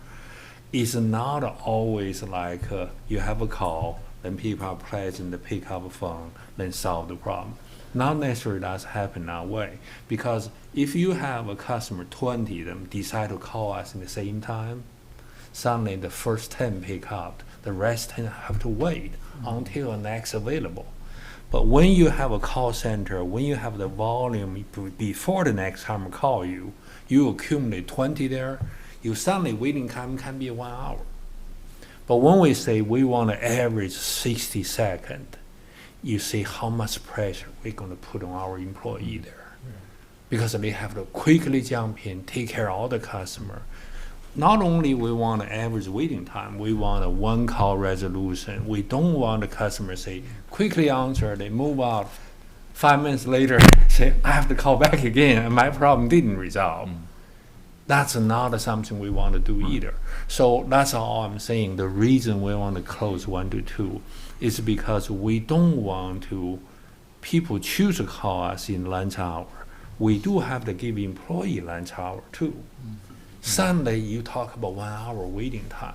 S11: It's not always like you have a call, then people are present to pick up a phone, then solve the problem. Not necessarily that's happen that way. Because if you have a customer, 20 of them decide to call us in the same time, suddenly the first 10 pick up, the rest 10 have to wait until the next available. But when you have a call center, when you have the volume before the next time call you accumulate 20 there, you suddenly waiting time can be 1 hour. But when we say we want to average 60 seconds, you see how much pressure we're going to put on our employee there. Because they have to quickly jump in, take care of all the customer. Not only we want an average waiting time, we want a 1-call resolution. We don't want the customer say, quickly answer, they move out. 5 minutes later, say, I have to call back again, and my problem didn't resolve. That's not something we want to do either. So that's all I'm saying. The reason we want to close 1 to 2 is because we don't want to, people choose to call us in lunch hour. We do have to give employee lunch hour too. Suddenly you talk about 1 hour waiting time.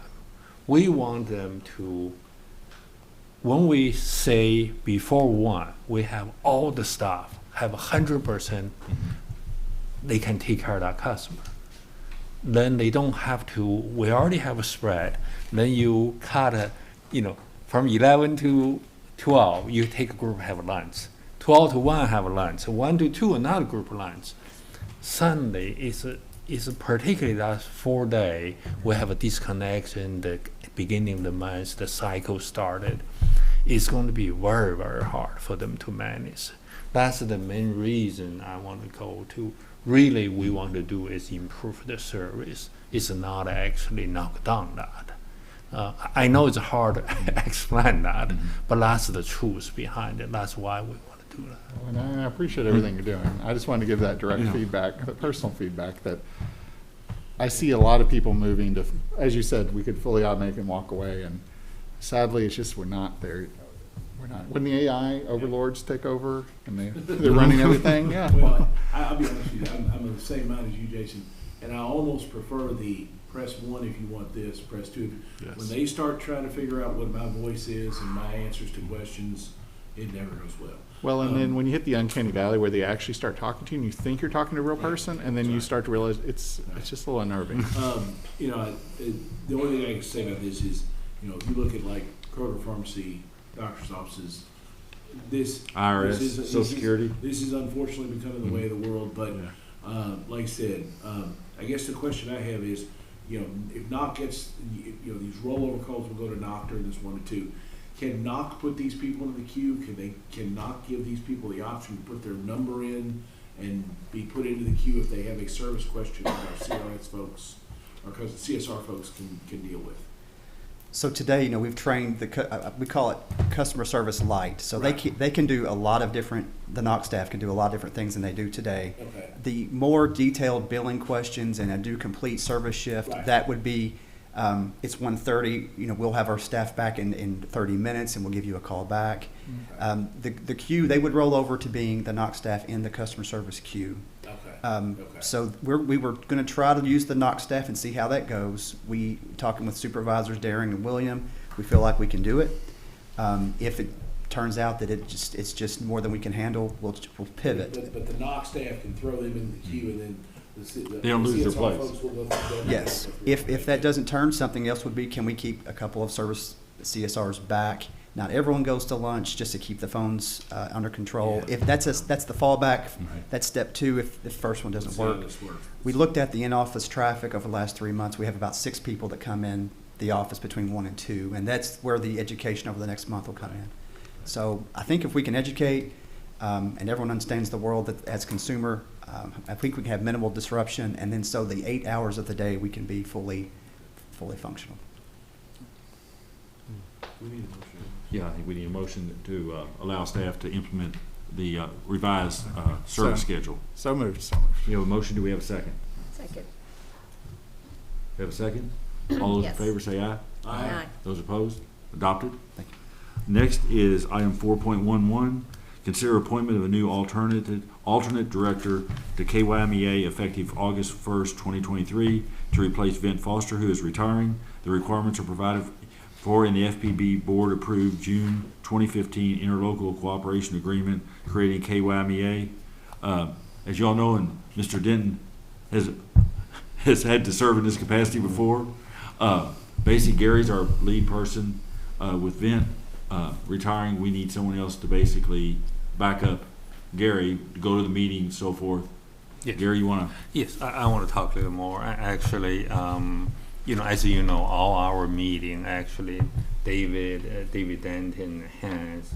S11: We want them to, when we say before 1, we have all the staff, have 100%, they can take care of that customer. Then they don't have to, we already have a spread. Then you cut from 11 to 12, you take a group have lunch. 12 to 1 have a lunch. 1 to 2, another group lunch. Sunday is particularly that 4 day, we have a disconnection, the beginning of the month, the cycle started. It's going to be very, very hard for them to manage. That's the main reason I want to go to. Really, we want to do is improve the service. It's not actually knock down that. I know it's hard to explain that, but that's the truth behind it. That's why we want to do that.
S3: And I appreciate everything you're doing. I just wanted to give that direct feedback, the personal feedback, that I see a lot of people moving to, as you said, we could fully automate and walk away, and sadly, it's just we're not there. We're not. When the AI overlords take over and they're running everything, yeah.
S16: Well, I'll be honest with you, I'm of the same mind as you, Jason, and I almost prefer the press 1 if you want this, press 2.
S3: Yes.
S16: When they start trying to figure out what my voice is and my answers to questions, it never goes well.
S3: Well, and then when you hit the uncanny valley where they actually start talking to you and you think you're talking to a real person, and then you start to realize it's just a little unnerving.
S16: The only thing I can say about this is, if you look at like Kroger Pharmacy, doctor's offices,
S1: IRS, Social Security.
S16: This is unfortunately becoming the way of the world. But like I said, I guess the question I have is, if NOC gets, these rollover calls will go to NOC during this 1 to 2. Can NOC put these people in the queue? Can NOC give these people the option to put their number in and be put into the queue if they have a service question that our CRS folks, our CSR folks can deal with?
S7: So today, we've trained we call it customer service light. So
S16: Right.
S7: they can do a lot of different, the NOC staff can do a lot of different things than they do today.
S16: Okay.
S7: The more detailed billing questions and a do complete service shift,
S16: Right.
S7: that would be It's 1:30, we'll have our staff back in 30 minutes and we'll give you a call back. The queue, they would roll over to being the NOC staff in the customer service queue. So we were going to try to use the NOC staff and see how that goes. Talking with supervisors Daring and William, we feel like we can do it. If it turns out that it's just more than we can handle, we'll pivot.
S16: But the NOC staff can throw them in the queue and then
S1: they don't lose their place.
S16: folks will go through them.
S7: Yes. If that doesn't turn, something else would be, can we keep a couple of service CSRs back? Not everyone goes to lunch, just to keep the phones under control.
S1: Yeah.
S7: If that's the fallback,
S1: Right.
S7: that's step 2 if the first one doesn't
S16: See how
S7: work.
S16: this works.
S7: We looked at the in-office traffic over the last 3 months. We have about 6 people that come in the office between 1 and 2, and that's where the education over the next month will come in. So I think if we can educate and everyone understands the world that as consumer, I think we can have minimal disruption, and then so the 8 hours of the day we can be fully functional.
S16: We need a motion.
S1: Yeah, I think we need a motion to allow staff to implement the revised service schedule.
S3: So moved.
S1: We have a motion, do we have a second?
S19: Second.
S1: We have a second? All those in
S19: Yes.
S1: favor say aye.
S19: Aye.
S1: Those opposed? Adopted.
S7: Thank you.
S1: Next is item 4.11, consider appointment of a new alternate director to KYMEA effective August 1st, 2023 to replace Vint Foster, who is retiring. The requirements are provided for in the FPB Board approved June 2015 interlocal cooperation agreement creating KYMEA. As you all know, and Mr. Denton has had to serve in this capacity before. Basically, Gary's our lead person. With Vint retiring, we need someone else to basically back up Gary, to go to the meeting, so forth.
S11: Yes.
S1: Gary, you want to?
S11: Yes, I want to talk a little more. Actually, as you know, all our meeting, actually, David Denton has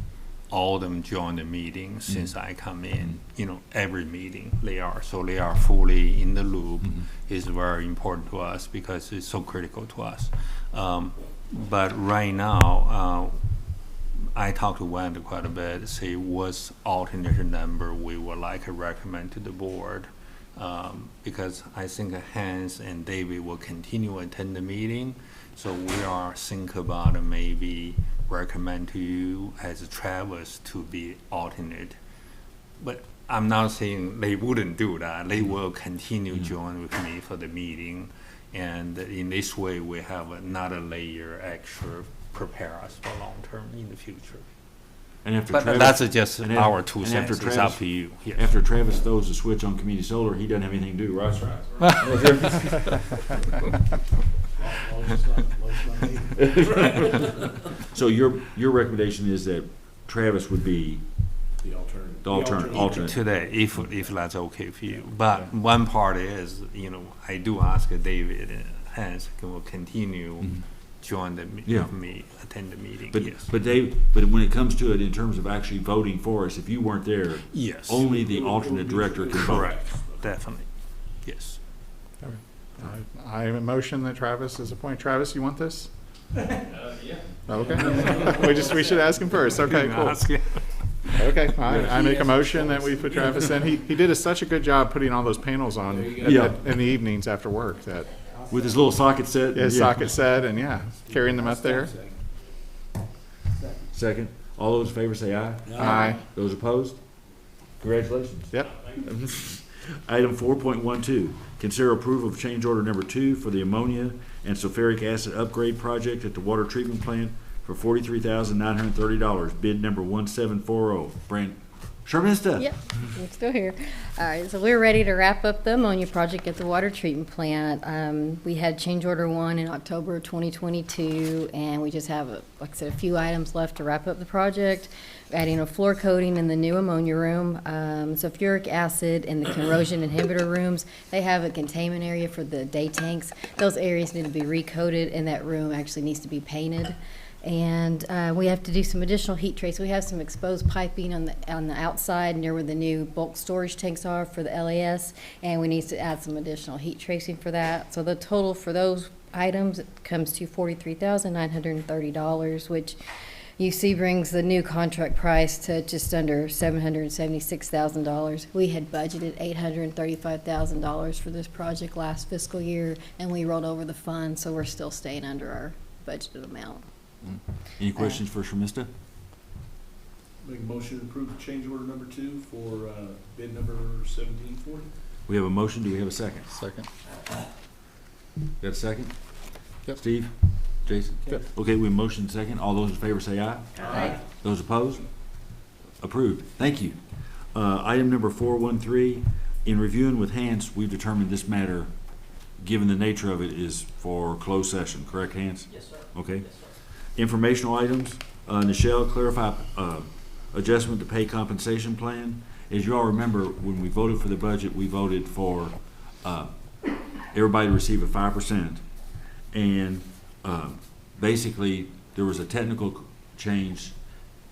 S11: all of them join the meeting since I come in. Every meeting they are. So they are fully in the loop. It's very important to us because it's so critical to us. But right now, I talked to Wanda quite a bit, see what's alternate number we would like to recommend to the board. Because I think Hans and David will continue to attend the meeting. So we are think about maybe recommend to you as Travis to be alternate. But I'm not saying they wouldn't do that. They will continue join with me for the meeting. And in this way, we have another layer extra prepare us for long term in the future.
S1: And after
S11: But
S1: Travis,
S11: that's just
S1: and
S11: our
S1: and
S11: 2 cents. It's up to you. Yes.
S1: After Travis throws the switch on community solar, he doesn't have anything to do, right? So your recommendation is that Travis would be
S16: The alternative.
S1: the alternate.
S11: Today, if that's okay for you. But one part is, I do ask David and Hans will continue join
S1: Yeah.
S11: with me, attend the meeting.
S1: But
S11: Yes.
S1: but when it comes to it, in terms of actually voting for us, if you weren't there,
S11: Yes.
S1: only the alternate director can vote.
S11: Correct. Definitely. Yes.
S3: I have a motion that Travis is appointed. Travis, you want this?
S14: Yeah.
S3: Okay. We should ask him first. Okay, cool.
S11: Ask him.
S3: Okay, I make a motion that we put Travis in. He did such a good job putting all those panels on in the evenings after work that.
S1: With his little socket set.
S3: Yeah, socket set and carrying them up there.
S1: Second. All those in favor say aye.
S3: Aye.
S1: Those opposed? Congratulations.
S3: Yep.
S1: Item 4.12, consider approval of change order number 2 for the ammonia and sulfuric acid upgrade project at the water treatment plant for $43,930. Bid number 1740. Brent Sharmista.
S15: Yep, I'm still here. All right, so we're ready to wrap up the ammonia project at the water treatment plant. We had change order 1 in October 2022, and we just have, like I said, a few items left to wrap up the project. Adding a floor coating in the new ammonia room, sulfuric acid in the corrosion inhibitor rooms. They have a containment area for the day tanks. Those areas need to be recoated, and that room actually needs to be painted. And we have to do some additional heat trace. We have some exposed piping on the outside near where the new bulk storage tanks are for the LAS, and we need to add some additional heat tracing for that. So the total for those items comes to $43,930, which you see brings the new contract price to just under $776,000. We had budgeted $835,000 for this project last fiscal year, and we rolled over the funds, so we're still staying under our budgeted amount.
S1: Any questions for Sharmista?
S16: Make a motion to approve change order number 2 for bid number 1740.
S1: We have a motion. Do we have a second?
S3: Second.
S1: Got a second?
S3: Yep.
S1: Steve? Jason?
S3: Yep.
S1: Okay, we have a motion second. All those in favor say aye.
S19: Aye.
S1: Those opposed? Approved. Thank you. Item number 413, in reviewing with Hans, we've determined this matter, given the nature of it, is for closed session. Correct, Hans?
S17: Yes, sir.
S1: Okay.
S17: Yes, sir.
S1: Informational items. Nichelle, clarify adjustment to pay compensation plan. As you all remember, when we voted for the budget, we voted for everybody to receive a 5%. And basically, there was a technical change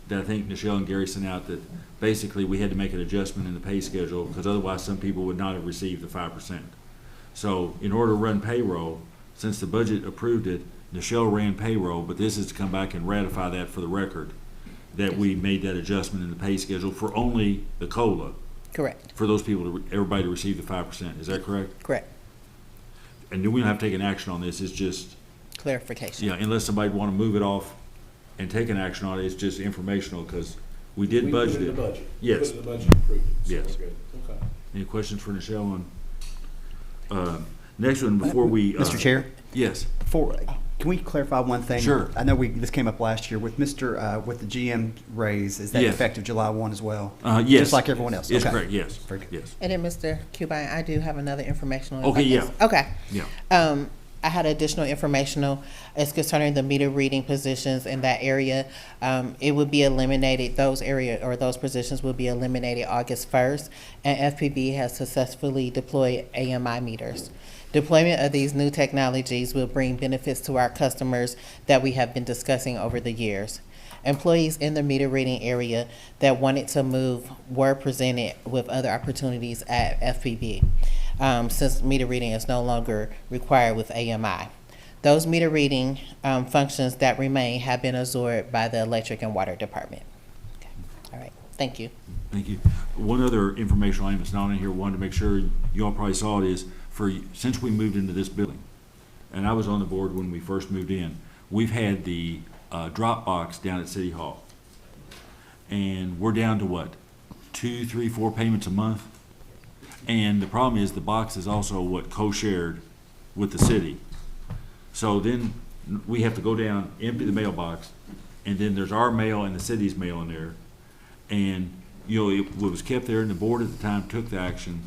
S1: that I think Nichelle and Gary sent out, that basically we had to make an adjustment in the pay schedule because otherwise some people would not have received the 5%. So in order to run payroll, since the budget approved it, Nichelle ran payroll, but this is to come back and ratify that for the record, that we made that adjustment in the pay schedule for only the COLA.
S21: Correct.
S1: For those people, everybody to receive the 5%. Is that correct?
S21: Correct.
S1: And we don't have to take an action on this. It's just,
S21: Clarification.
S1: yeah, unless somebody want to move it off and take an action on it, it's just informational because we did
S16: We
S1: budget
S16: put it
S1: it.
S16: in the budget.
S1: Yes.
S16: We put it in the budget and approved it. So
S1: Yes.
S16: we're good. Okay.
S1: Any questions for Nichelle on, next one before we.
S7: Mr. Chair?
S1: Yes.
S7: Can we clarify one thing?
S1: Sure.
S7: I know this came up last year with with the GM raise. Is that
S1: Yes.
S7: effective July 1 as well?
S1: Yes.
S7: Just like everyone else?
S1: Yes,
S7: Okay.
S1: correct, yes.
S7: Very good.
S1: Yes.
S21: And then, Mr. Cubine, I do have another informational.
S1: Okay, yeah.
S21: Okay.
S1: Yeah.
S21: I had additional informational. It's concerning the meter reading positions in that area. It would be eliminated, those positions will be eliminated August 1st, and FPB has successfully deployed AMI meters. Deployment of these new technologies will bring benefits to our customers that we have been discussing over the years. Employees in the meter reading area that wanted to move were presented with other opportunities at FPB, since meter reading is no longer required with AMI. Those meter reading functions that remain have been absorbed by the electric and water department. Okay. All right, thank you.
S1: Thank you. One other informational item that's not in here, wanted to make sure you all probably saw it, is since we moved into this building, and I was on the board when we first moved in, we've had the drop box down at City Hall. And we're down to what, 2, 3, 4 payments a month? And the problem is the box is also co-shared with the city. So then we have to go down, empty the mailbox, and then there's our mail and the city's mail in there. And, it was kept there, and the board at the time took the action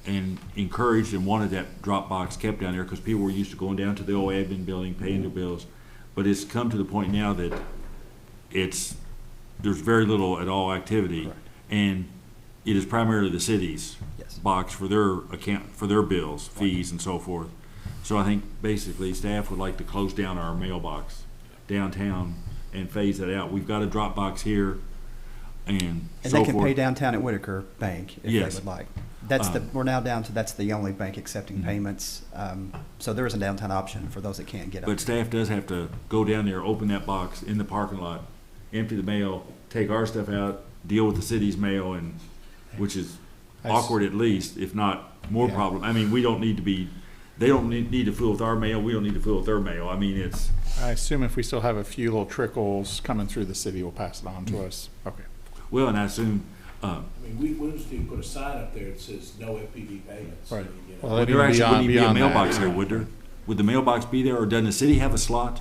S1: and encouraged and wanted that drop box kept down there because people were used to going down to the old admin building, paying their bills. But it's come to the point now that there's very little at all activity. Correct. And it is primarily the city's box for their account, for their bills, fees, and so forth. So I think basically staff would like to close down our mailbox downtown and phase that out. We've got a drop box here and so
S7: they can
S1: forth.
S7: pay downtown at Whitaker Bank if
S1: Yes.
S7: they would like. We're now down to that's the only bank accepting payments. So there is a downtown option for those that can't get up.
S1: But staff does have to go down there, open that box in the parking lot, empty the mail, take our stuff out, deal with the city's mail, and which is awkward at least, if not more problem. I mean, we don't need to be. They don't need to fool with our mail. We don't need to fool with their mail. I mean, it's.
S3: I assume if we still have a few little trickles coming through the city, we'll pass it on to us. Okay.
S1: Well, and I assume.
S16: I mean, we just need to put a sign up there that says no FPB payments.
S3: Right.
S16: Well,
S1: Well, there actually wouldn't even be a mailbox there, would there? Would the mailbox be there, or doesn't the city have a slot?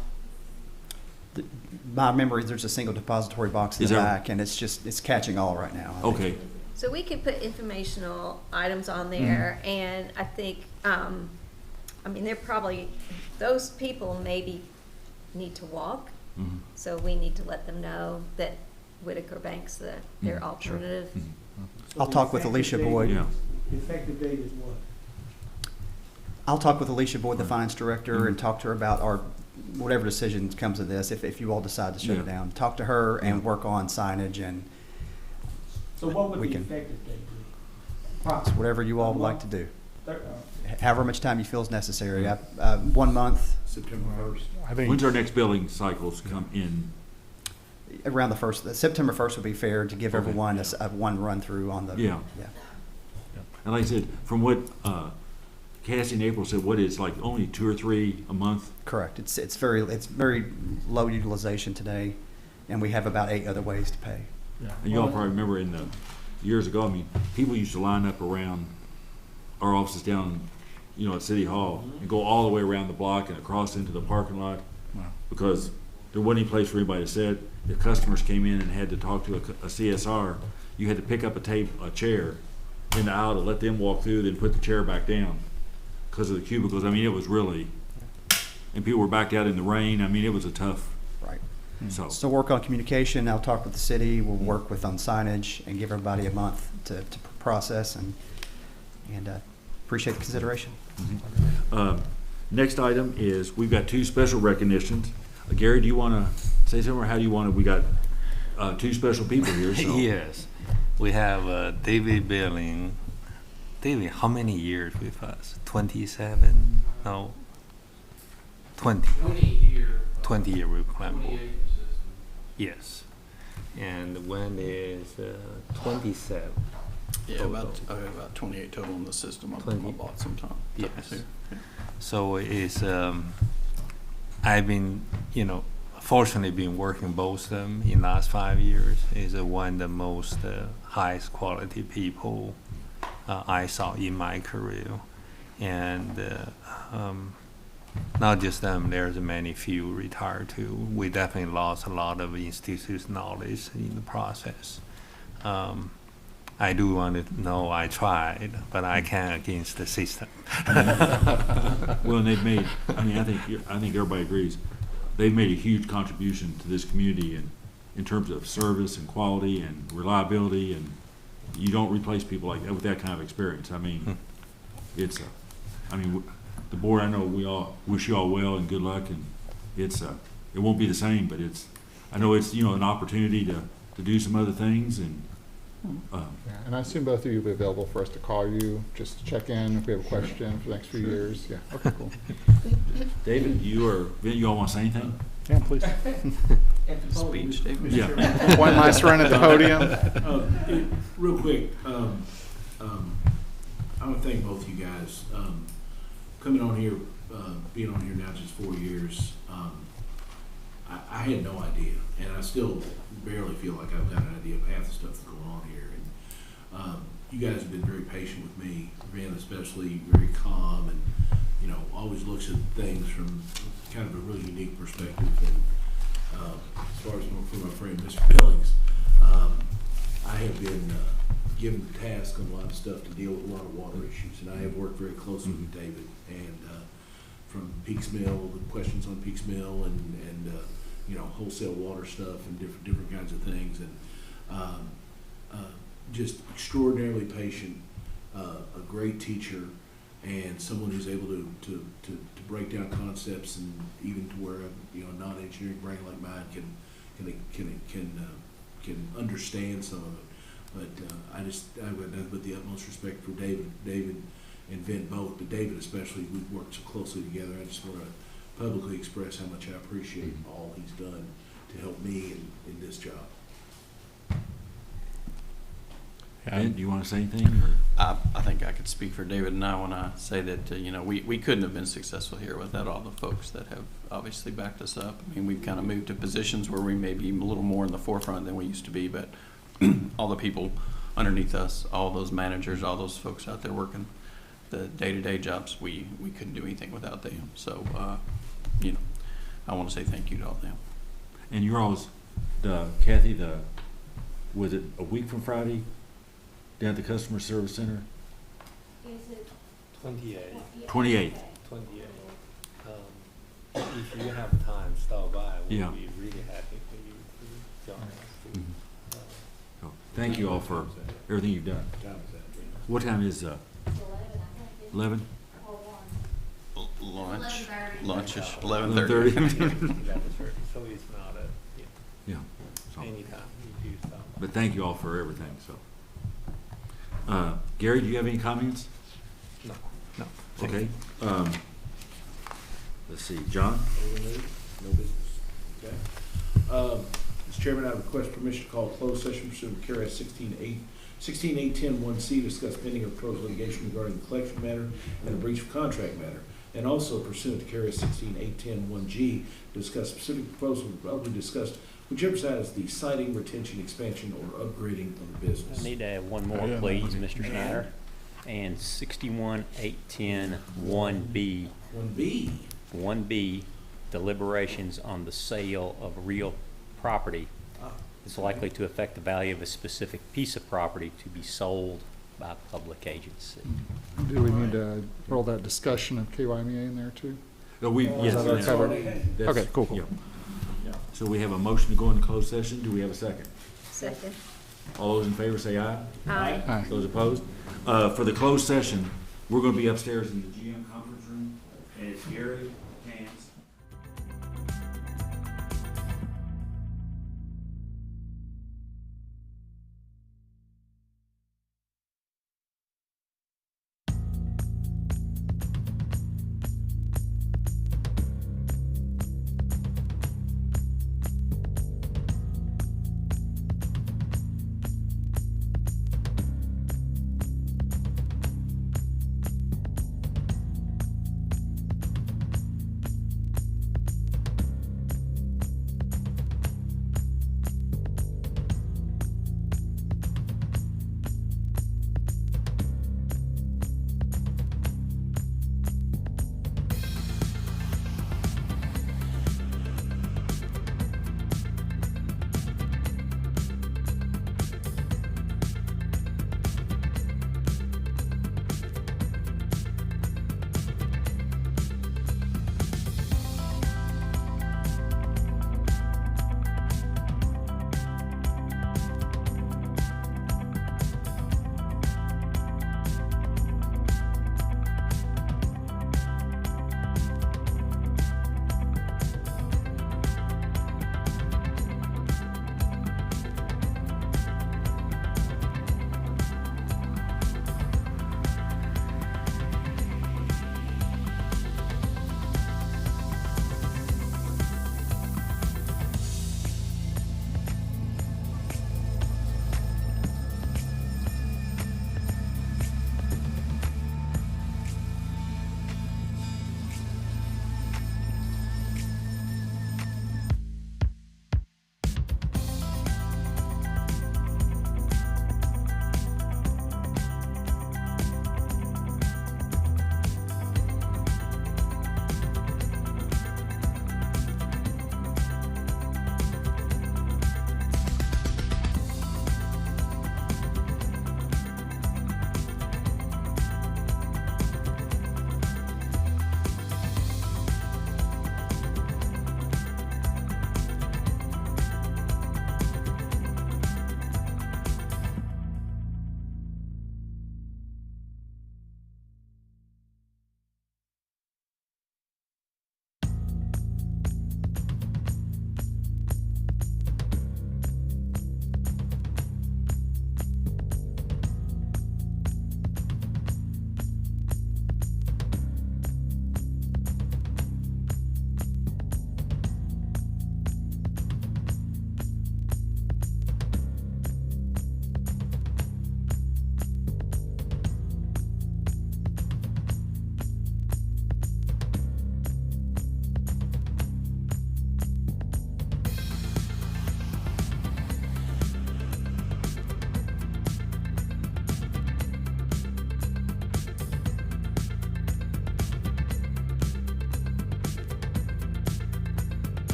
S7: My memory, there's a single depository box in
S1: Is
S7: the
S1: there?
S7: back, and it's catching all right now. I think.
S1: Okay.
S19: So we could put informational items on there, and I think, they're probably, those people maybe need to walk. So we need to let them know that Whitaker Bank's their alternative.
S7: I'll talk with Alicia Boyd.
S1: Yeah.
S18: The effective date is what?
S7: I'll talk with Alicia Boyd, the finance director, and talk to her about whatever decision comes of this. If you all decide to shut it down, talk to her and work on signage and.
S18: So what would
S7: we
S18: the
S7: can-
S18: effective date be?
S7: It's
S18: Approximately.
S7: whatever you all would like to do.
S18: Thir-
S7: However much time you feel is necessary. 1 month.
S16: September 1st.
S3: I think
S1: When's our next billing cycles come in?
S7: around the first, September 1st would be fair to give
S1: Okay,
S7: everyone
S1: yeah.
S7: a one run-through on the.
S1: Yeah. And like I said, from what Cassie and April said, what is like only 2 or 3 a month?
S7: Correct. It's very low utilization today, and we have about 8 other ways to pay.
S1: And y'all probably remember in the years ago, I mean, people used to line up around our offices down, at City Hall and go all the way around the block and across into the parking lot.
S3: Wow.
S1: Because there wasn't any place for anybody to sit. If customers came in and had to talk to a CSR, you had to pick up a chair in the aisle to let them walk through, then put the chair back down because of the cubicles. I mean, it was really, and people were backed out in the rain. I mean, it was a tough.
S7: Right.
S1: So
S7: Work on communication. I'll talk with the city. We'll work with on signage and give everybody a month to process and appreciate the consideration.
S1: Next item is we've got 2 special recognitions. Gary, do you want to say something, or how do you want to? We got 2 special people here. So.
S11: Yes, we have David Billing. David, how many years with us? 27? No, 20. 20 year with Clan Board. Yes, and when is 27?
S4: Yeah, about 28 total in the system. I bought some time.
S11: Yes. So it's I've been fortunately been working both of them in the last 5 years. Is one of the most highest quality people I saw in my career, and not just them. There's many few retired too. We definitely lost a lot of institutional knowledge in the process. I do want to know I tried, but I can't against the system.
S1: Well, and they've made. I mean, I think everybody agrees. They've made a huge contribution to this community, and in terms of service and quality and reliability, and you don't replace people like that with that kind of experience. I mean, it's. I mean, the board. I know we all wish you all well and good luck, and it's. It won't be the same, but it's. I know it's an opportunity to do some other things and.
S3: And I assume both of you will be available for us to call you, just to check in if we have a question for the next few years. Yeah, okay, cool.
S1: David, you all want to say anything?
S3: Yeah, please.
S4: Speech, David.
S1: Yeah.
S3: One last run at the podium.
S16: Real quick, I want to thank both you guys. Coming on here, being on here now just 4 years, I had no idea, and I still barely feel like I've got an idea of half the stuff that's going on here. And you guys have been very patient with me. Van especially very calm and always looks at things from kind of a really unique perspective. And as far as for my friend Mr. Billings, I have been given the task on a lot of stuff to deal with a lot of water issues, and I have worked very closely with David and from Peaks Mill, the questions on Peaks Mill, and wholesale water stuff and different kinds of things, and just extraordinarily patient, a great teacher, and someone who's able to break down concepts, and even to where a non-engineering brain like mine can understand some of it. But I would nothing but the utmost respect for David and Vin both, but David especially. We've worked so closely together. I just want to publicly express how much I appreciate all he's done to help me in this job.
S1: Ben, do you want to say anything? Or?
S4: I think I could speak for David and I when I say that we couldn't have been successful here without all the folks that have obviously backed us up. I mean, we've kind of moved to positions where we may be a little more in the forefront than we used to be, but all the people underneath us, all those managers, all those folks out there working the day-to-day jobs, we couldn't do anything without them. So, I want to say thank you to all of them.
S1: And you're always, Kathy, was it a week from Friday down at the Customer Service Center?
S2: Is it
S11: 28.
S1: 28th.
S11: If you have time, stop by. We'll be really happy for you to join us.
S1: So, thank you all for everything you've done. What time is 11?
S4: Lunch-ish, 11:30.
S11: So it's not
S1: yeah. So.
S11: anytime you do stop by.
S1: But thank you all for everything. So, Gary, do you have any comments?
S11: No.
S1: Okay. Let's see, John.
S16: No business. Okay. Mr. Chairman, I request permission to call a closed session pursuant to KRS 16.810(1)C to discuss pending or proposed litigation regarding the collection matter and a breach of contract matter. And also pursuant to KRS 16.810(1)G to discuss specific proposals probably discussed, whichever side is the siding, retention, expansion, or upgrading of the business.
S17: I need to add one more, please, Mr. Schneider. And 61.810(1)B.
S16: 1B.
S17: 1B, deliberations on the sale of real property is likely to affect the value of a specific piece of property to be sold by a public agency.
S3: Do we need to roll that discussion of KYMEA in there too?
S1: No, we, yes.
S3: that already covered?
S1: That's-
S3: Okay, cool.
S1: yeah. So we have a motion to go into closed session. Do we have a second?
S19: Second.
S1: All those in favor say aye.
S19: Aye.
S3: Aye.
S1: Those opposed? For the closed session, we're gonna be upstairs in the GM conference room, and it's Gary,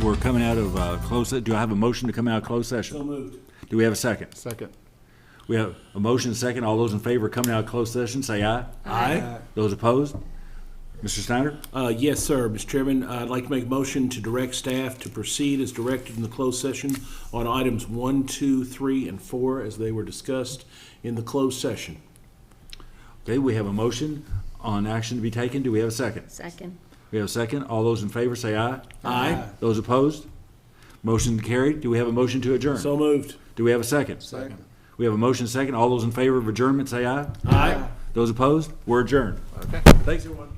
S1: we're coming out of closed. Do I have a motion to come out of closed
S16: So
S1: session?
S16: moved.
S1: Do we have a second?
S3: Second.
S1: We have a motion and a second. All those in favor of coming out of closed session, say aye.
S16: Aye.
S1: Those opposed? Mr. Snyder?
S16: Yes, sir. Mr. Chairman, I'd like to make a motion to direct staff to proceed as directed in the closed session on items 1, 2, 3, and 4 as they were discussed in the closed session.
S1: Okay, we have a motion on action to be taken. Do we have a second?
S15: Second.
S1: We have a second. All those in favor say aye.
S16: Aye.
S1: Those opposed? Motion carried. Do we have a motion to adjourn?
S16: So moved.
S1: Do we have a second?
S3: Second.
S1: We have a motion second. All those in favor of adjournment say aye.
S16: Aye.
S1: Those opposed? We're adjourned.
S3: Okay.
S1: Thanks, everyone.